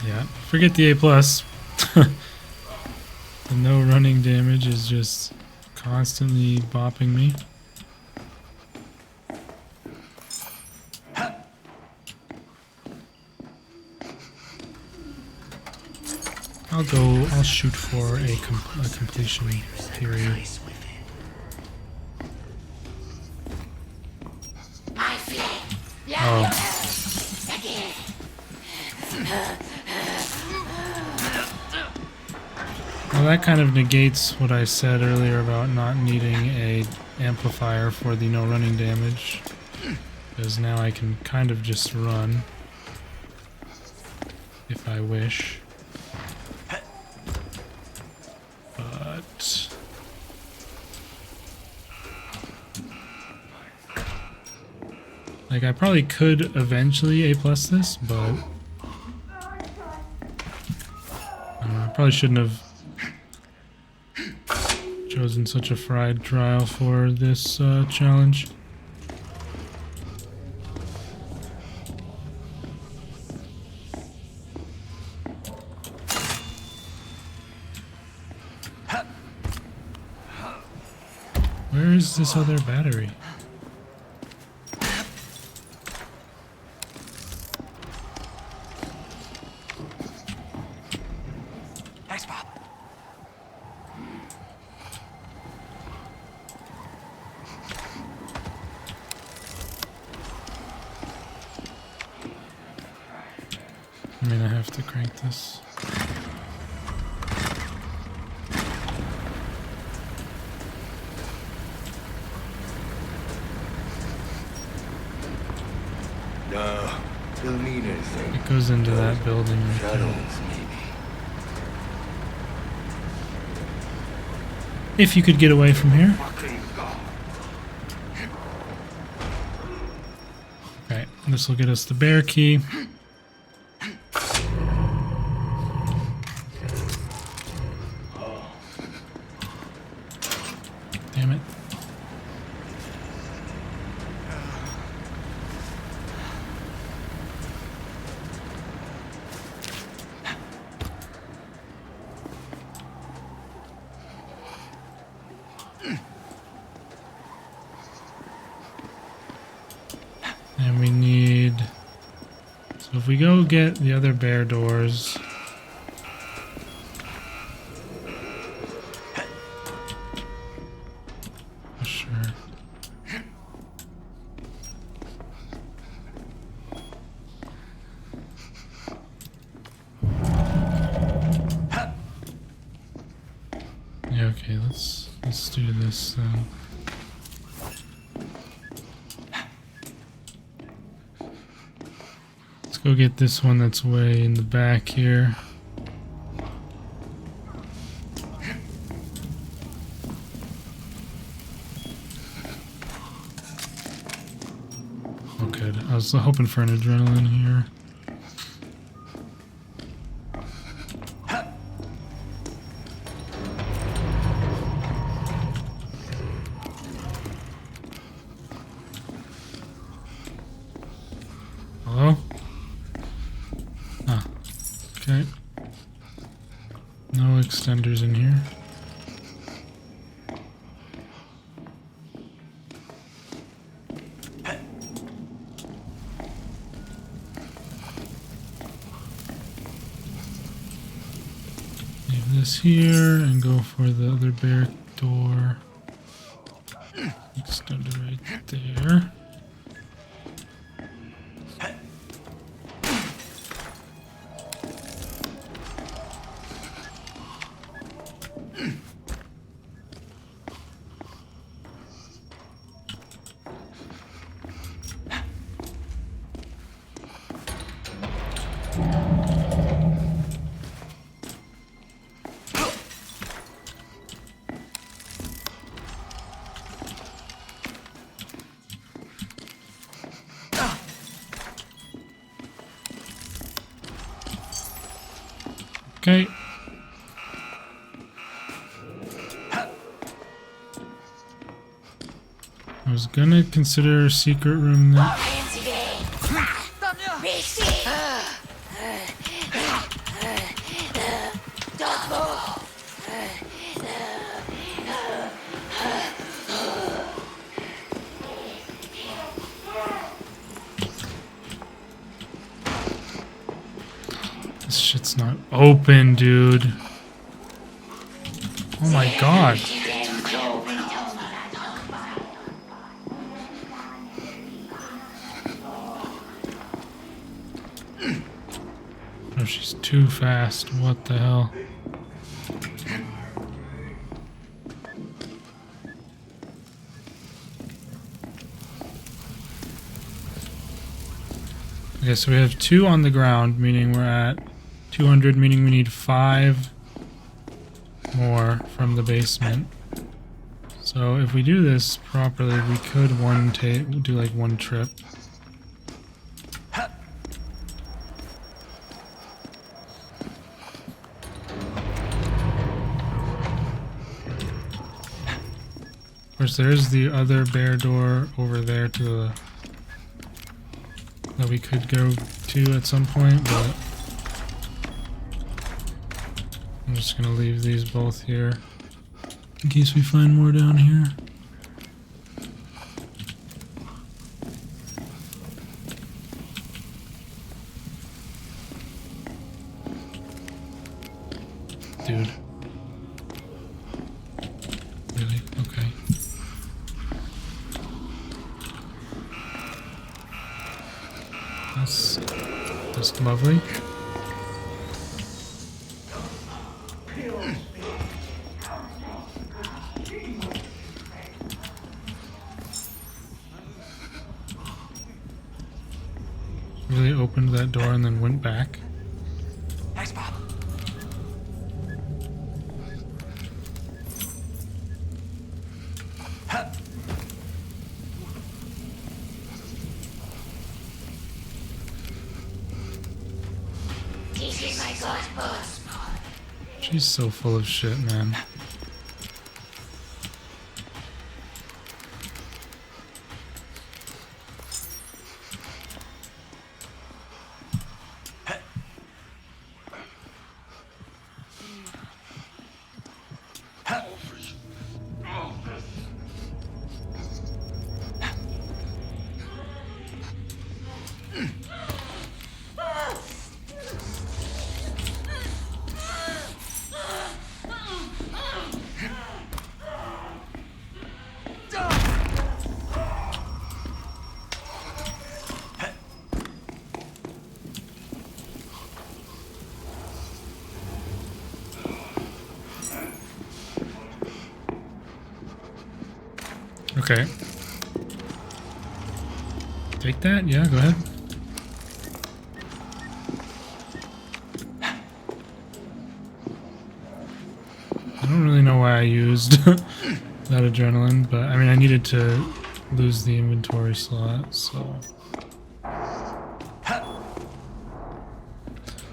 Speaker 1: Yeah, forget the A+. The no running damage is just constantly bopping me. I'll shoot for a completion period. Oh. Well, that kind of negates what I said earlier about not needing a amplifier for the no running damage, because now I can kind of just run if I wish. But like, I probably could eventually A+ this, but I probably shouldn't have chosen such a fried trial for this challenge. Where is this other battery?
Speaker 3: Thanks, Bob.
Speaker 1: I mean, I have to crank this.
Speaker 6: No, doesn't mean anything.
Speaker 1: It goes into that building right there.
Speaker 6: Shadows, maybe.
Speaker 1: If you could get away from here. Okay, this will get us the bear key. Damn it. And we need... So if we go get the other bear doors... Sure. Yeah, okay, let's do this then. Let's go get this one that's way in the back here. Oh good. I was hoping for an adrenaline here. Hello? Ah, okay. No extenders in here. Leave this here and go for the other bear door. Extender right there. Okay. I was gonna consider a secret room there. This shit's not open, dude. Oh my god. Oh, she's too fast. What the hell? Okay, so we have 2 on the ground, meaning we're at 200, meaning we need 5 more from the basement. So if we do this properly, we could do like one trip. Of course, there is the other bear door over there to the that we could go to at some point, but I'm just gonna leave these both here in case we find more down here. Dude. Really? Okay. That's lovely. Really opened that door and then went back.
Speaker 3: Thanks, Bob.
Speaker 5: This is my ghost boss.
Speaker 1: She's so full of shit, man. Okay. Take that? Yeah, go ahead. I don't really know why I used that adrenaline, but I mean, I needed to lose the inventory slot, so.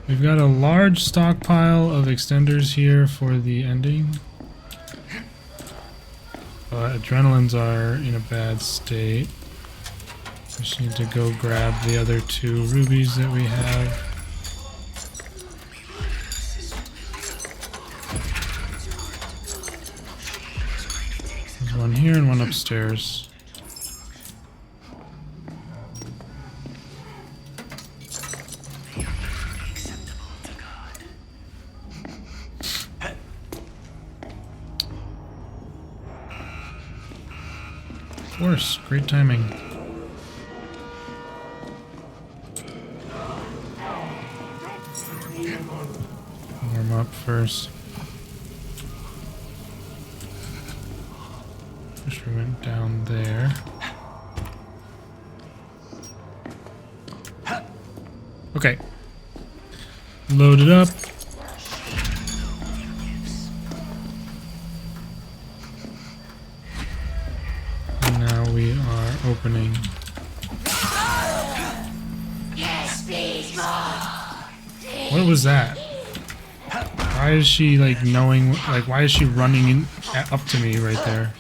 Speaker 1: We've got a large stockpile of extenders here for the ending. But adrenalines are in a bad state. Just need to go grab the other 2 rubies that we have. There's one here and one upstairs. Of course, great timing. Warm up first. Wish we went down there. Okay. Load it up. We are opening.
Speaker 5: Yes, please, more.
Speaker 1: What was that? Why is she like knowing? Like, why is she running in, up to me right there?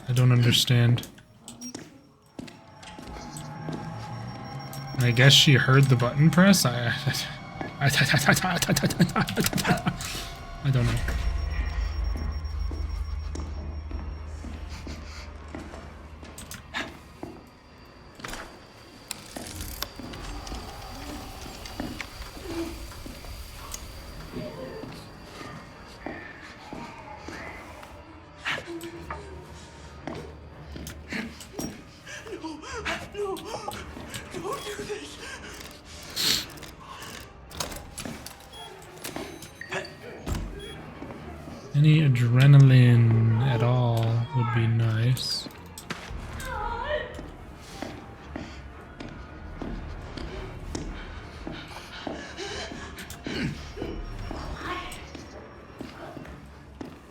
Speaker 1: I don't understand. I guess she heard the button press. I don't know. Any adrenaline at all would be nice.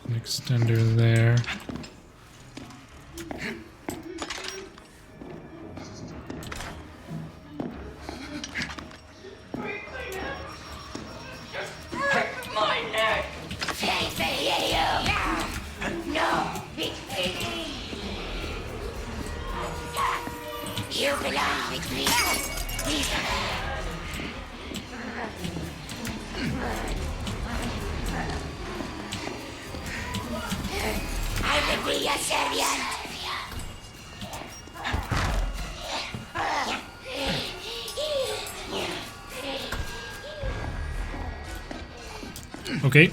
Speaker 1: An extender there.
Speaker 5: You belong with me. I will be your servant.
Speaker 1: Okay.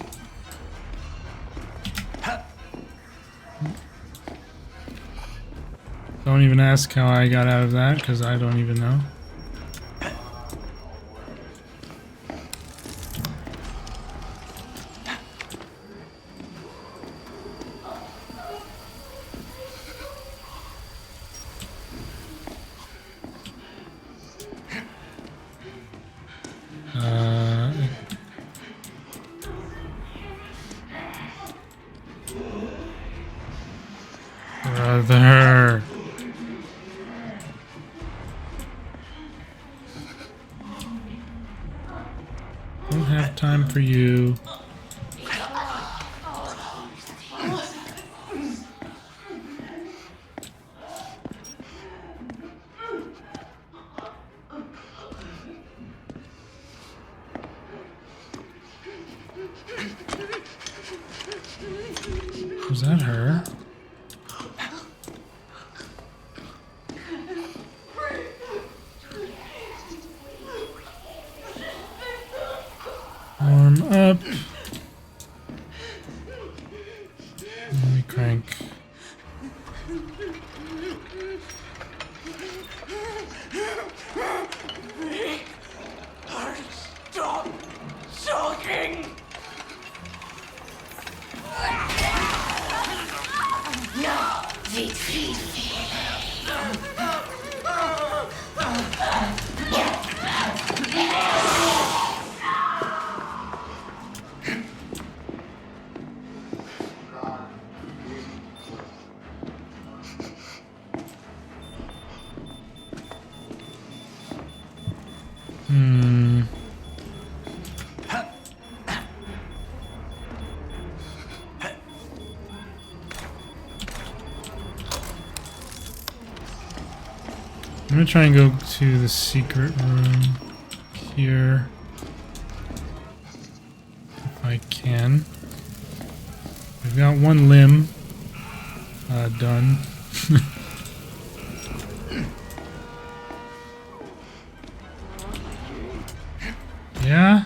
Speaker 1: Don't even ask how I got out of that, because I don't even know. Brother. Don't have time for you. Was that her? Warm up. Let me crank.
Speaker 3: Stop sulking!
Speaker 5: No, retreat.
Speaker 1: I'm gonna try and go to the secret room here if I can. We've got one limb done. Yeah?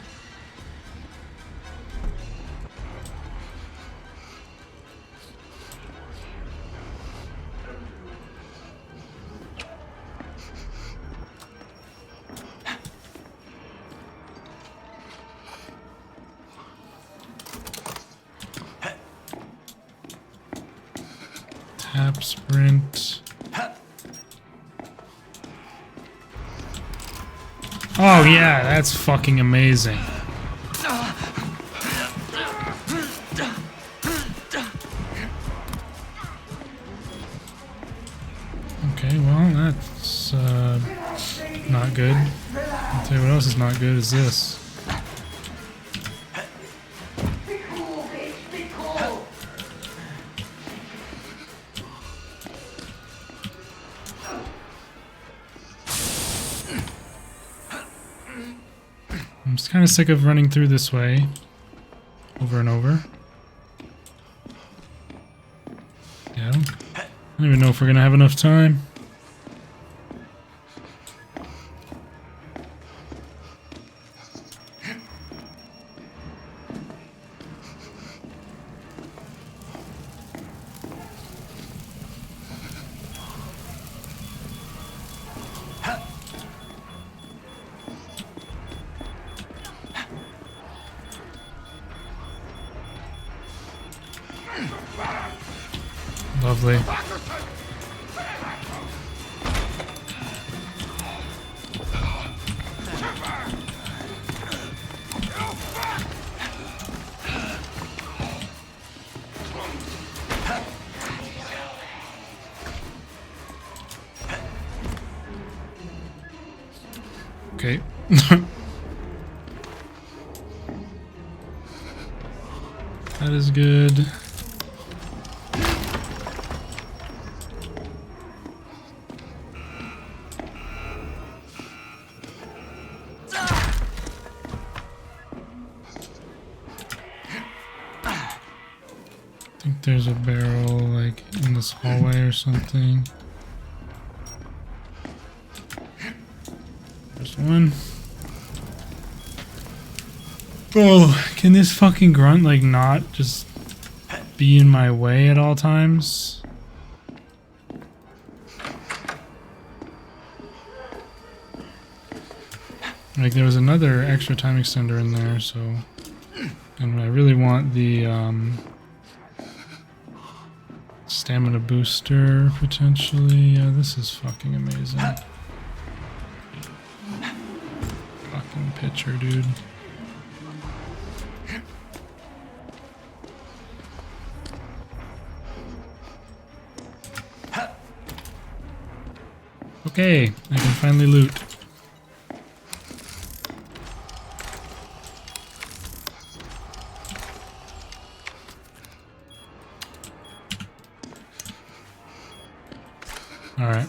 Speaker 1: Tap sprint. Oh yeah, that's fucking amazing. Okay, well that's not good. I'll tell you what else is not good is this. I'm just kind of sick of running through this way over and over. Yeah, I don't even know if we're gonna have enough time. Lovely. Okay. That is good. I think there's a barrel like in this hallway or something. There's one. Oh, can this fucking grunt like not just be in my way at all times? Like there was another extra time extender in there, so and I really want the stamina booster potentially. Yeah, this is fucking amazing. Fucking pitcher, dude. Okay, I can finally loot. Alright.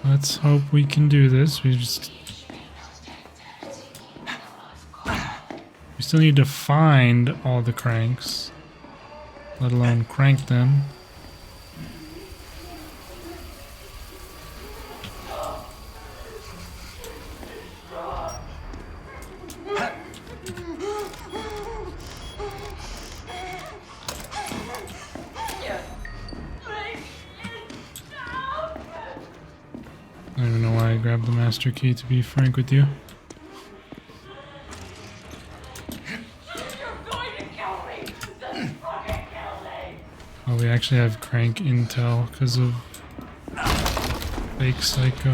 Speaker 1: Let's hope we can do this. We still need to find all the cranks, let alone crank them. I don't even know why I grabbed the master key, to be frank with you. Oh, we actually have crank intel because of fake psycho.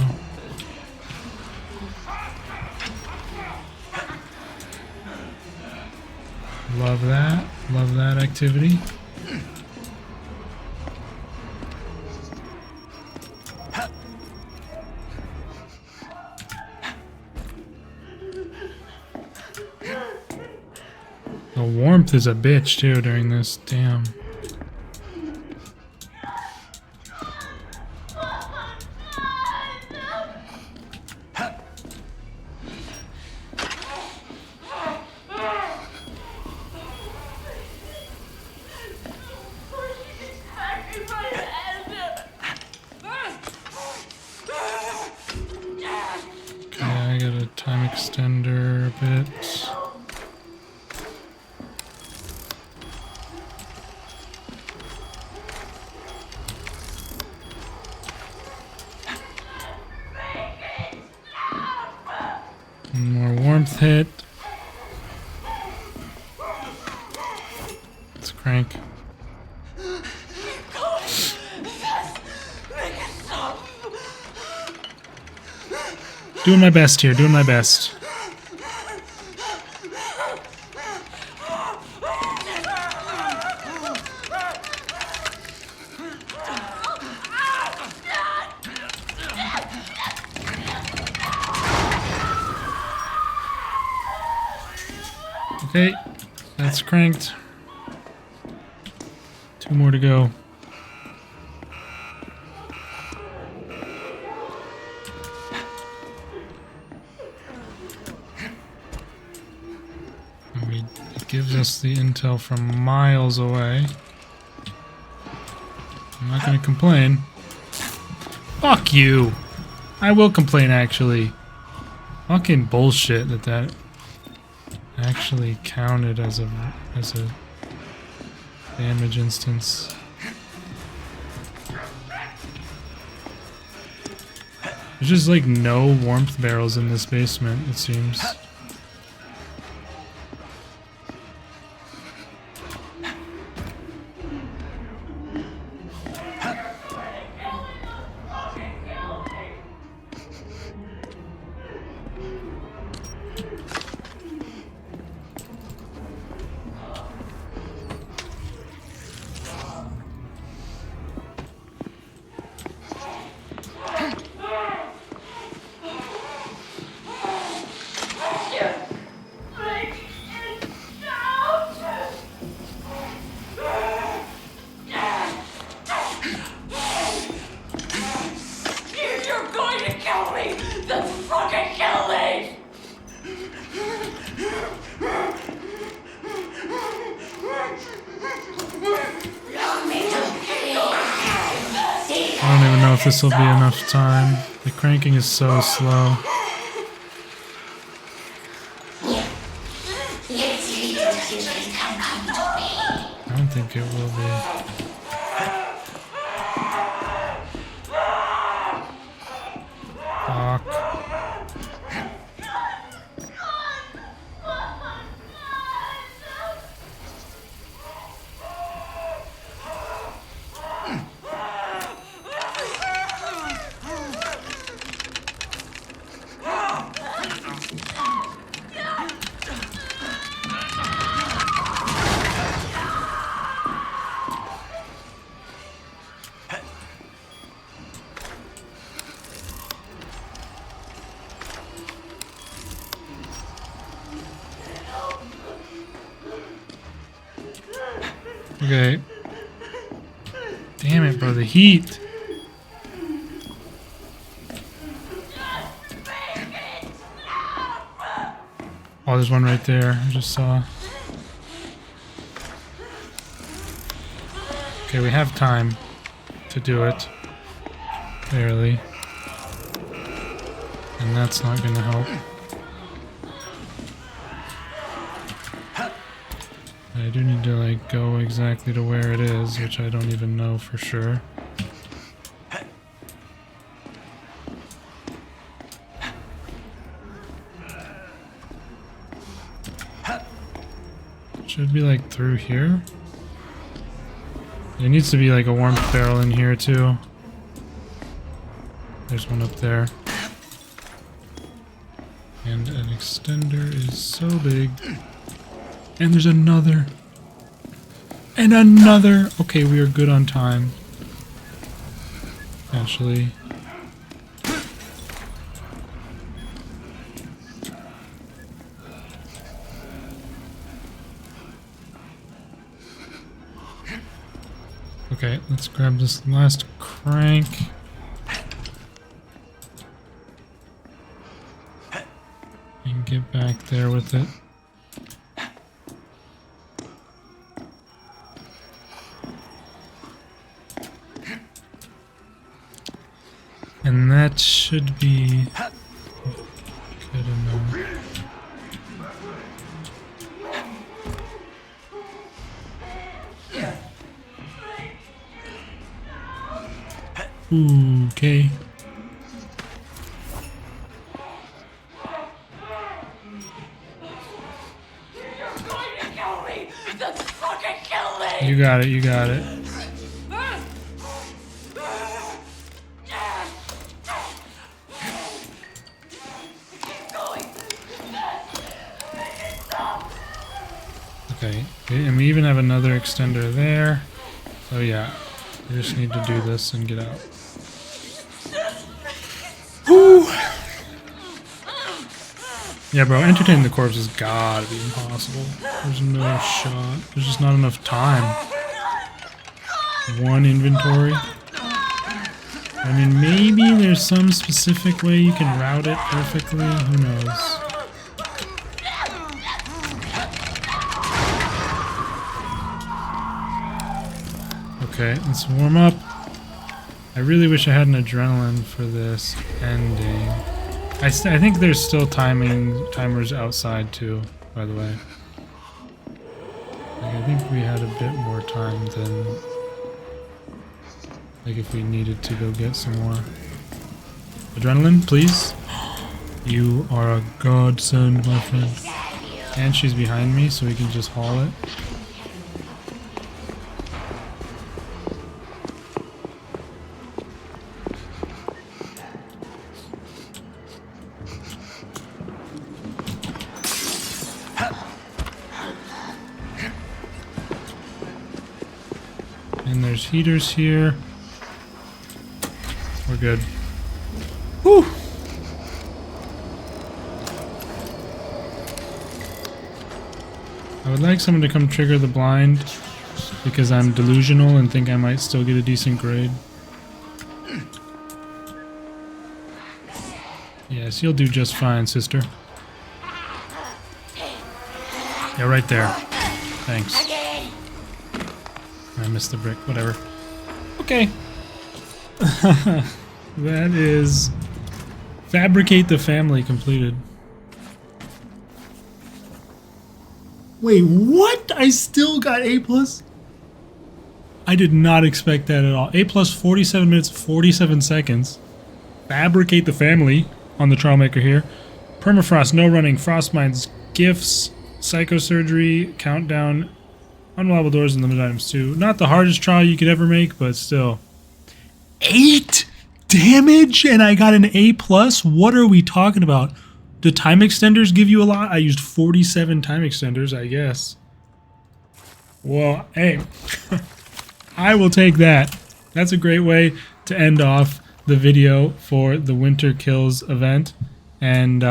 Speaker 1: Love that. Love that activity. The warmth is a bitch too during this. Damn. I got a time extender a bit. One more warmth hit. Let's crank. Doing my best here, doing my best. Okay, that's cranked. 2 more to go. It gives us the intel from miles away. I'm not gonna complain. Fuck you! I will complain, actually. Fucking bullshit that actually counted as a damage instance. There's just like no warmth barrels in this basement, it seems. I don't even know if this will be enough time. The cranking is so slow. I don't think it will be. Fuck. Okay. Damn it, bro. The heat. Oh, there's one right there. I just saw. Okay, we have time to do it. Barely. And that's not gonna help. I do need to, like, go exactly to where it is, which I don't even know for sure. Should be, like, through here. There needs to be, like, a warmth barrel in here, too. There's one up there. And an extender is so big. And there's another. And another. Okay, we are good on time. Actually. Okay, let's grab this last crank. And get back there with it. And that should be good enough. Okay.
Speaker 3: You're going to kill me! Then fucking kill me!
Speaker 1: You got it, you got it. Okay, and we even have another extender there. So yeah, we just need to do this and get out. Woo! Yeah, bro, entertaining the corpse has gotta be impossible. There's no shot. There's just not enough time. One inventory. I mean, maybe there's some specific way you can route it perfectly. Who knows? Okay, let's warm up. I really wish I had an adrenaline for this ending. I think there's still timers outside too, by the way. Like, I think we had a bit more time than, like, if we needed to go get some more. Adrenaline, please. You are a godsend, my friend. And she's behind me, so we can just haul it. And there's heaters here. We're good. Whew! I would like someone to come trigger the blind because I'm delusional and think I might still get a decent grade. Yes, you'll do just fine, sister. Yeah, right there. Thanks. I missed the brick, whatever. Okay. That is Fabricate the Family completed. Wait, what? I still got A+? I did not expect that at all. A+, 47 minutes, 47 seconds. Fabricate the Family on the Trialmaker here. Permafrost, no running, Frostmines, gifts, psychosurgery, countdown, unreliable doors, and limited items too. Not the hardest trial you could ever make, but still. 8 damage and I got an A+? What are we talking about? Do time extenders give you a lot? I used 47 time extenders, I guess. Well, hey, I will take that. That's a great way to end off the video for the Winter Kills event. And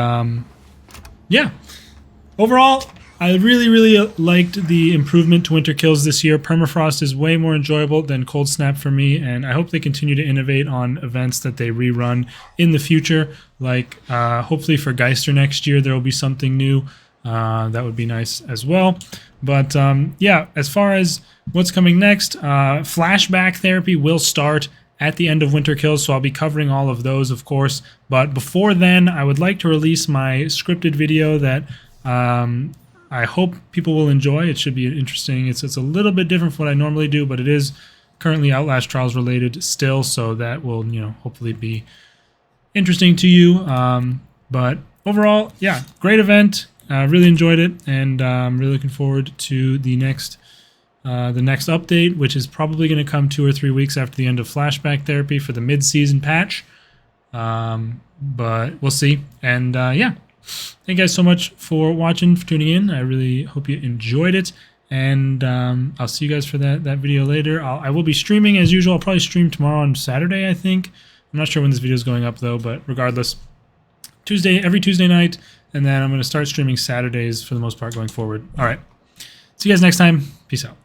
Speaker 1: yeah, overall, I really liked the improvement to Winter Kills this year. Permafrost is way more enjoyable than Cold Snap for me, and I hope they continue to innovate on events that they rerun in the future. Like, hopefully for Geister next year, there will be something new. That would be nice as well. But yeah, as far as what's coming next, Flashback Therapy will start at the end of Winter Kills, so I'll be covering all of those, of course. But before then, I would like to release my scripted video that I hope people will enjoy. It should be interesting. It's a little bit different from what I normally do, but it is currently Outlast Trials related still, so that will, you know, hopefully be interesting to you. But overall, yeah, great event. Really enjoyed it, and I'm really looking forward to the next update, which is probably going to come 2 or 3 weeks after the end of Flashback Therapy for the mid-season patch. But we'll see. And yeah, thank you guys so much for watching, for tuning in. I really hope you enjoyed it, and I'll see you guys for that video later. I will be streaming as usual. I'll probably stream tomorrow on Saturday, I think. I'm not sure when this video is going up though, but regardless, every Tuesday night. And then I'm going to start streaming Saturdays for the most part going forward. All right. See you guys next time. Peace out.